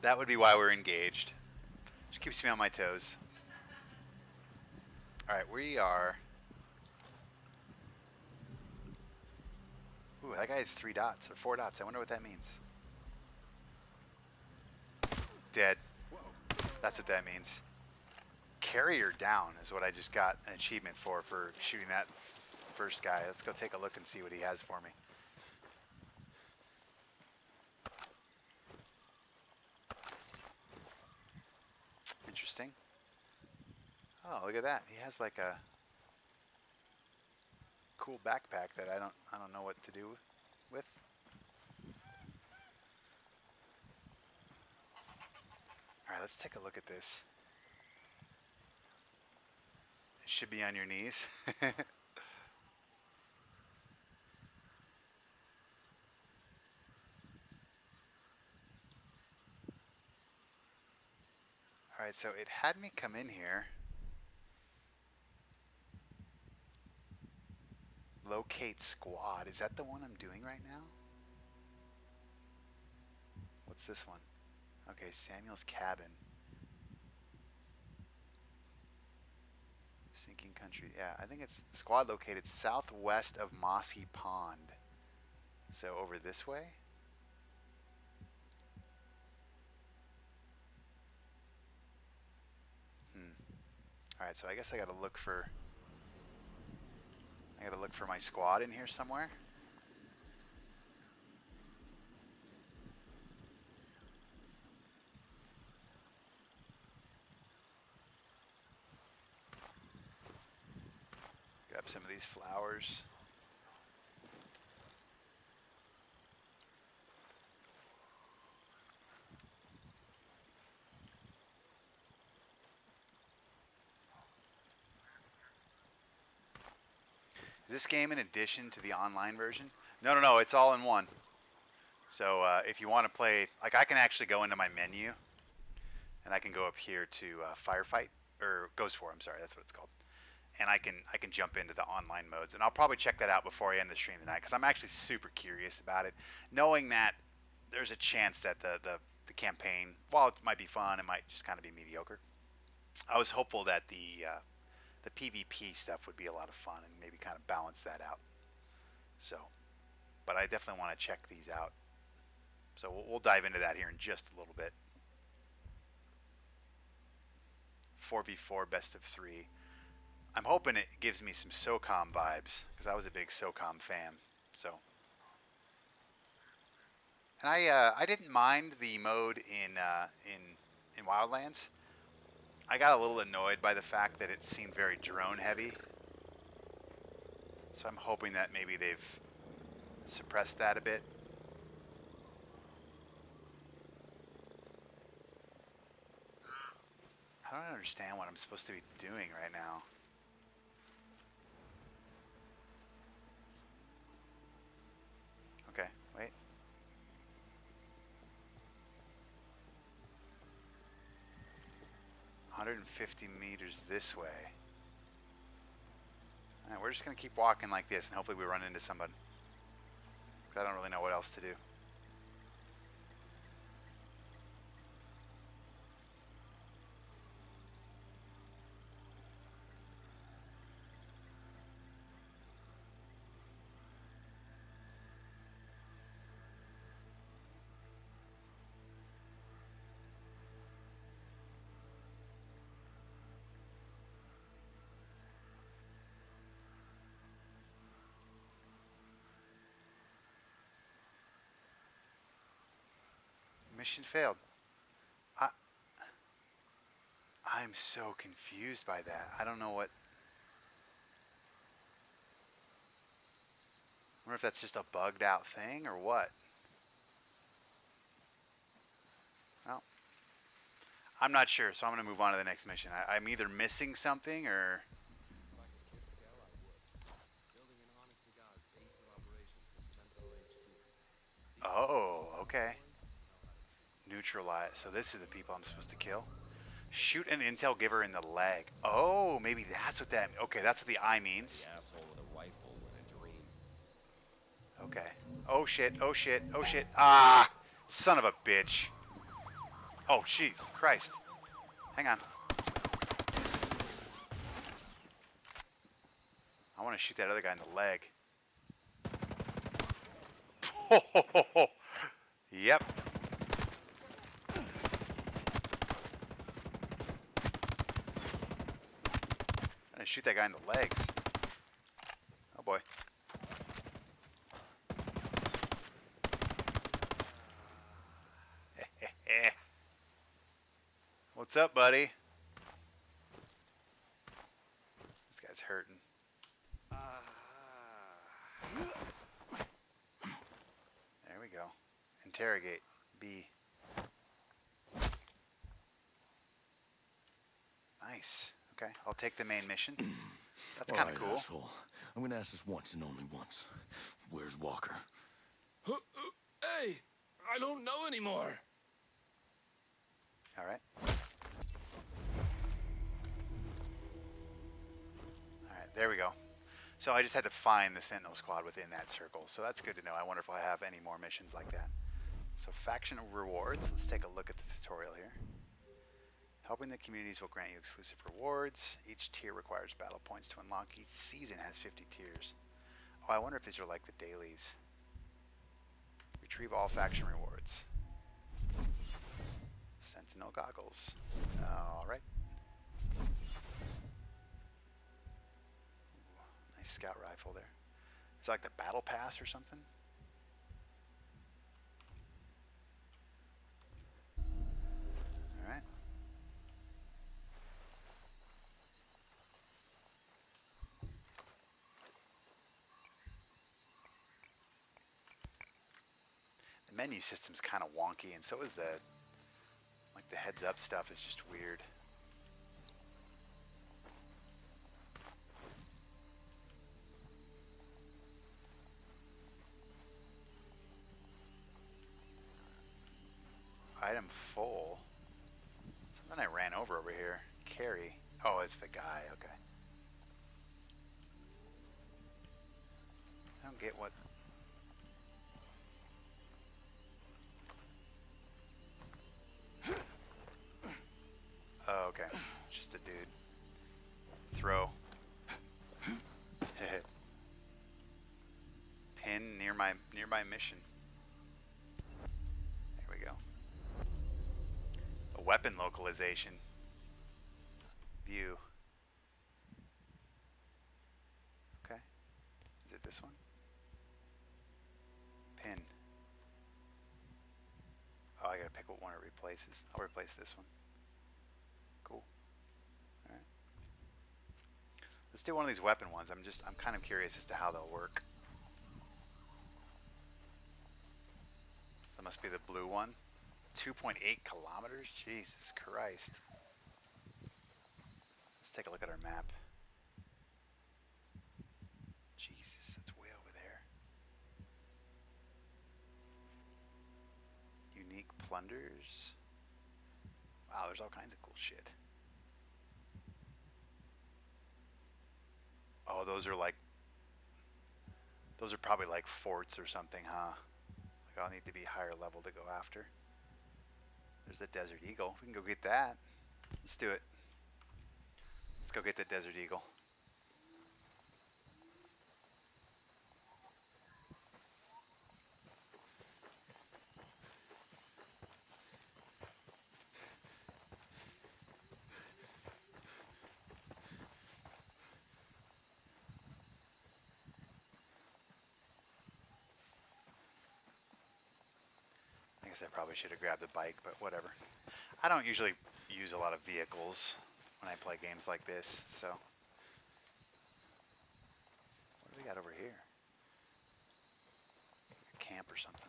That would be why we're engaged. She keeps me on my toes. Alright, we are... Ooh, that guy has 3 dots, or 4 dots. I wonder what that means. Dead. That's what that means. Carrier down is what I just got an achievement for shooting that first guy. Let's go take a look and see what he has for me. Interesting. Oh, look at that. He has like a cool backpack that I don't know what to do with. All right, let's take a look at this. should be on your knees. Alright, so it had me come in here. Locate squad. Is that the one I'm doing right now? What's this one? Okay, Samuel's cabin. Sinking country. Yeah, I think it's squad located southwest of Mossy Pond. So over this way? Alright, so I guess I gotta look for my squad in here somewhere. Grab some of these flowers. Is this game in addition to the online version? No, it's all in one. So if you want to play, like I can actually go into my menu and I can go up here to Firefight, or Ghost War, I'm sorry, that's what it's called. And I can jump into the online modes, and I'll probably check that out before I end the stream tonight, because I'm actually super curious about it, knowing that there's a chance that the campaign, while it might be fun, it might just kind of be mediocre. I was hopeful that the PvP stuff would be a lot of fun and maybe kind of balance that out. So, but I definitely want to check these out. So we'll dive into that here in just a little bit. 4v4 best of 3. I'm hoping it gives me some SOCOM vibes, because I was a big SOCOM fan. So, and I didn't mind the mode in Wildlands. I got a little annoyed by the fact that it seemed very drone heavy. So I'm hoping that maybe they've suppressed that a bit. I don't understand what I'm supposed to be doing right now. Okay, wait. $150 meters this way. Alright, we're just going to keep walking like this, and hopefully we run into somebody. Because I don't really know what else to do. Mission failed. I'm so confused by that. I don't know what... I wonder if that's just a bugged out thing or what. Well, I'm not sure, so I'm going to move on to the next mission. I'm either missing something or... Oh, okay. Neutralize. So this is the people I'm supposed to kill. Shoot an intel giver in the leg. Oh, maybe that's what that... Okay, that's what the I means. Okay. Oh shit, oh shit, oh shit. Ah! Son of a bitch. Oh, jeez. Christ. Hang on. I want to shoot that other guy in the leg. Yep. I'm gonna shoot that guy in the legs. Oh boy. What's up, buddy? This guy's hurting. There we go. Interrogate. B. Nice. Okay, I'll take the main mission. That's All kind of right, cool. asshole. I'm gonna ask this once and only once. Where's Walker? Hey, I don't know anymore. All right. All right, there we go. So I just had to find the Sentinel Squad within that circle. So that's good to know. I wonder if I have any more missions like that. So faction rewards. Let's take a look at the tutorial here. Helping the communities will grant you exclusive rewards. Each tier requires battle points to unlock. Each season has 50 tiers. Oh, I wonder if these are like the dailies. Retrieve all faction rewards. Sentinel goggles. Alright. Nice scout rifle there. It's like the battle pass or something. Alright. The menu system's kind of wonky, and so is the heads up stuff is just weird. Item full. Something I ran over here. Carry. Oh, it's the guy. Okay. I don't get what. Oh, okay. Just a dude. Throw. Pin near my mission. There we go. A weapon localization. View. Okay. Is it this one? Pin. Oh, I gotta pick what one it replaces. I'll replace this one. Cool. Alright. Let's do one of these weapon ones. I'm kind of curious as to how they'll work. So that must be the blue one. 2.8 kilometers? Jesus Christ. Let's take a look at our map. Jesus, that's way over there. Unique plunders. Wow, there's all kinds of cool shit. Oh, those are probably like forts or something, huh? Like I'll need to be higher level to go after. There's the Desert Eagle. We can go get that. Let's do it. Let's go get the Desert Eagle. I guess I probably should have grabbed the bike, but whatever. I don't usually use a lot of vehicles when I play games like this, so. What do we got over here? A camp or something.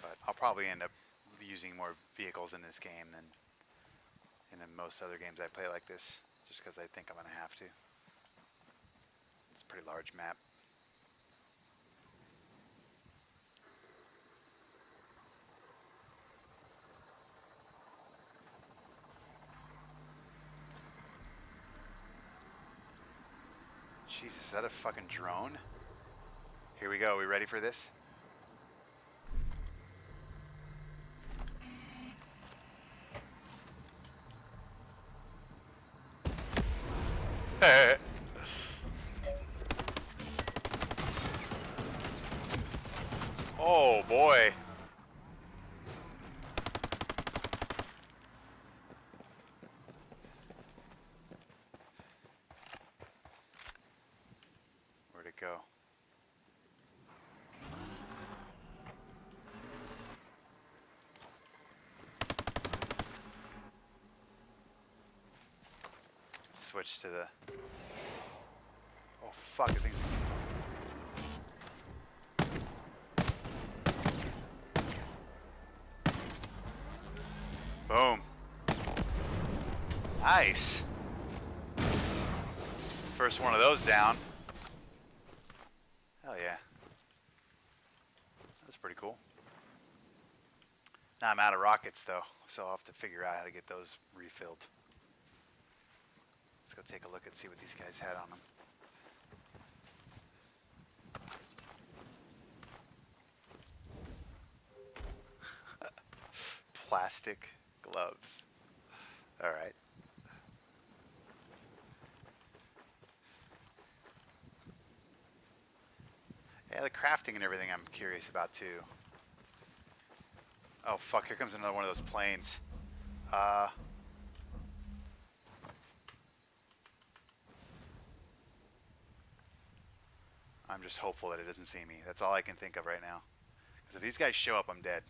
But I'll probably end up using more vehicles in this game than in most other games I play like this, just because I think I'm going to have to. It's a pretty large map. Jesus, is that a fucking drone? Here we go. We ready for this? Oh boy. Where'd it go? Switch to the. Oh fuck! I think. Boom. Nice. First one of those down. Hell yeah. That's pretty cool. Now I'm out of rockets though, so I'll have to figure out how to get those refilled. Let's go take a look and see what these guys had on them. Plastic gloves. All right. Yeah, the crafting and everything I'm curious about too. Oh fuck, here comes another one of those planes. I'm just hopeful that it doesn't see me. That's all I can think of right now. Because if these guys show up, I'm dead.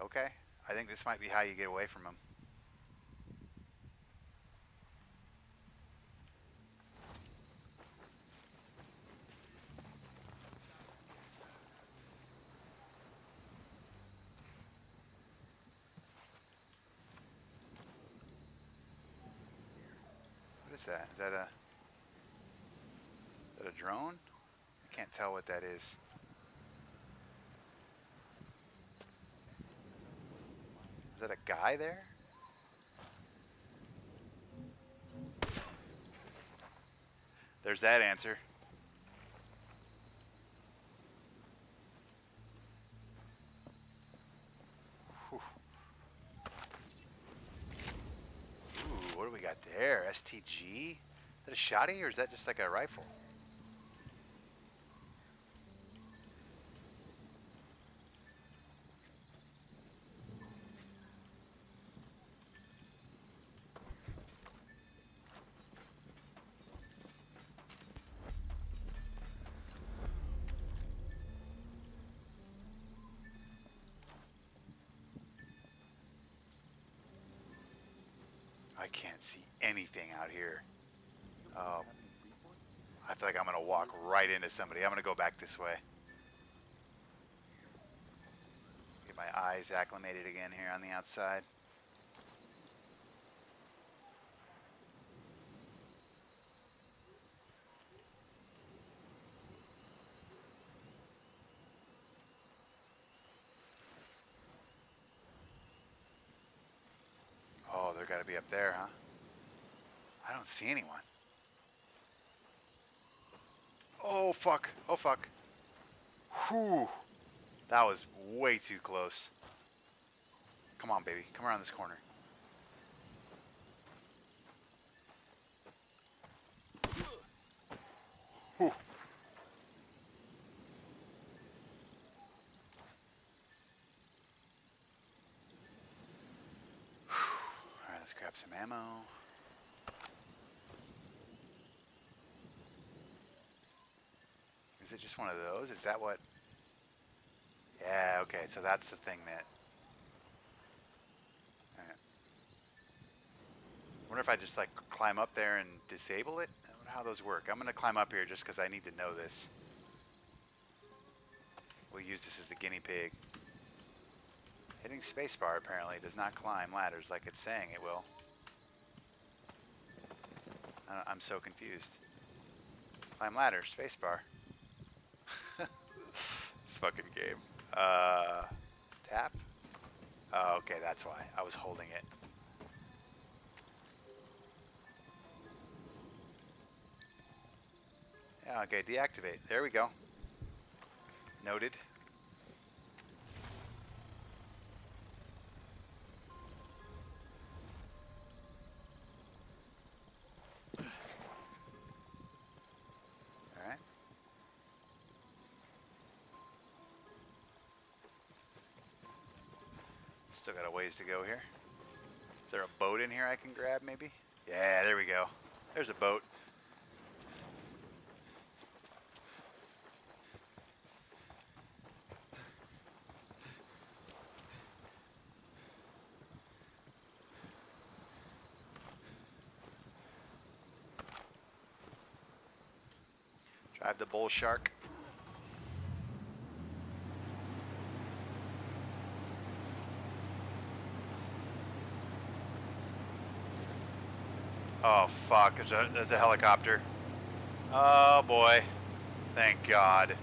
Okay, I think this might be how you get away from them. What is that? Is that a drone? I can't tell what that is. Is that a guy there? There's that answer. Whew. Ooh, what do we got there? STG? Is that a shotty or is that just like a rifle? I can't see anything out here. I feel like I'm gonna walk right into somebody. I'm gonna go back this way. Get my eyes acclimated again here on the outside. Oh, they're gotta be up there, huh? I don't see anyone. Oh, fuck. Oh, fuck. Whew. That was way too close. Come on, baby. Come around this corner. Whew. Alright, let's grab some ammo. Is it just one of those? Is that what? Yeah, okay, so that's the thing that... Alright. I wonder if I just like climb up there and disable it? I wonder how those work. I'm gonna climb up here just because I need to know this. We'll use this as a guinea pig. Hitting spacebar apparently does not climb ladders like it's saying it will. I'm so confused. Climb ladder, spacebar. This fucking game. Tap? Oh, okay, that's why. I was holding it. Yeah, okay, deactivate. There we go. Noted. Alright. Still got a ways to go here. Is there a boat in here I can grab maybe? Yeah, there we go. There's a boat. Drive the bull shark. Oh fuck, there's a helicopter. Oh boy. Thank God.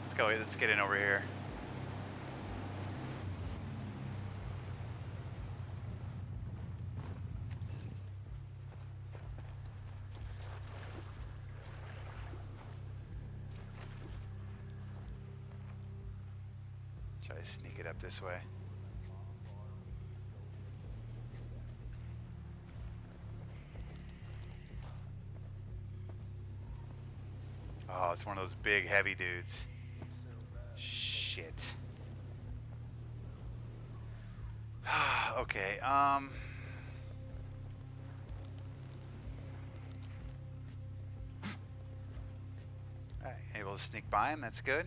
Let's go, let's get in over here. Try to sneak it up this way. Oh, it's one of those big, heavy dudes. Shit. Okay, alright, able to sneak by him, that's good.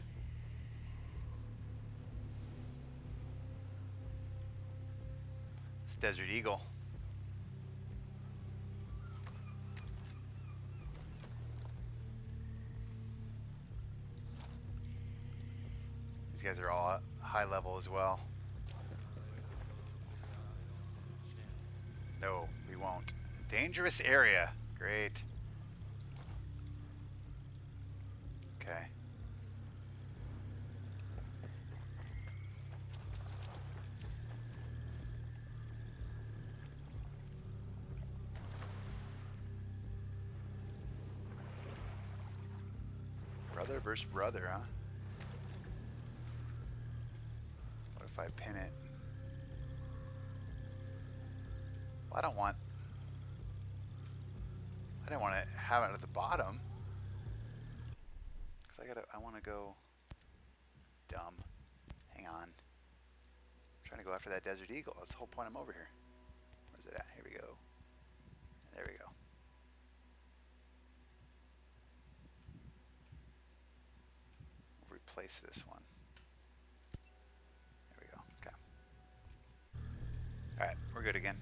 It's Desert Eagle. These guys are all high level as well. No, we won't. Dangerous area. Great. Okay. Brother versus brother, huh? What if I pin it? Well, I didn't want to have it at the bottom. Cause I want to go dumb. Hang on. I'm trying to go after that Desert Eagle. That's the whole point I'm over here. Where's it at? Here we go. There we go. We'll replace this one. There we go. Okay. Alright, we're good again.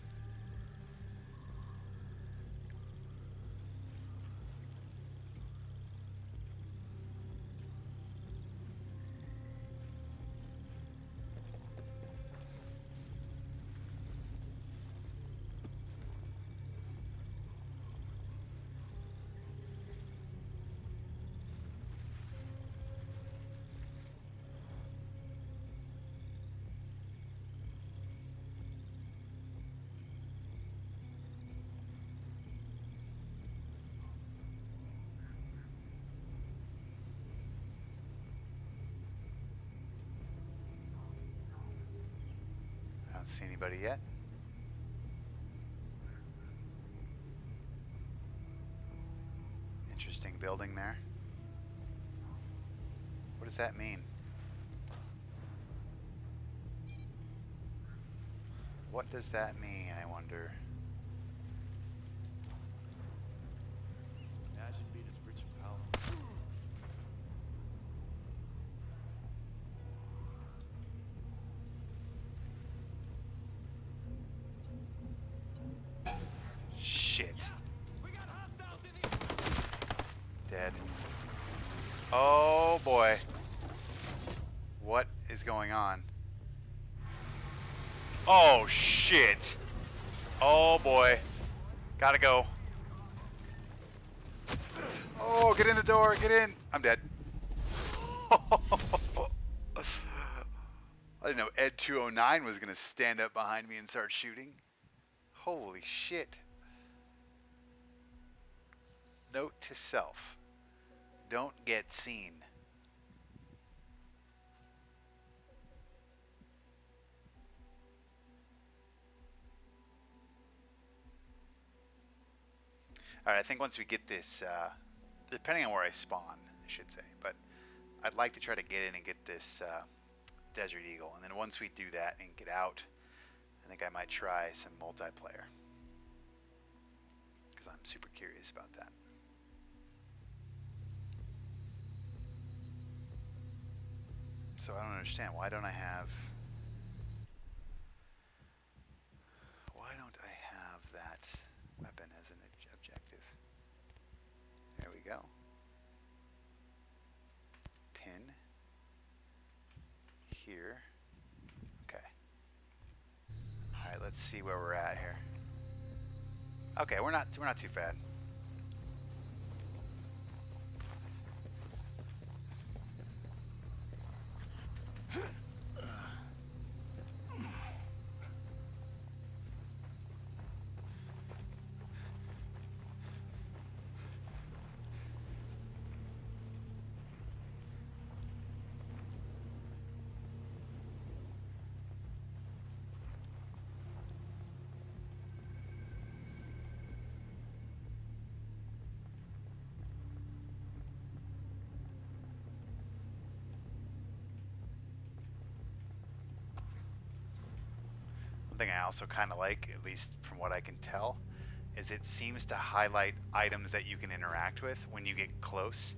I don't see anybody yet. Interesting building there. What does that mean? What does that mean, I wonder? Imagine being as rich and powerful. Shit. Dead. Oh boy. What is going on? Oh shit. Oh boy. Gotta go. Oh, get in the door. Get in. I'm dead. I didn't know Ed 209 was going to stand up behind me and start shooting. Holy shit. Note to self. Don't get seen. Alright, I think once we get this, depending on where I spawn, I should say, but I'd like to try to get in and get this Desert Eagle. And then once we do that and get out, I think I might try some multiplayer. Because I'm super curious about that. So I don't understand. Why don't I have that weapon as an objective? There we go. Pin. here. Okay. All right, let's see where we're at here. Okay, we're not too bad. One thing I also kind of like, at least from what I can tell, is it seems to highlight items that you can interact with when you get close,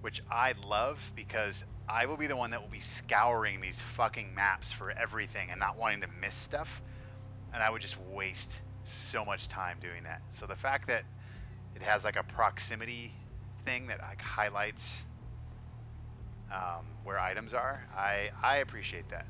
which I love because I will be the one that will be scouring these fucking maps for everything and not wanting to miss stuff, and I would just waste so much time doing that. So the fact that it has like a proximity thing that like highlights where items are, I appreciate that.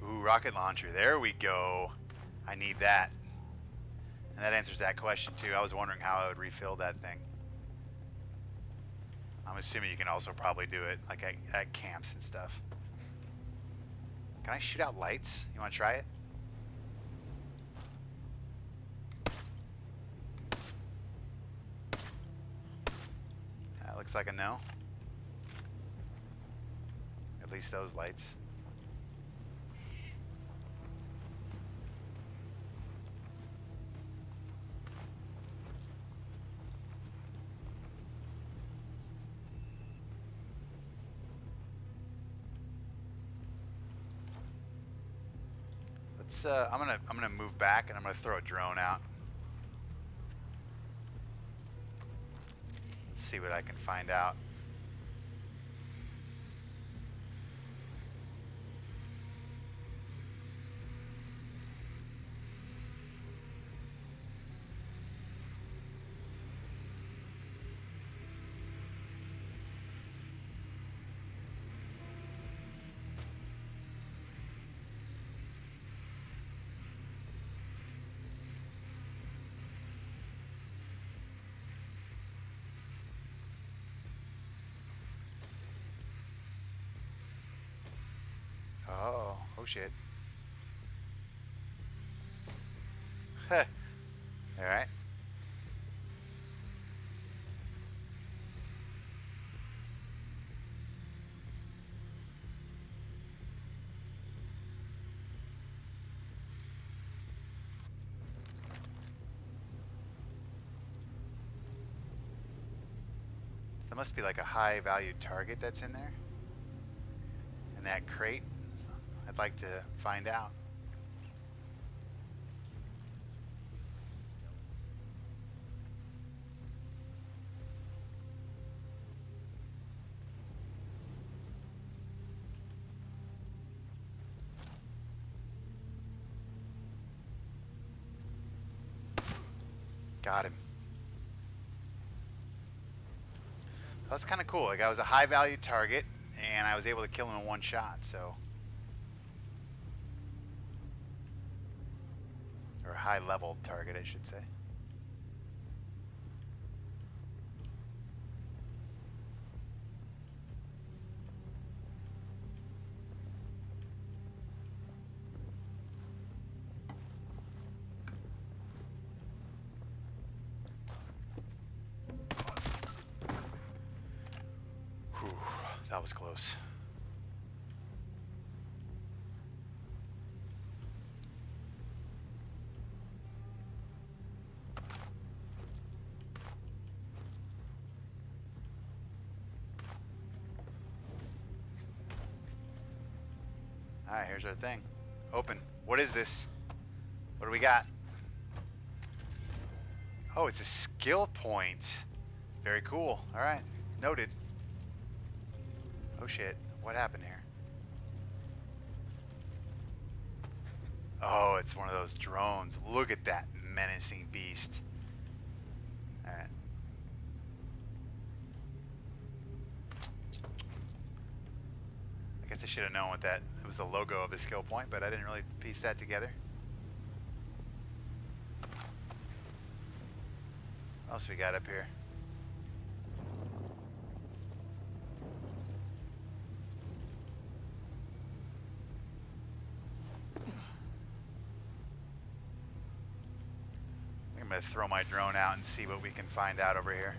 Ooh, rocket launcher. There we go. I need that. And that answers that question too. I was wondering how I would refill that thing. I'm assuming you can also probably do it like at camps and stuff. Can I shoot out lights? You want to try it? That looks like a no. At least those lights. I'm gonna move back and I'm gonna throw a drone out. Let's see what I can find out. Oh shit. All right. There must be like a high valued target that's in there. In that crate. So I'd like to find out. Got him. That's kind of cool. Like I was a high value target and I was able to kill him in one shot, so. Or a high level target, I should say. Whew, that was close. Alright, here's our thing. Open. What is this? What do we got? Oh, it's a skill point. Very cool. Alright, noted. Oh shit, what happened here? Oh, it's one of those drones. Look at that menacing beast. Alright. I guess I should have known what that... It was the logo of the skill point, but I didn't really piece that together. What else we got up here? I'm going to throw my drone out and see what we can find out over here.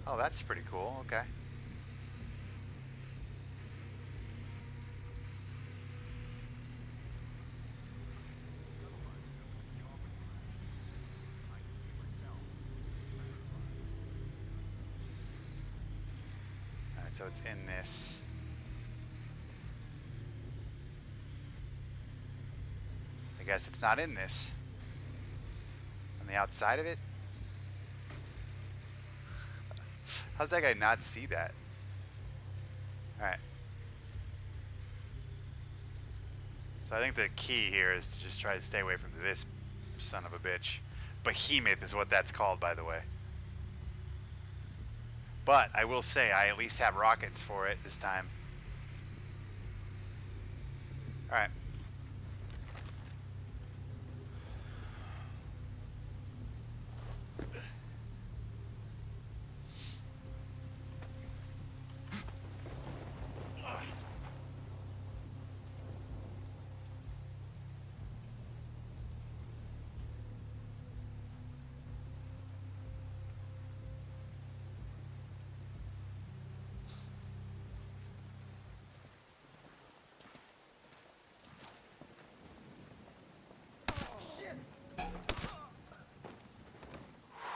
Oh, that's pretty cool. Okay. Alright, so it's in this. I guess it's not in this. On the outside of it? How's that guy not see that? Alright. So I think the key here is to just try to stay away from this son of a bitch. Behemoth is what that's called, by the way. But I will say I at least have rockets for it this time. Alright.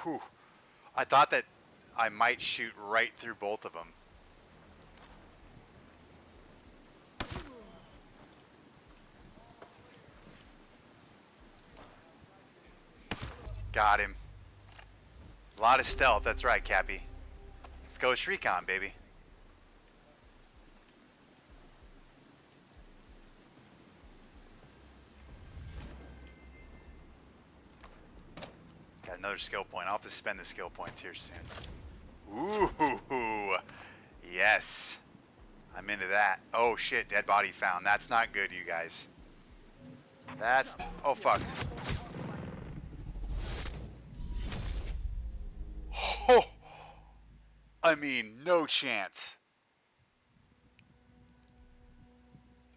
Whew. I thought that I might shoot right through both of them. Got him. A lot of stealth, that's right, Cappy. Let's go with Recon, baby. Got another skill point. I'll have to spend the skill points here soon. Ooh, yes. I'm into that. Oh shit, dead body found. That's not good, you guys. That's... Oh fuck. Oh! I mean, no chance.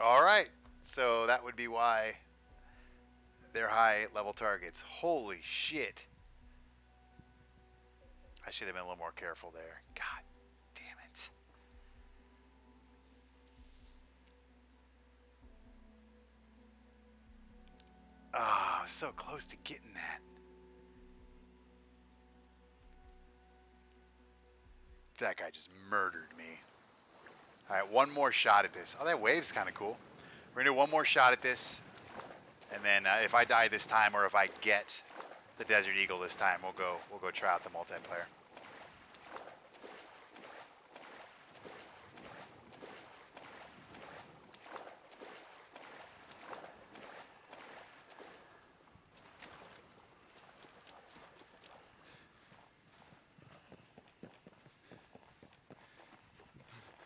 Alright, so that would be why they're high level targets. Holy shit. I should have been a little more careful there. God damn it. Ah, I was so close to getting that. That guy just murdered me. Alright, one more shot at this. Oh, that wave's kind of cool. We're going to do one more shot at this. And then if I die this time, or if I get the Desert Eagle this time, we'll go try out the multiplayer.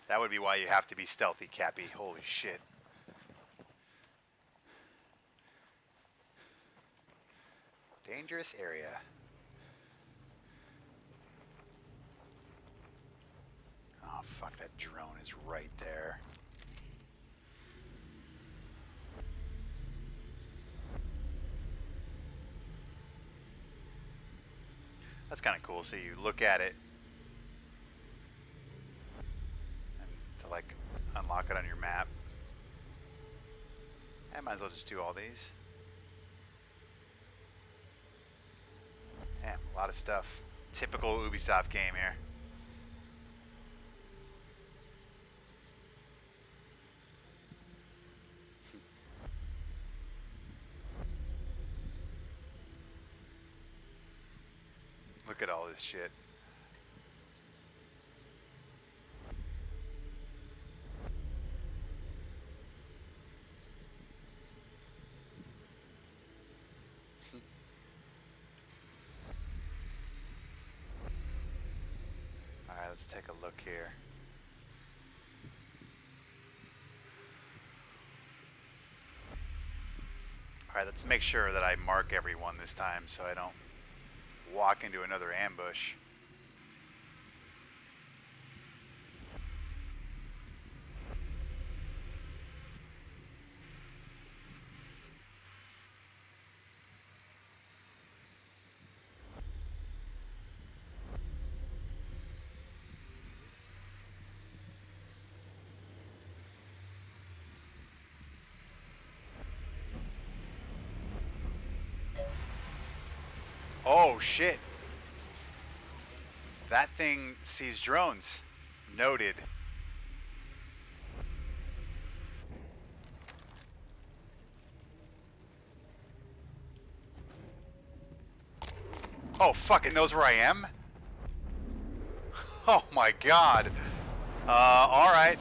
That would be why you have to be stealthy, Cappy. Holy shit. Dangerous area. Oh, fuck, that drone is right there. That's kind of cool. So you look at it, and to like unlock it on your map. I might as well just do all these. Damn, a lot of stuff. Typical Ubisoft game here. Look at all this shit. let's take a look here. Alright, let's make sure that I mark everyone this time so I don't walk into another ambush. Oh shit. That thing sees drones. Noted. Oh fuck, it knows where I am? Oh my god. Alright.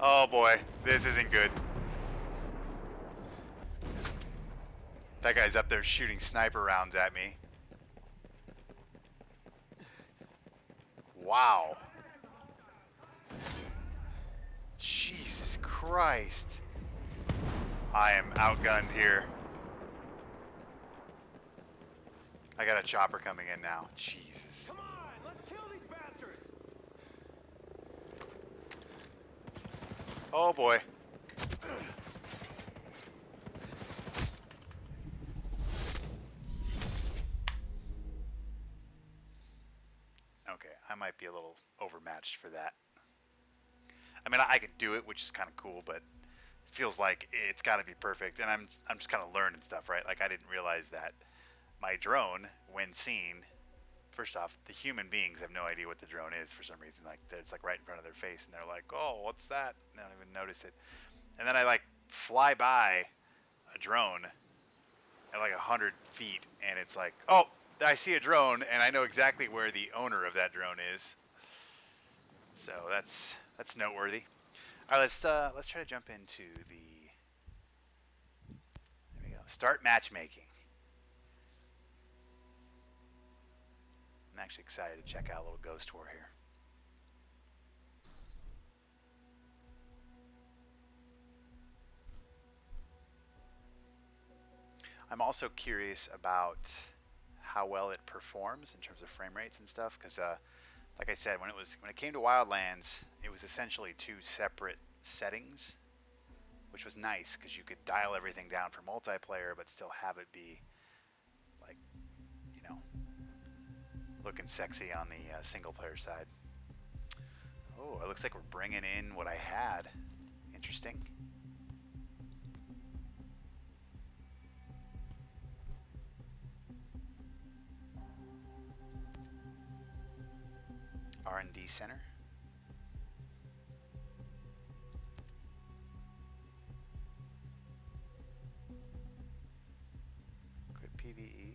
Oh boy, this isn't good. That guy's up there shooting sniper rounds at me. Wow. Jesus Christ. I am outgunned here. I got a chopper coming in now. Jesus. Come on, let's kill these bastards. Oh boy. Okay, I might be a little overmatched for that. I mean, I could do it, which is kind of cool, but it feels like it's got to be perfect. And I'm just kind of learning stuff, right? Like I didn't realize that my drone, when seen, first off, the human beings have no idea what the drone is for some reason. Like it's like right in front of their face, and they're like, "Oh, what's that?" And I don't even notice it. And then I like fly by a drone at like 100 feet, and it's like, "Oh, I see a drone," and I know exactly where the owner of that drone is. So that's noteworthy. All right, let's try to jump into the. There we go. Start matchmaking. I'm actually excited to check out a little Ghost War here. I'm also curious about how well it performs in terms of frame rates and stuff, because like I said, when it came to Wildlands, it was essentially two separate settings, which was nice because you could dial everything down for multiplayer, but still have it be like, you know, looking sexy on the single player side. Oh, it looks like we're bringing in what I had. Interesting. R&D center. Good PvE.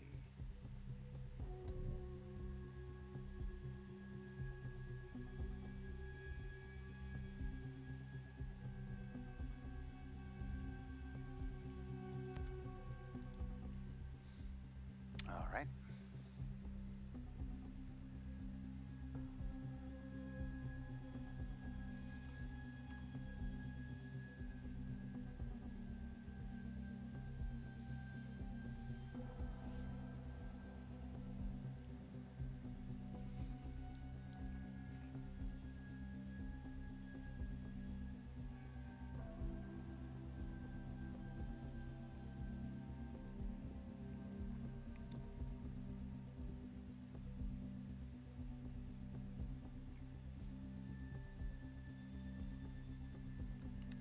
All right.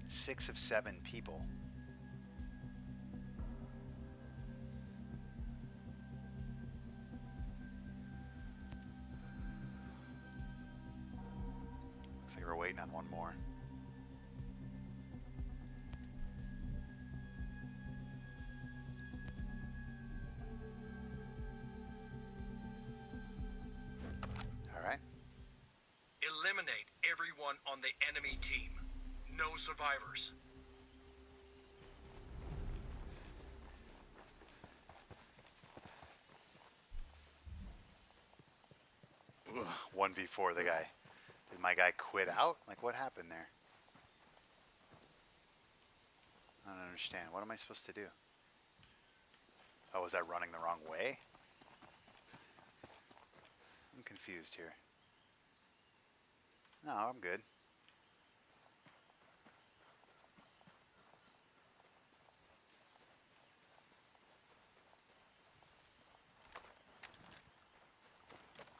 Six of 7 people. Looks like we're waiting on one more. All right. Eliminate everyone on the enemy team. No survivors. Ugh, 1v4 the guy. Did my guy quit out? Like, what happened there? I don't understand. What am I supposed to do? Oh, was I running the wrong way? I'm confused here. No, I'm good.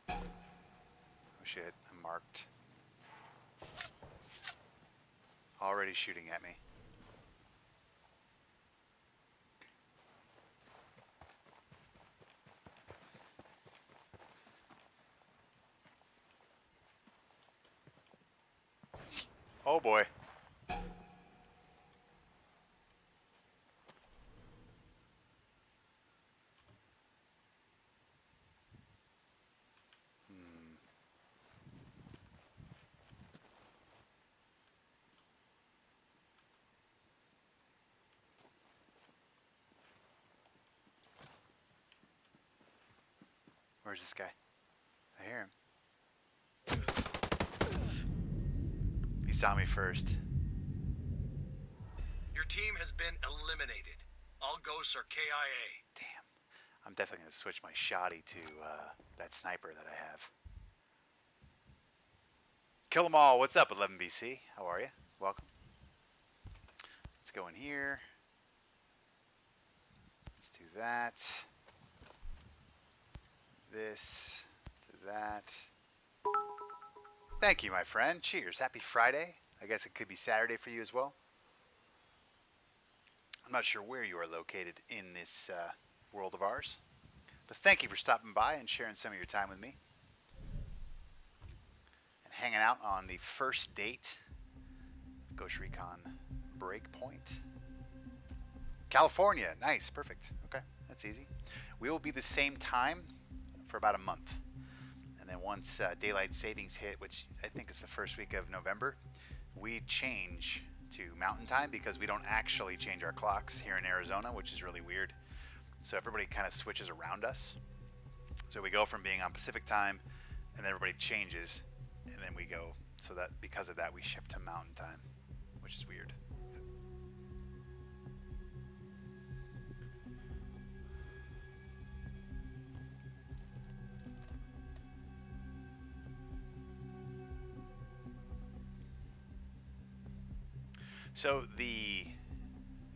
Oh shit, I'm marked. Already shooting at me. Oh boy. Where's this guy? I hear him. He saw me first. Your team has been eliminated. All ghosts are KIA. Damn. I'm definitely going to switch my shoddy to that sniper that I have. Kill them all. What's up, 11BC? How are you? Welcome. Let's go in here. Let's do that. This to that. Thank you, my friend. Cheers. Happy Friday. I guess it could be Saturday for you as well. I'm not sure where you are located in this world of ours, but thank you for stopping by and sharing some of your time with me and hanging out on the first date of Ghost Recon Breakpoint. California. Nice. Perfect. Okay. That's easy. We will be the same time for about a month. And then once daylight savings hit, which I think is the first week of November, we change to mountain time because we don't actually change our clocks here in Arizona, which is really weird. So everybody kind of switches around us. So we go from being on Pacific time and then everybody changes and then we go, so that because of that we shift to mountain time, which is weird. So the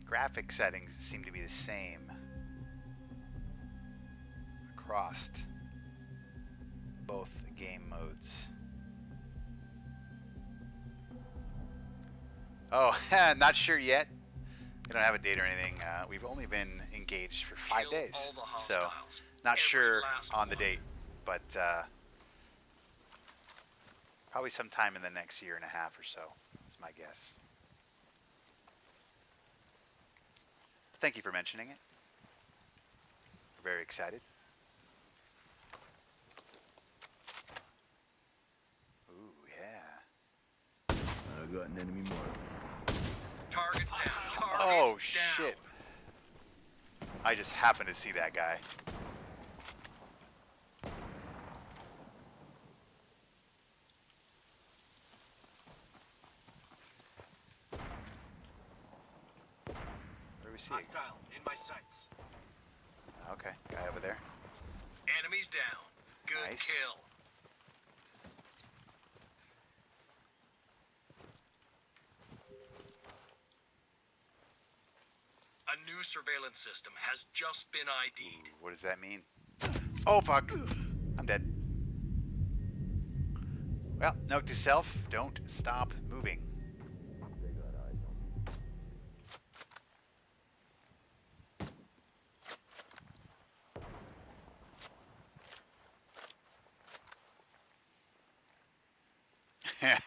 graphic settings seem to be the same across both game modes. Oh, not sure yet. We don't have a date or anything. We've only been engaged for 5 days, so not sure on the date, but probably sometime in the next year and a half or so is my guess. Thank you for mentioning it. We're very excited. Ooh, yeah. I got an enemy mark. Target down. Oh, shit. I just happened to see that guy. Where do we see it? Hostile in my sights. Okay, guy over there. Enemies down. Good Nice. kill. A new surveillance system has just been ID'd. What does that mean? Oh, fuck. I'm dead. Well, note to self, don't stop moving.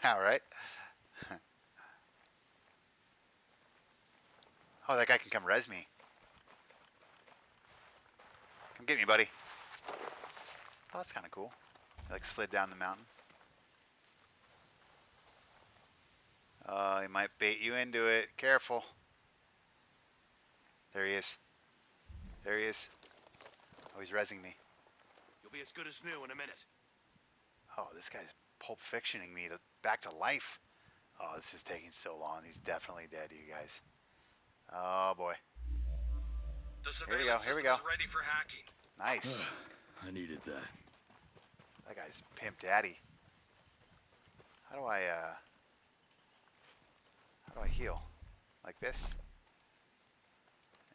All right. Oh, that guy can come res me. Come get me, buddy. Oh, that's kind of cool. He, like, slid down the mountain. Oh, he might bait you into it. Careful. There he is. There he is. Oh, he's resing me. You'll be as good as new in a minute. Oh, this guy's Pulp Fictioning me back to life. Oh, this is taking so long. He's definitely dead, you guys. Oh boy. The Here we go. surveillance Here we system go. is ready for hacking. Nice. I needed that. That guy's Pimp Daddy. How do I heal? Like this?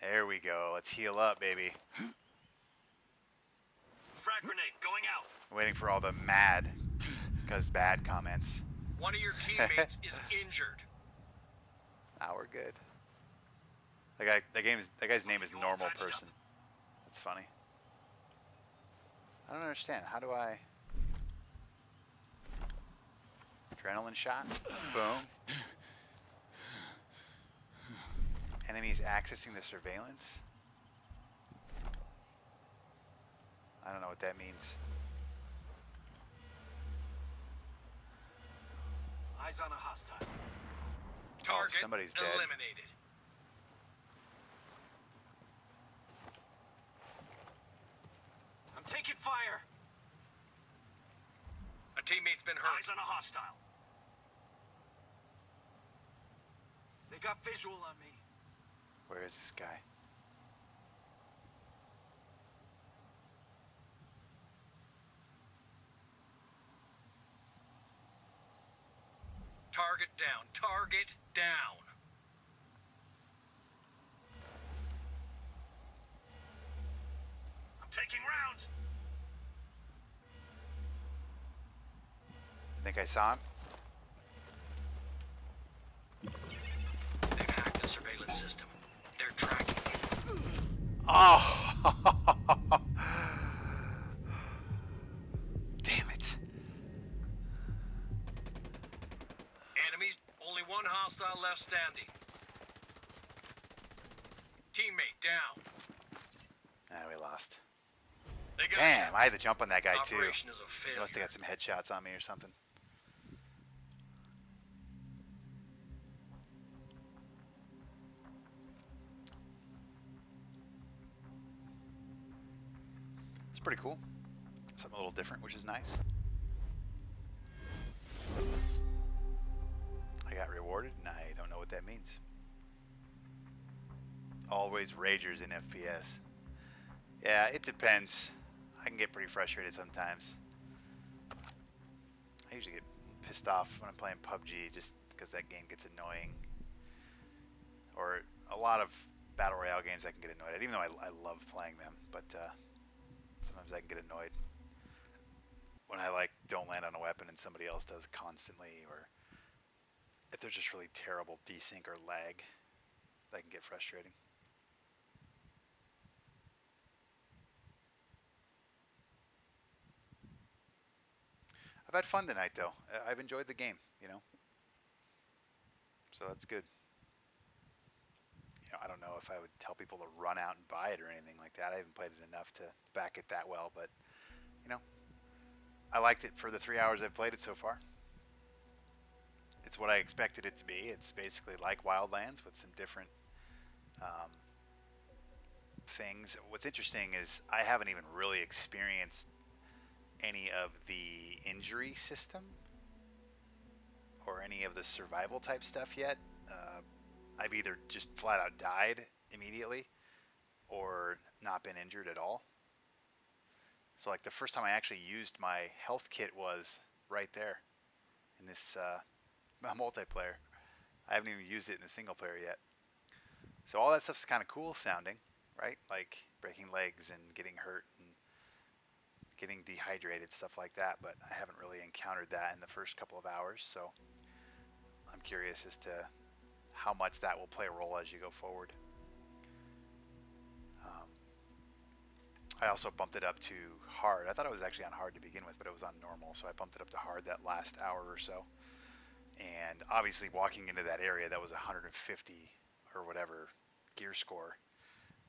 There we go. Let's heal up, baby. Frag grenade going out. Waiting for all the mad, cause bad comments. One of your teammates is injured. Ah, we're good. That guy's name is Normal Person. That's funny. I don't understand. How do I? Adrenaline shot. Boom. Enemies accessing the surveillance. I don't know what that means. Eyes on a hostile. Oh, Target somebody's dead. eliminated. I'm taking fire. A teammate's been hurt. Eyes on a hostile. They got visual on me. Where is this guy? Target down. Target down. I'm taking rounds. I think I saw him. They've hacked the surveillance system. They're tracking you. Oh! Damn it. Enemies, only one hostile left standing. Teammate down. Ah, we lost. They got Damn, I had to jump on that guy too. Operation is a He failure. must have got some headshots on me or something. It's pretty cool. Something a little different, which is nice. I got rewarded, and I don't know what that means. Always ragers in FPS. Yeah, it depends. I can get pretty frustrated sometimes. I usually get pissed off when I'm playing PUBG just because that game gets annoying. Or a lot of Battle Royale games I can get annoyed at, even though I love playing them. But sometimes I can get annoyed when I don't land on a weapon and somebody else does constantly, or if there's just really terrible desync or lag, that can get frustrating. I've had fun tonight though. I've enjoyed the game, you know. So that's good. You know, I don't know if I would tell people to run out and buy it or anything like that. I haven't played it enough to back it that well, but you know, I liked it for the 3 hours I've played it so far. It's what I expected it to be. It's basically like Wildlands with some different things. What's interesting is I haven't even really experienced any of the injury system or any of the survival type stuff yet. I've either just flat out died immediately or not been injured at all. So like the first time I actually used my health kit was right there in this multiplayer. I haven't even used it in the single player yet. So all that stuff's kind of cool sounding, right? Like breaking legs and getting hurt and getting dehydrated, stuff like that. But I haven't really encountered that in the first couple of hours. So I'm curious as to how much that will play a role as you go forward. I also bumped it up to hard. I thought it was actually on hard to begin with, but it was on normal. So I bumped it up to hard that last hour or so. And obviously walking into that area that was 150 or whatever gear score,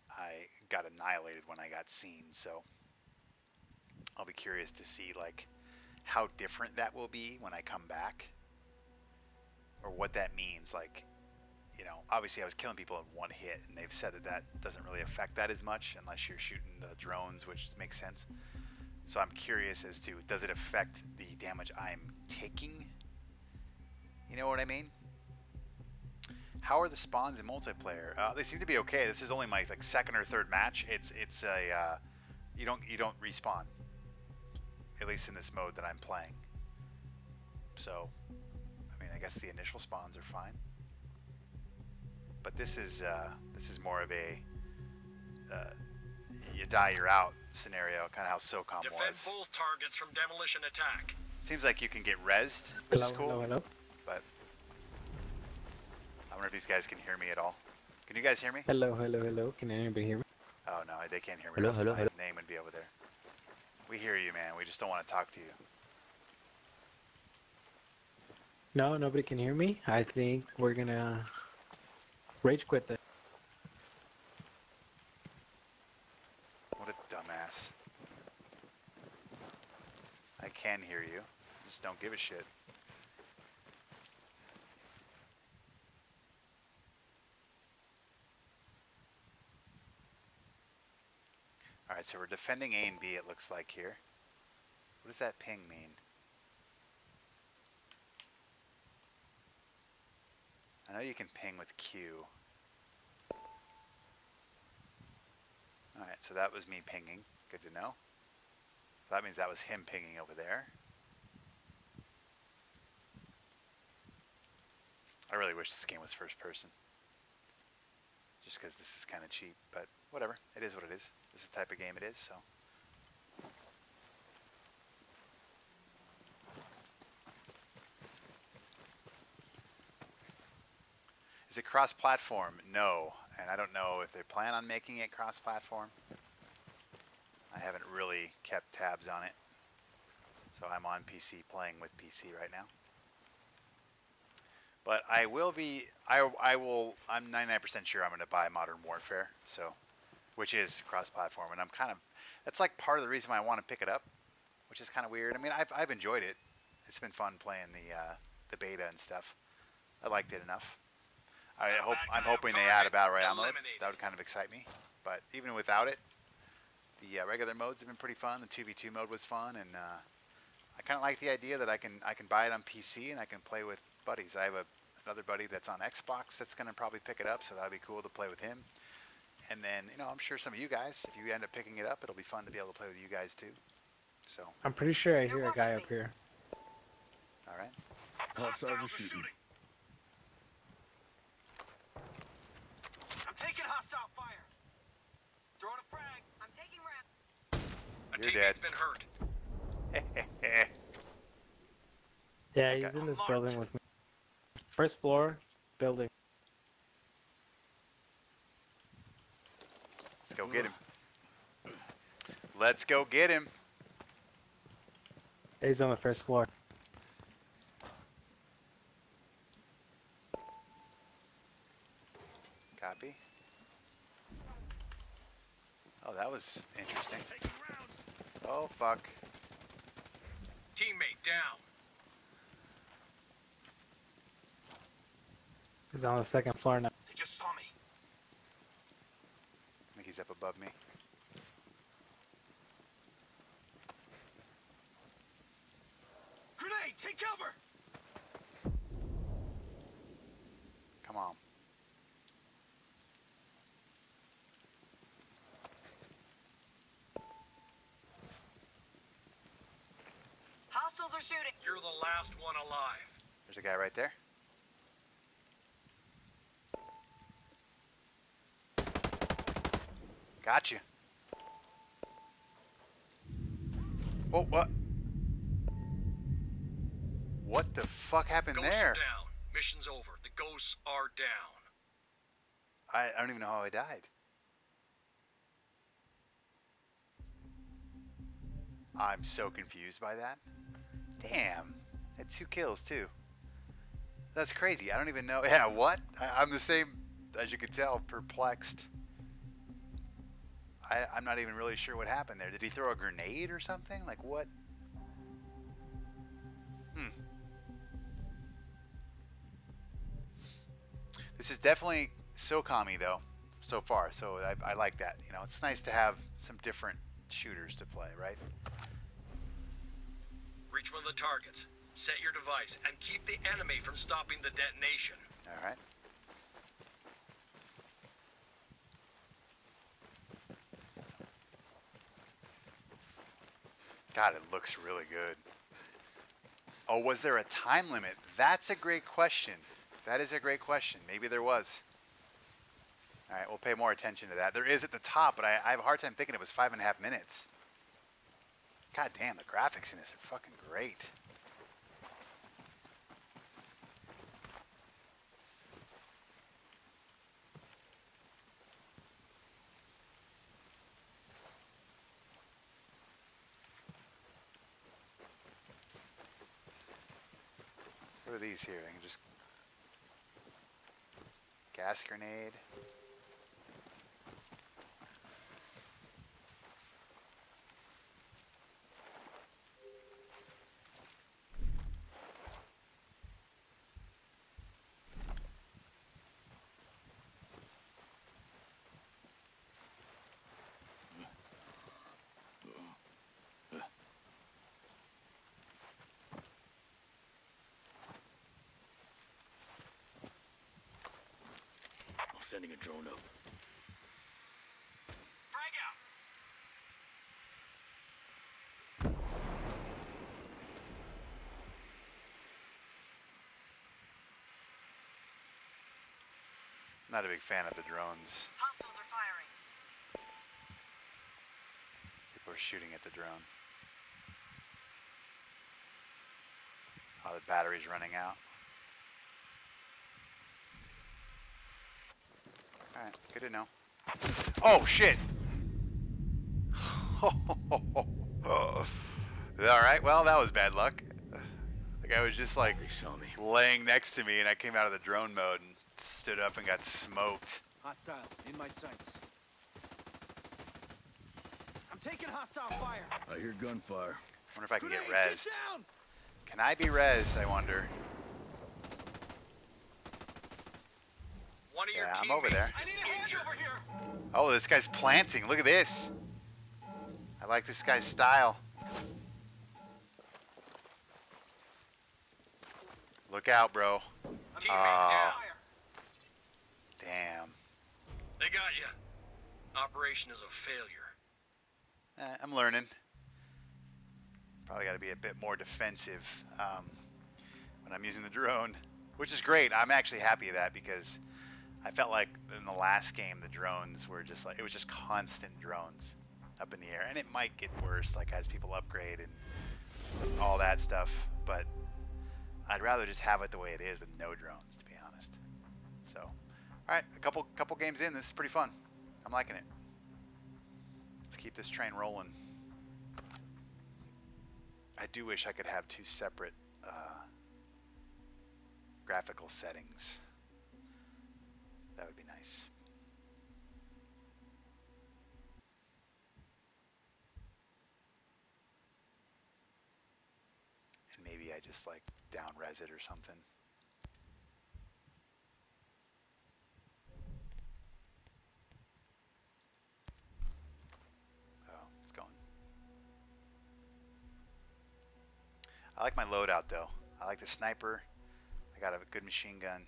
I got annihilated when I got seen. So I'll be curious to see like how different that will be when I come back, or what that means. Like, you know, obviously I was killing people in one hit, and they've said that that doesn't really affect that as much unless you're shooting the drones, which makes sense. So I'm curious as to, does it affect the damage I'm taking? You know what I mean? How are the spawns in multiplayer? They seem to be okay. This is only my like second or third match. It's a you don't respawn, at least in this mode that I'm playing. So, I mean, I guess the initial spawns are fine. But this is more of a you die, you're out scenario, kind of how SOCOM Defend was. both targets from demolition attack. Seems like you can get rezzed, which is cool. Hello. But I wonder if these guys can hear me at all. Can you guys hear me? Hello. Can anybody hear me? Oh no, they can't hear me. Hello. My name would be over there. We hear you, man. We just don't want to talk to you. No, nobody can hear me. I think we're gonna rage quit this. What a dumbass. I can hear you. Just don't give a shit. Alright, so we're defending A and B, it looks like here. What does that ping mean? I know you can ping with Q. Alright, so that was me pinging. Good to know. That means that was him pinging over there. I really wish this game was first person. Just because this is kind of cheap, but whatever. It is what it is. This is the type of game it is, so. Is it cross-platform? No, and I don't know if they plan on making it cross-platform. I haven't really kept tabs on it. So I'm on PC playing with PC right now. But I will be, I'm 99% sure I'm going to buy Modern Warfare, so, which is cross-platform, and I'm kind of, that's like part of the reason why I want to pick it up, which is kind of weird. I mean, I've enjoyed it. It's been fun playing the beta and stuff. I liked it enough. I'm hoping they add a Battle Royale mode. That would kind of excite me. But even without it, the regular modes have been pretty fun. The 2v2 mode was fun, and I kind of like the idea that I can buy it on PC and I can play with buddies. I have another buddy that's on Xbox that's going to probably pick it up, so that'd be cool to play with him. And then, you know, I'm sure some of you guys, if you end up picking it up, it'll be fun to be able to play with you guys too. So. I'm pretty sure I hear a guy up here. All right. Hostiles are shooting. I'm taking hostile fire. Throwing a frag. I'm taking round. You're dead. Been hurt. Yeah, he's in this building with me. First floor, building. Let's go get him. Let's go get him. He's on the first floor. Copy. Oh, that was interesting. Oh, fuck. Teammate down. He's on the second floor now. They just saw me. I think he's up above me. Grenade, take cover. Come on. Hostiles are shooting. You're the last one alive. There's a guy right there. Gotcha. Oh, what? What the fuck happened Ghosts there? down. Mission's over. The ghosts are down. I don't even know how I died. I'm so confused by that. Damn. Had 2 kills too. That's crazy. I don't even know. Yeah, what? I'm the same, as you can tell, perplexed. I'm not even really sure what happened there. Did he throw a grenade or something? Like what? This is definitely SOCOM-y though, so far. So I like that. You know, it's nice to have some different shooters to play, right? Reach one of the targets. Set your device and keep the enemy from stopping the detonation. All right. God, it looks really good. Oh, was there a time limit? That's a great question. That is a great question. Maybe there was. All right, we'll pay more attention to that. There is at the top, but I have a hard time thinking it was 5.5 minutes. God damn, the graphics in this are fucking great. What are these here? I can just... Gas grenade. Sending a drone up. Frag out. Not a big fan of the drones. Hostiles are firing. People are shooting at the drone. Oh, the battery's running out. Alright, good to know. Oh, shit! Alright, well, that was bad luck. The guy was just like laying next to me and I came out of the drone mode and stood up and got smoked. Hostile in my sights. I'm taking hostile fire. I hear gunfire. I wonder if I can get rezzed. Can I be rezzed, I wonder? One of your yeah, I'm over there. I need a hand over here. Oh, this guy's planting. Look at this. I like this guy's style. Look out, bro. Oh. Damn. They got you. Operation is a failure. I'm learning. Probably got to be a bit more defensive when I'm using the drone, which is great. I'm actually happy of that because I felt like in the last game the drones were just like, it was just constant drones up in the air, and it might get worse like as people upgrade and all that stuff, but I'd rather just have it the way it is with no drones, to be honest. So, all right, a couple games in, this is pretty fun. I'm liking it. Let's keep this train rolling. I do wish I could have two separate graphical settings. That would be nice. And maybe I just like down res it or something. Oh, it's going. I like my loadout though. I like the sniper. I got a good machine gun.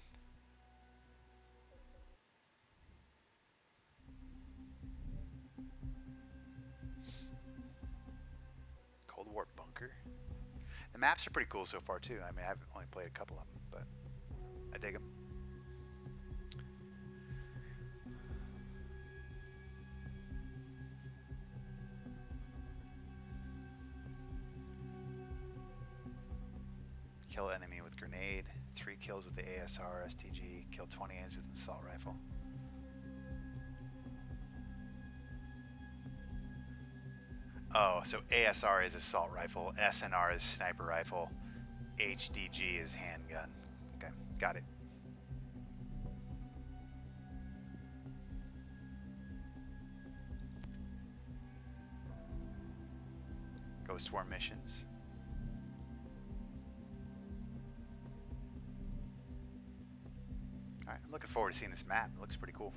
Cold War bunker. The maps are pretty cool so far too. I mean, I've only played a couple of them, but I dig them. Kill enemy with grenade. 3 kills with the ASR, STG. Kill 20 enemies with an assault rifle. Oh, so ASR is assault rifle, SNR is sniper rifle, HDG is handgun. Okay, got it. Ghost War missions. Alright, I'm looking forward to seeing this map. It looks pretty cool.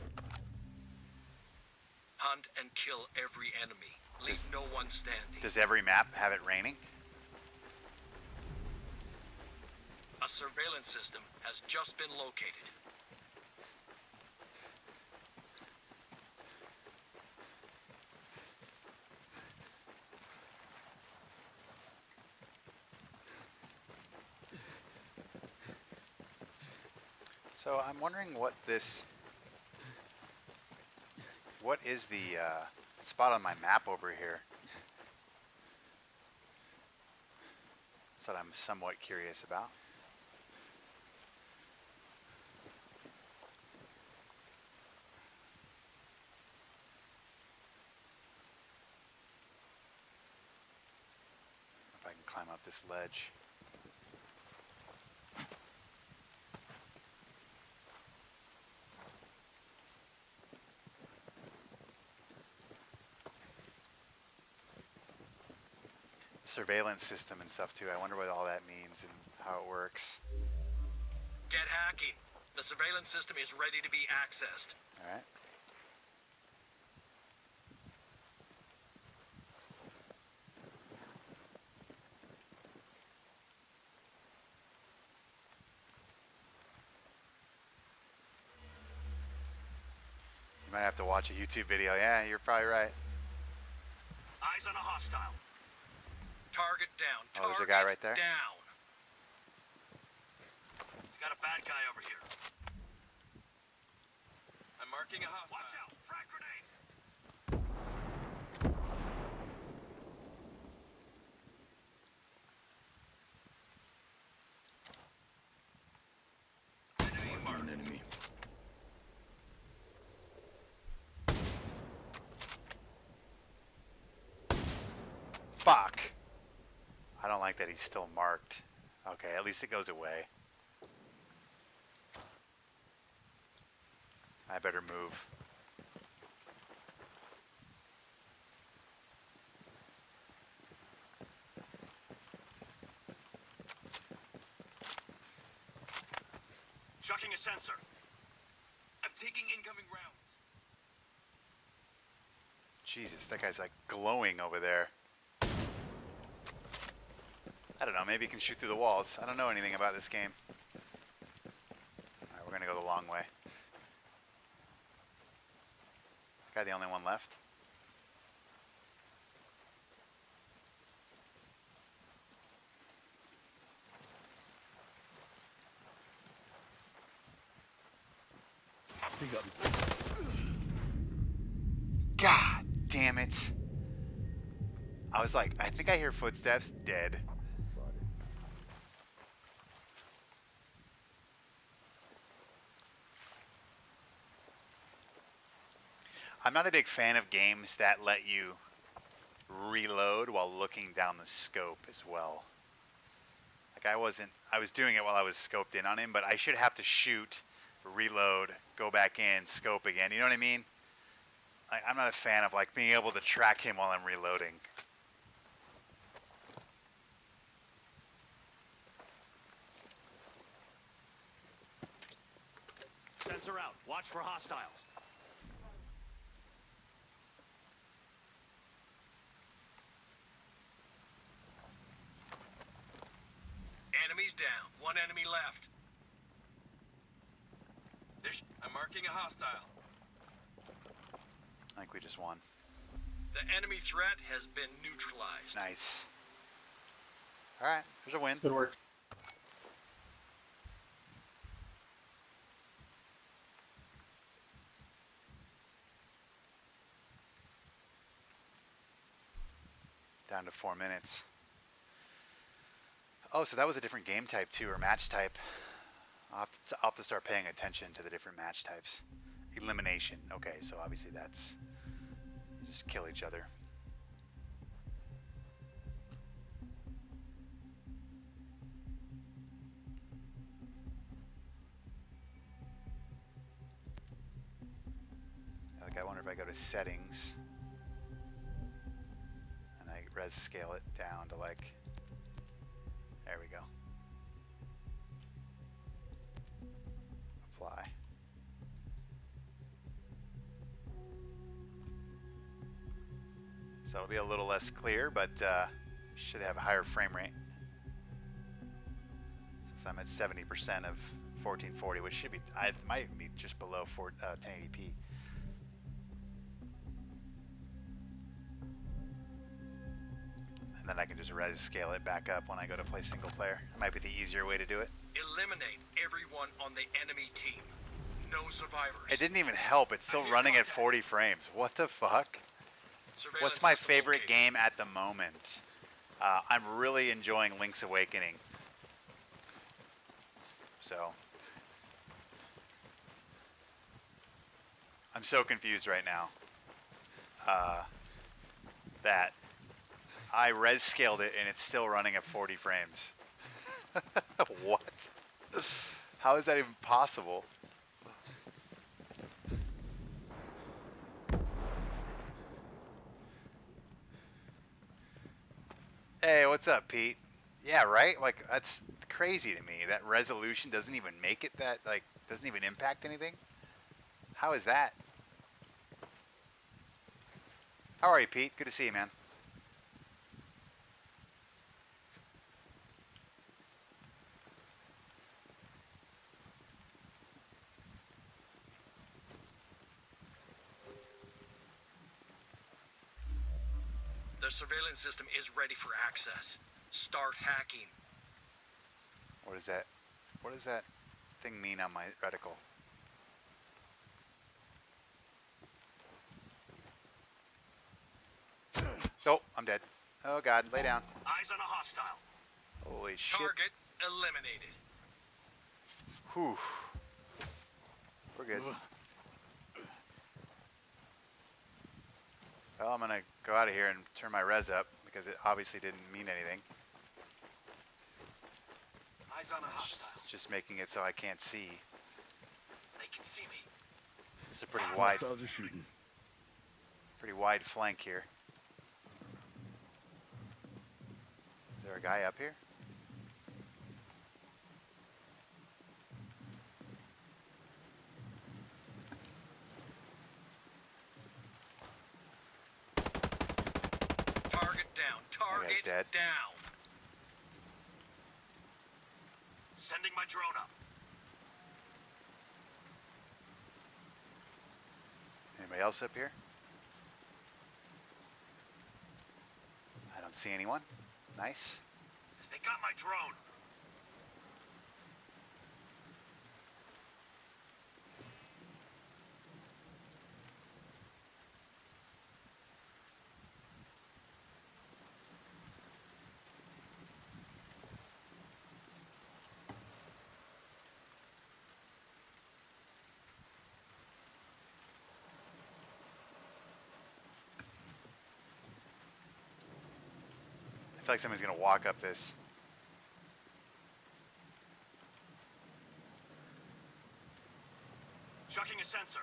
Hunt and kill every enemy. Leave no one standing. Does every map have it raining? surveillance system has just been located. So I'm wondering what is the spot on my map over here? That's what I'm somewhat curious about. If I can climb up this ledge. Surveillance system and stuff too. I wonder what all that means and how it works. Get hacking. The surveillance system is ready to be accessed. All right. You might have to watch a YouTube video. Yeah, you're probably right. Eyes on a hostile. Target down. Oh, there's a guy right there. Down. Got a bad guy over here. I'm marking a hostile. Watch out! Frag grenade. Enemy marked. An enemy. Fuck. I don't like that he's still marked. Okay, at least it goes away. I better move. Chucking a sensor. I'm taking incoming rounds. Jesus, that guy's like glowing over there. I don't know, maybe he can shoot through the walls. I don't know anything about this game. Alright, we're gonna go the long way. That guy the only one left? God damn it. I was like, I think I hear footsteps. Dead. I'm not a big fan of games that let you reload while looking down the scope as well. Like I was doing it while I was scoped in on him, but I should have to shoot, reload, go back in, scope again. You know what I mean? I'm not a fan of like being able to track him while I'm reloading. Sensor out. Watch for hostiles. Enemies down. One enemy left. I'm marking a hostile. I think we just won. The enemy threat has been neutralized. Nice. Alright, there's a win. Good work. Down to 4 minutes. Oh, so that was a different game type too, or match type. I'll have to start paying attention to the different match types. Elimination. Okay, so obviously that's... You just kill each other. Like, I wonder if I go to settings and I res scale it down to like... There we go. Apply. So it'll be a little less clear, but should have a higher frame rate. So I'm at 70% of 1440, which should be, I might be just below 1080p. And then I can just res scale it back up when I go to play single player. It might be the easier way to do it. Eliminate everyone on the enemy team. No survivors. It didn't even help. It's still running at 40 frames. What the fuck? What's my favorite game at the moment? I'm really enjoying Link's Awakening. So I'm so confused right now that I res scaled it and it's still running at 40 frames. What? How is that even possible? Hey, what's up, Pete? Yeah, right? Like, that's crazy to me. That resolution doesn't even make it that, like, doesn't even impact anything? How is that? How are you, Pete? Good to see you, man. The surveillance system is ready for access. Start hacking. What is that? What does that thing mean on my reticle? Oh, I'm dead. Oh god, lay down. Eyes on a hostile. Holy shit. Target eliminated. Whew. We're good. Well, I'm gonna go out of here and turn my res up because it obviously didn't mean anything. Eyes on a hostile. Just making it so I can't see. They can see me. It's a pretty wide, Hostiles are shooting. pretty wide flank here. Is there a guy up here? Target down. Target dead. down. Sending my drone up. Anybody else up here? I don't see anyone. Nice. They got my drone. I feel like somebody's gonna walk up this. Chucking a sensor.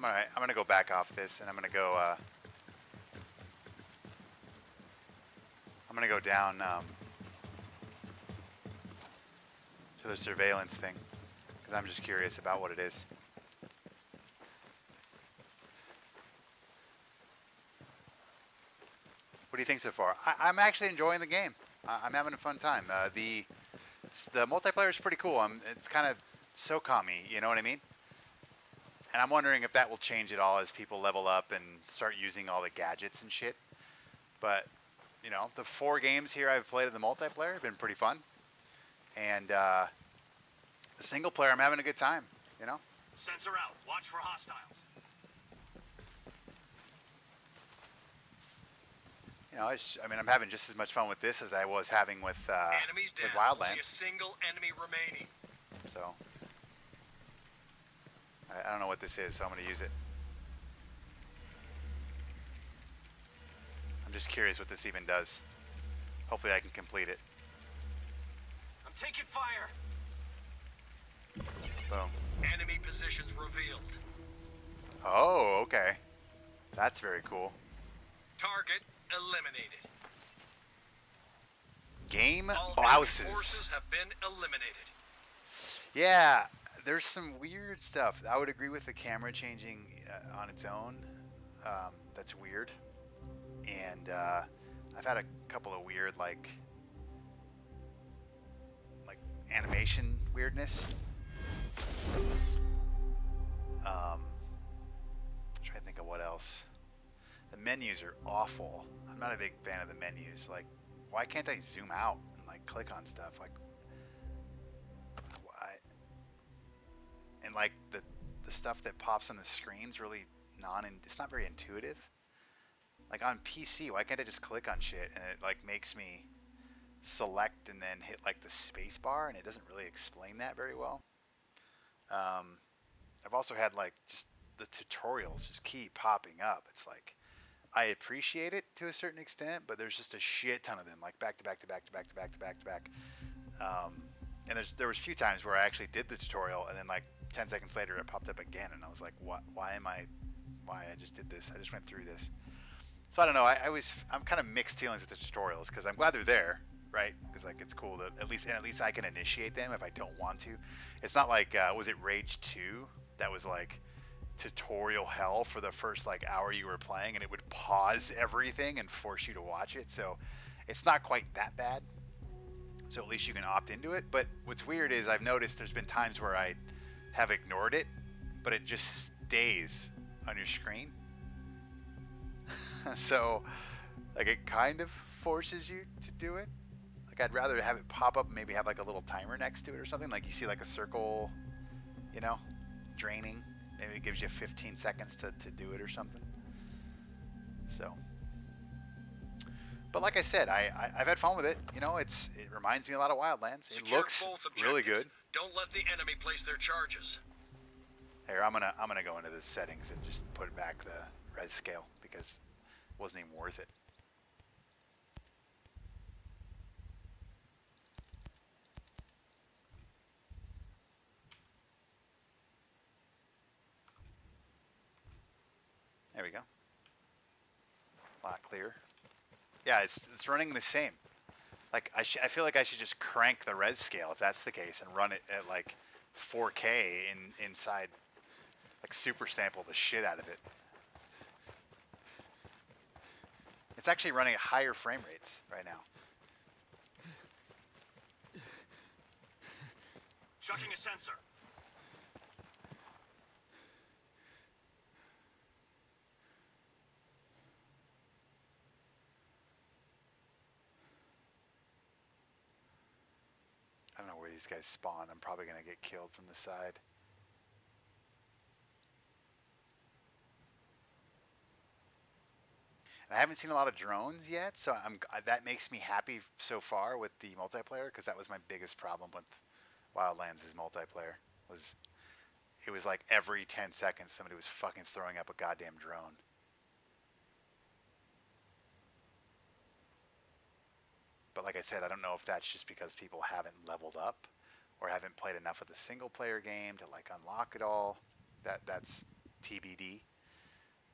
I'm gonna go back off this, and I'm gonna go down to the surveillance thing, because I'm just curious about what it is. What do you think so far? I'm actually enjoying the game. I'm having a fun time. The multiplayer is pretty cool. It's kind of SOCOM-y, you know what I mean? And I'm wondering if that will change at all as people level up and start using all the gadgets and shit. But, you know, the 4 games here I've played in the multiplayer have been pretty fun. And the single player, I'm having a good time, you know? Sensor out. Watch for hostiles. You know, I mean, I'm having just as much fun with this as I was having with Enemies down. Wildlands. Only a single enemy remaining. So, I don't know what this is, so I'm going to use it. I'm just curious what this even does. Hopefully I can complete it. I'm taking fire. Boom. Enemy positions revealed. Oh, okay. That's very cool. Target eliminated. Game All blouses. enemy forces have been eliminated. Yeah, there's some weird stuff. I would agree with the camera changing on its own. That's weird. And I've had a couple of weird like animation weirdness. Trying to think of what else. The menus are awful. I'm not a big fan of the menus. Like, why can't I zoom out and like click on stuff? Like, why? And like the stuff that pops on the screen's really it's not very intuitive. Like on PC, why can't I just click on shit and it like makes me select and then hit like the space bar, and it doesn't really explain that very well. I've also had like just the tutorials just keep popping up. It's like, I appreciate it to a certain extent, but there's just a shit ton of them, like back to back to back to back to back to back to back. And there was a few times where I actually did the tutorial, and then like 10 seconds later it popped up again, and I was like, what? Why I just did this? I just went through this. So I don't know. I'm kind of mixed feelings with the tutorials, because I'm glad they're there, right? Because like it's cool that at least I can initiate them if I don't want to. It's not like was it Rage 2 that was like tutorial hell for the first like hour you were playing, and it would pause everything and force you to watch it. So it's not quite that bad. So at least you can opt into it. But what's weird is I've noticed there's been times where I have ignored it, but it just stays on your screen. So like it kind of forces you to do it. Like I'd rather have it pop up and maybe have like a little timer next to it or something. Like you see like a circle, you know, draining. Maybe it gives you 15 seconds to do it or something. So, but like I said, I've had fun with it. You know, it reminds me a lot of Wildlands. It looks really good. Don't let the enemy place their charges. Here, I'm gonna go into the settings and just put back the res scale because it wasn't even worth it. There we go. A lot clearer. Yeah, it's running the same. Like I feel like I should just crank the res scale if that's the case and run it at like 4K inside, like super sample the shit out of it. It's actually running at higher frame rates right now. Chucking a sensor. I don't know where these guys spawn. I'm probably gonna get killed from the side. And I haven't seen a lot of drones yet, so that makes me happy so far with the multiplayer, because that was my biggest problem with Wildlands' multiplayer. It was like every 10 seconds somebody was fucking throwing up a goddamn drone. But like I said, I don't know if that's just because people haven't leveled up or haven't played enough of the single player game to like unlock it all. That's TBD.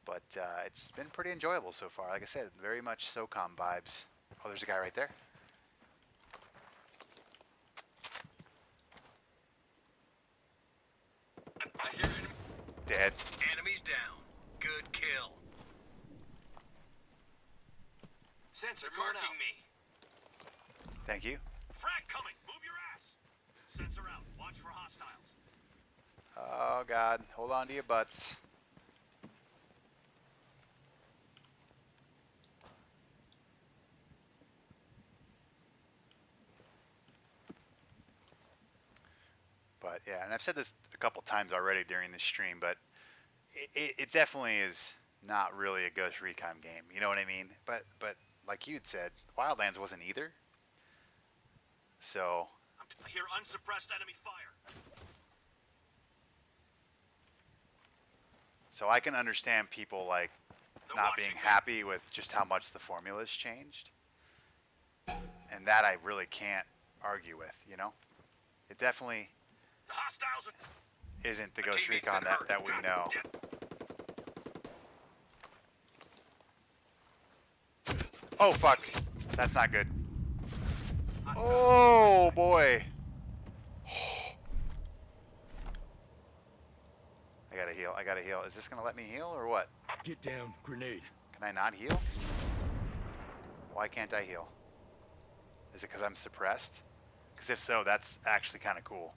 But it's been pretty enjoyable so far. Like I said, very much SOCOM vibes. Oh, there's a guy right there. I hear enemy. Dead. Enemies down. Good kill. Sensor They're marking me. Thank you. Frag coming. Move your ass. Sensor out. Watch for hostiles. Oh god, hold on to your butts. But yeah, and I've said this a couple times already during the stream, but it definitely is not really a Ghost Recon game. You know what I mean? But like you'd said, Wildlands wasn't either. So I hear unsuppressed enemy fire. So I can understand people like not being happy with just how much the formula's changed. And that I really can't argue with, you know? It definitely isn't the Ghost Recon that we know. Oh, fuck. That's not good. Oh, boy. I gotta heal. I gotta heal. Is this gonna let me heal or what? Get down. Grenade. Can I not heal? Why can't I heal? Is it because I'm suppressed? Because if so, that's actually kind of cool.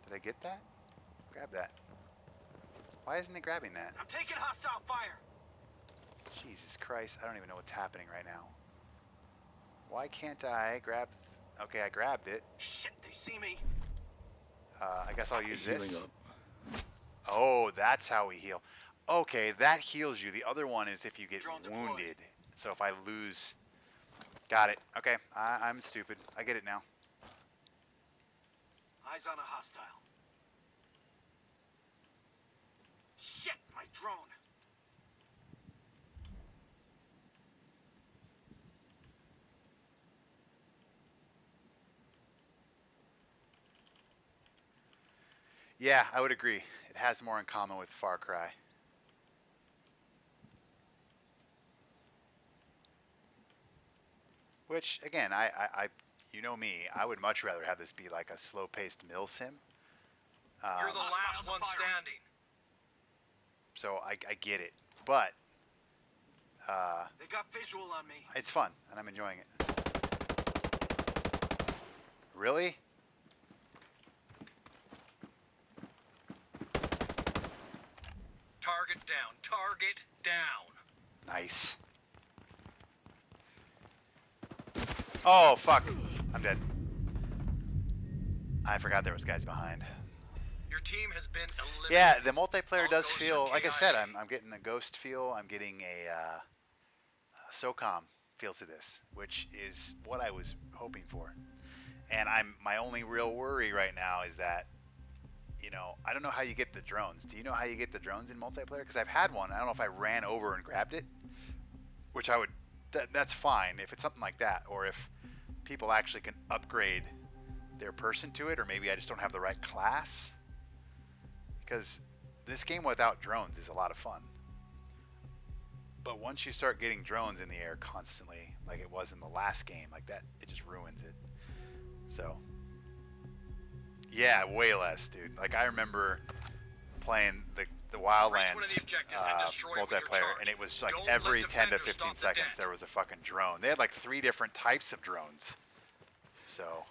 Did I get that? Grab that. Why isn't it grabbing that? I'm taking hostile fire. Jesus Christ, I don't even know what's happening right now. Why can't I grab... Okay, I grabbed it. Shit, they see me. I guess I'll use Healing this. up. Oh, that's how we heal. Okay, that heals you. The other one is if you get wounded. So if I lose... Got it. Okay, I'm stupid. I get it now. Eyes on a hostile. Shit, my drone. Yeah, I would agree. It has more in common with Far Cry. Which, again, I you know me, I would much rather have this be like a slow-paced mill sim. You're the last one standing. So I get it, but They got visual on me. it's fun, and I'm enjoying it. Really? Target down. Target down. Nice. Oh, fuck. I'm dead. I forgot there was guys behind. Your team has been eliminated. Yeah, the multiplayer does feel, like I said, I'm getting a Ghost feel. I'm getting a SOCOM feel to this, which is what I was hoping for. And my only real worry right now is that, you know, I don't know how you get the drones. Do you know how you get the drones in multiplayer? Because I've had one. I don't know if I ran over and grabbed it, which I would. That's fine if it's something like that, or if people actually can upgrade their person to it, or maybe I just don't have the right class. Because this game without drones is a lot of fun. But once you start getting drones in the air constantly, like it was in the last game, like that, it just ruins it. So, yeah, way less, dude. Like I remember playing the Wildlands multiplayer, and it was like every 10 to 15 seconds there was a fucking drone. They had like 3 different types of drones. So,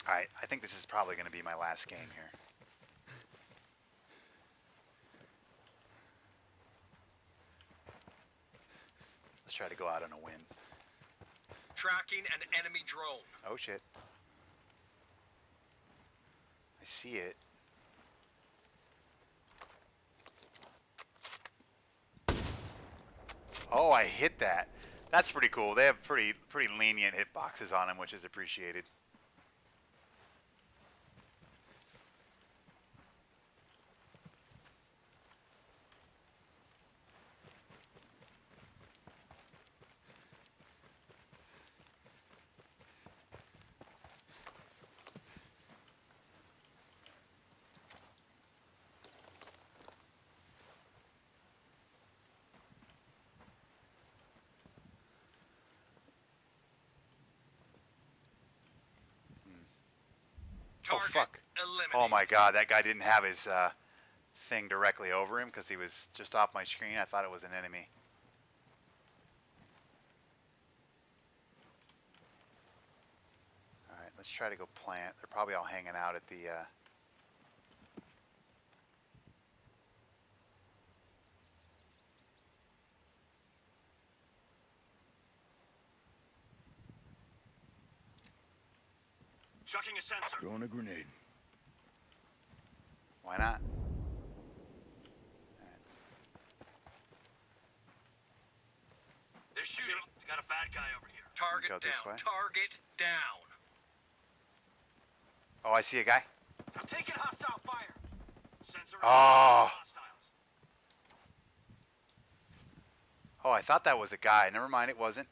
alright, I think this is probably going to be my last game here. Let's try to go out on a win. Tracking an enemy drone. Oh shit. I see it. Oh, I hit that. That's pretty cool. They have pretty lenient hitboxes on them, which is appreciated. Oh, fuck. Oh my god, that guy didn't have his thing directly over him because he was just off my screen. I thought it was an enemy. Alright, let's try to go plant. They're probably all hanging out at the... Chucking a sensor. Throwing a grenade. Why not? They're shooting. We got a bad guy over here. Target Go this way. down. Target down. Oh, I see a guy. I'm taking hostile fire. Sensor. Oh. Hostiles. Oh, I thought that was a guy. Never mind, it wasn't.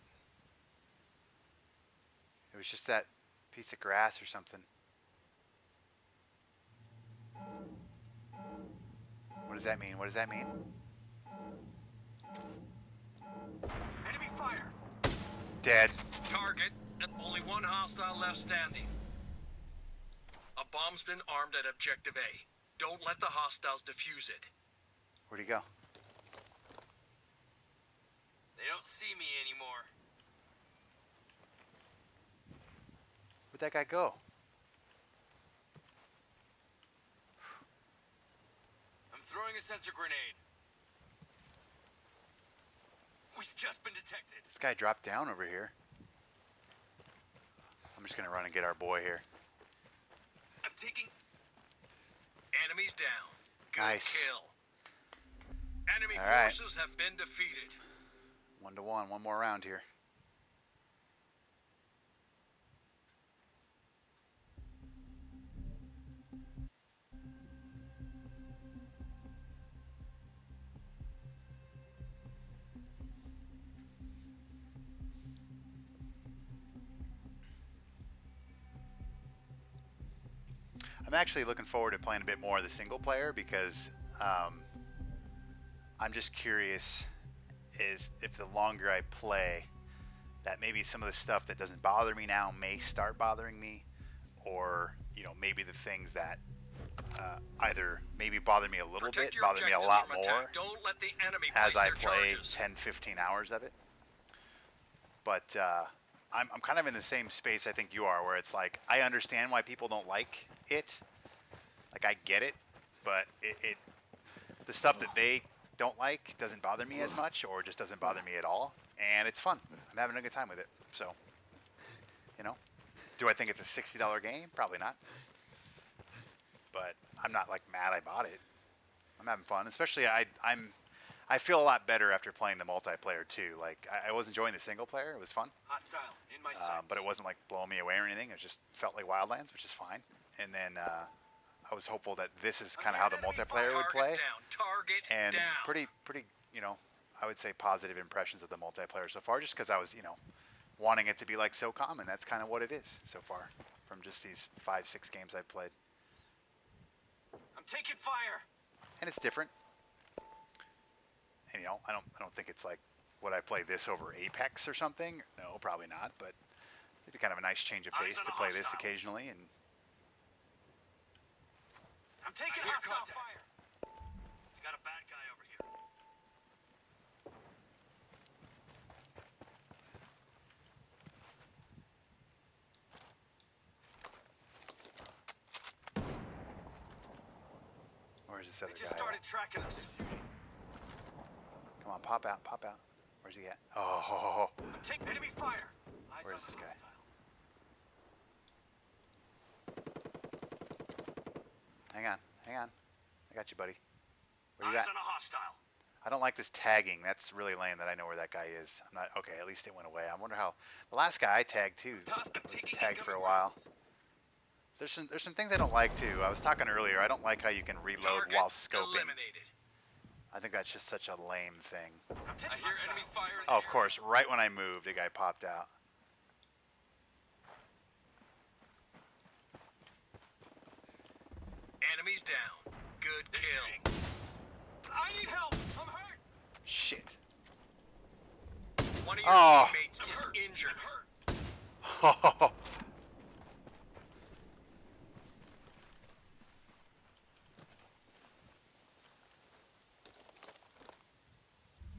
It was just that piece of grass or something. What does that mean? What does that mean? Enemy fire. Dead. Target. Only one hostile left standing. A bomb's been armed at Objective A. Don't let the hostiles defuse it. Where'd he go? They don't see me anymore. Where'd that guy go? I'm throwing a sensor grenade. We've just been detected. This guy dropped down over here. I'm just gonna run and get our boy here. I'm taking... Enemies down. Good Nice. kill. Enemy All right. forces have been defeated. 1-1, one more round here. I'm actually looking forward to playing a bit more of the single player because I'm just curious is if the longer I play that maybe some of the stuff that doesn't bother me now may start bothering me, or you know, maybe the things that either maybe bother me a little bit, bother me a lot more Don't let the enemy as I place their play charges. 10-15 hours of it. But I'm kind of in the same space I think you are, where it's like I understand why people don't like it. Like I get it, but the stuff that they don't like doesn't bother me as much, or just doesn't bother me at all, and it's fun. I'm having a good time with it. So, you know, do I think it's a $60 game? Probably not. But I'm not like mad I bought it. I'm having fun, especially I feel a lot better after playing the multiplayer too. Like I was enjoying the single player; it was fun. Hostile in my sights. But it wasn't like blowing me away or anything. It just felt like Wildlands, which is fine. And then I was hopeful that this is kind of how the multiplayer would play. And pretty, you know, I would say positive impressions of the multiplayer so far, just because I was, you know, wanting it to be like SOCOM, and that's kind of what it is so far from just these 5-6 games I've played. I'm taking fire. And it's different. And you know, I don't think it's like, would I play this over Apex or something? No, probably not. But it'd be kind of a nice change of pace to play this occasionally. And I'm taking hostile fire. You got a bad guy over here. where's this other They just guy? started tracking us. Come on, pop out, pop out. Where's he at? Oh, I'm taking enemy fire. where's this guy? Hang on. I got you, buddy. Where you Eyes at? on a hostile. I don't like this tagging. That's really lame that I know where that guy is. I'm not okay. At least it went away. I wonder how the last guy I tagged too was tagged for a while. There's some things I don't like too. I was talking earlier. I don't like how you can reload while scoping. Eliminated. I think that's just such a lame thing. I hear enemy fire. Oh, of course. Right when I moved, the guy popped out. Enemies down. Good kill. I need help. I'm hurt. Shit. One of your Oh. teammates is injured.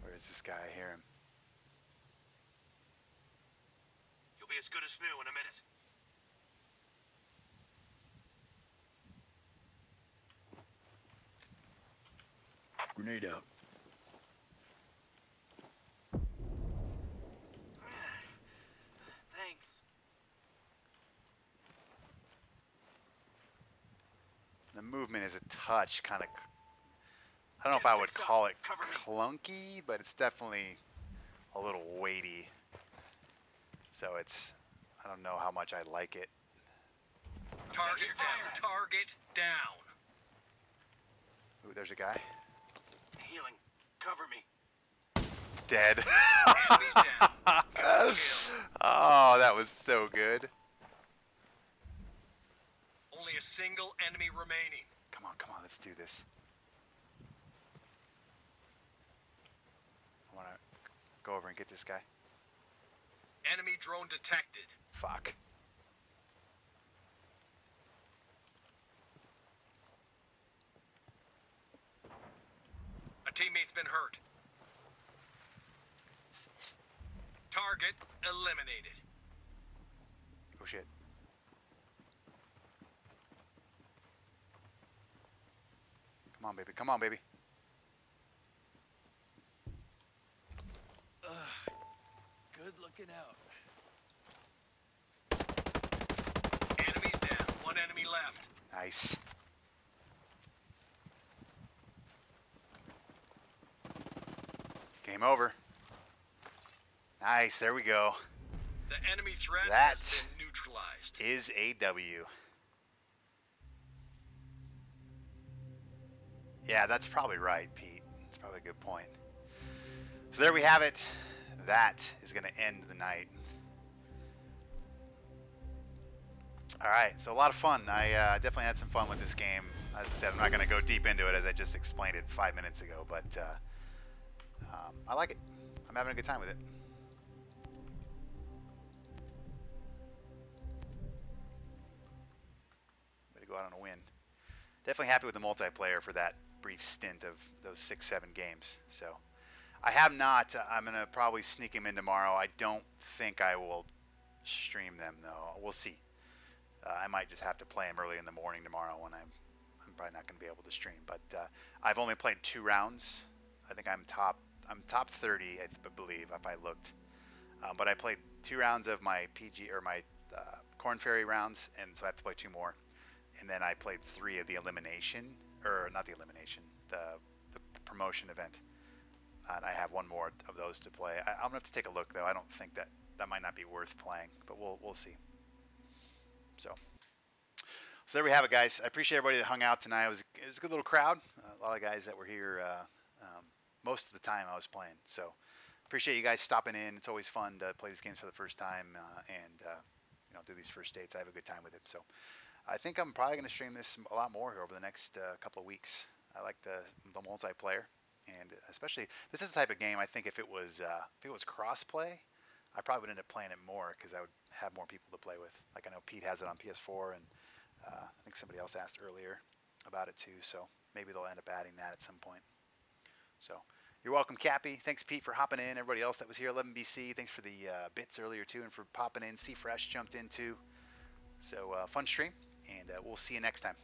Where is this guy? I hear him. You'll be as good as new in a minute. Grenade out. Thanks. The movement is a touch kind of, I don't know if I would call it clunky, but it's definitely a little weighty. So it's, I don't know how much I like it. Target down. Target down. Ooh, there's a guy. Healing. Cover me. Dead. Oh, that was so good. Only a single enemy remaining. Come on, let's do this. I want to go over and get this guy. Enemy drone detected. Fuck. A teammate's been hurt. Target eliminated. Oh shit. Come on, baby. Come on, baby. Good looking out. Enemies down. One enemy left. Nice. Game over. Nice. There we go. The enemy threat That has been neutralized. is a W. Yeah, that's probably right, Pete. That's probably a good point. So there we have it. That is going to end the night. All right, so a lot of fun. I definitely had some fun with this game. As I said, I'm not going to go deep into it as I just explained it 5 minutes ago, but I like it. I'm having a good time with it. Way to go out on a win. Definitely happy with the multiplayer for that brief stint of those 6-7 games. So I have not. I'm going to probably sneak them in tomorrow. I don't think I will stream them, though. We'll see. I might just have to play them early in the morning tomorrow when I'm probably not going to be able to stream. But I've only played 2 rounds. I think I'm top 30, I believe, if I looked. But I played 2 rounds of my PG or my Corn Ferry rounds, and so I have to play 2 more. And then I played 3 of the elimination, or not the elimination, the promotion event. And I have 1 more of those to play. I'm gonna have to take a look though. I don't think that might not be worth playing, but we'll see. So there we have it, guys. I appreciate everybody that hung out tonight. It was a good little crowd. A lot of guys that were here most of the time I was playing. So appreciate you guys stopping in. It's always fun to play these games for the first time and do these first dates. I have a good time with it. So I think I'm probably going to stream this a lot more here over the next couple of weeks. I like the multiplayer, and especially this is the type of game I think if it was cross-play, I probably would end up playing it more because I would have more people to play with. Like I know Pete has it on PS4, and I think somebody else asked earlier about it too. So maybe they'll end up adding that at some point. So you're welcome, Cappy. Thanks, Pete, for hopping in. Everybody else that was here, 11BC, thanks for the bits earlier too, and for popping in. C Fresh jumped in too. So fun stream, and we'll see you next time.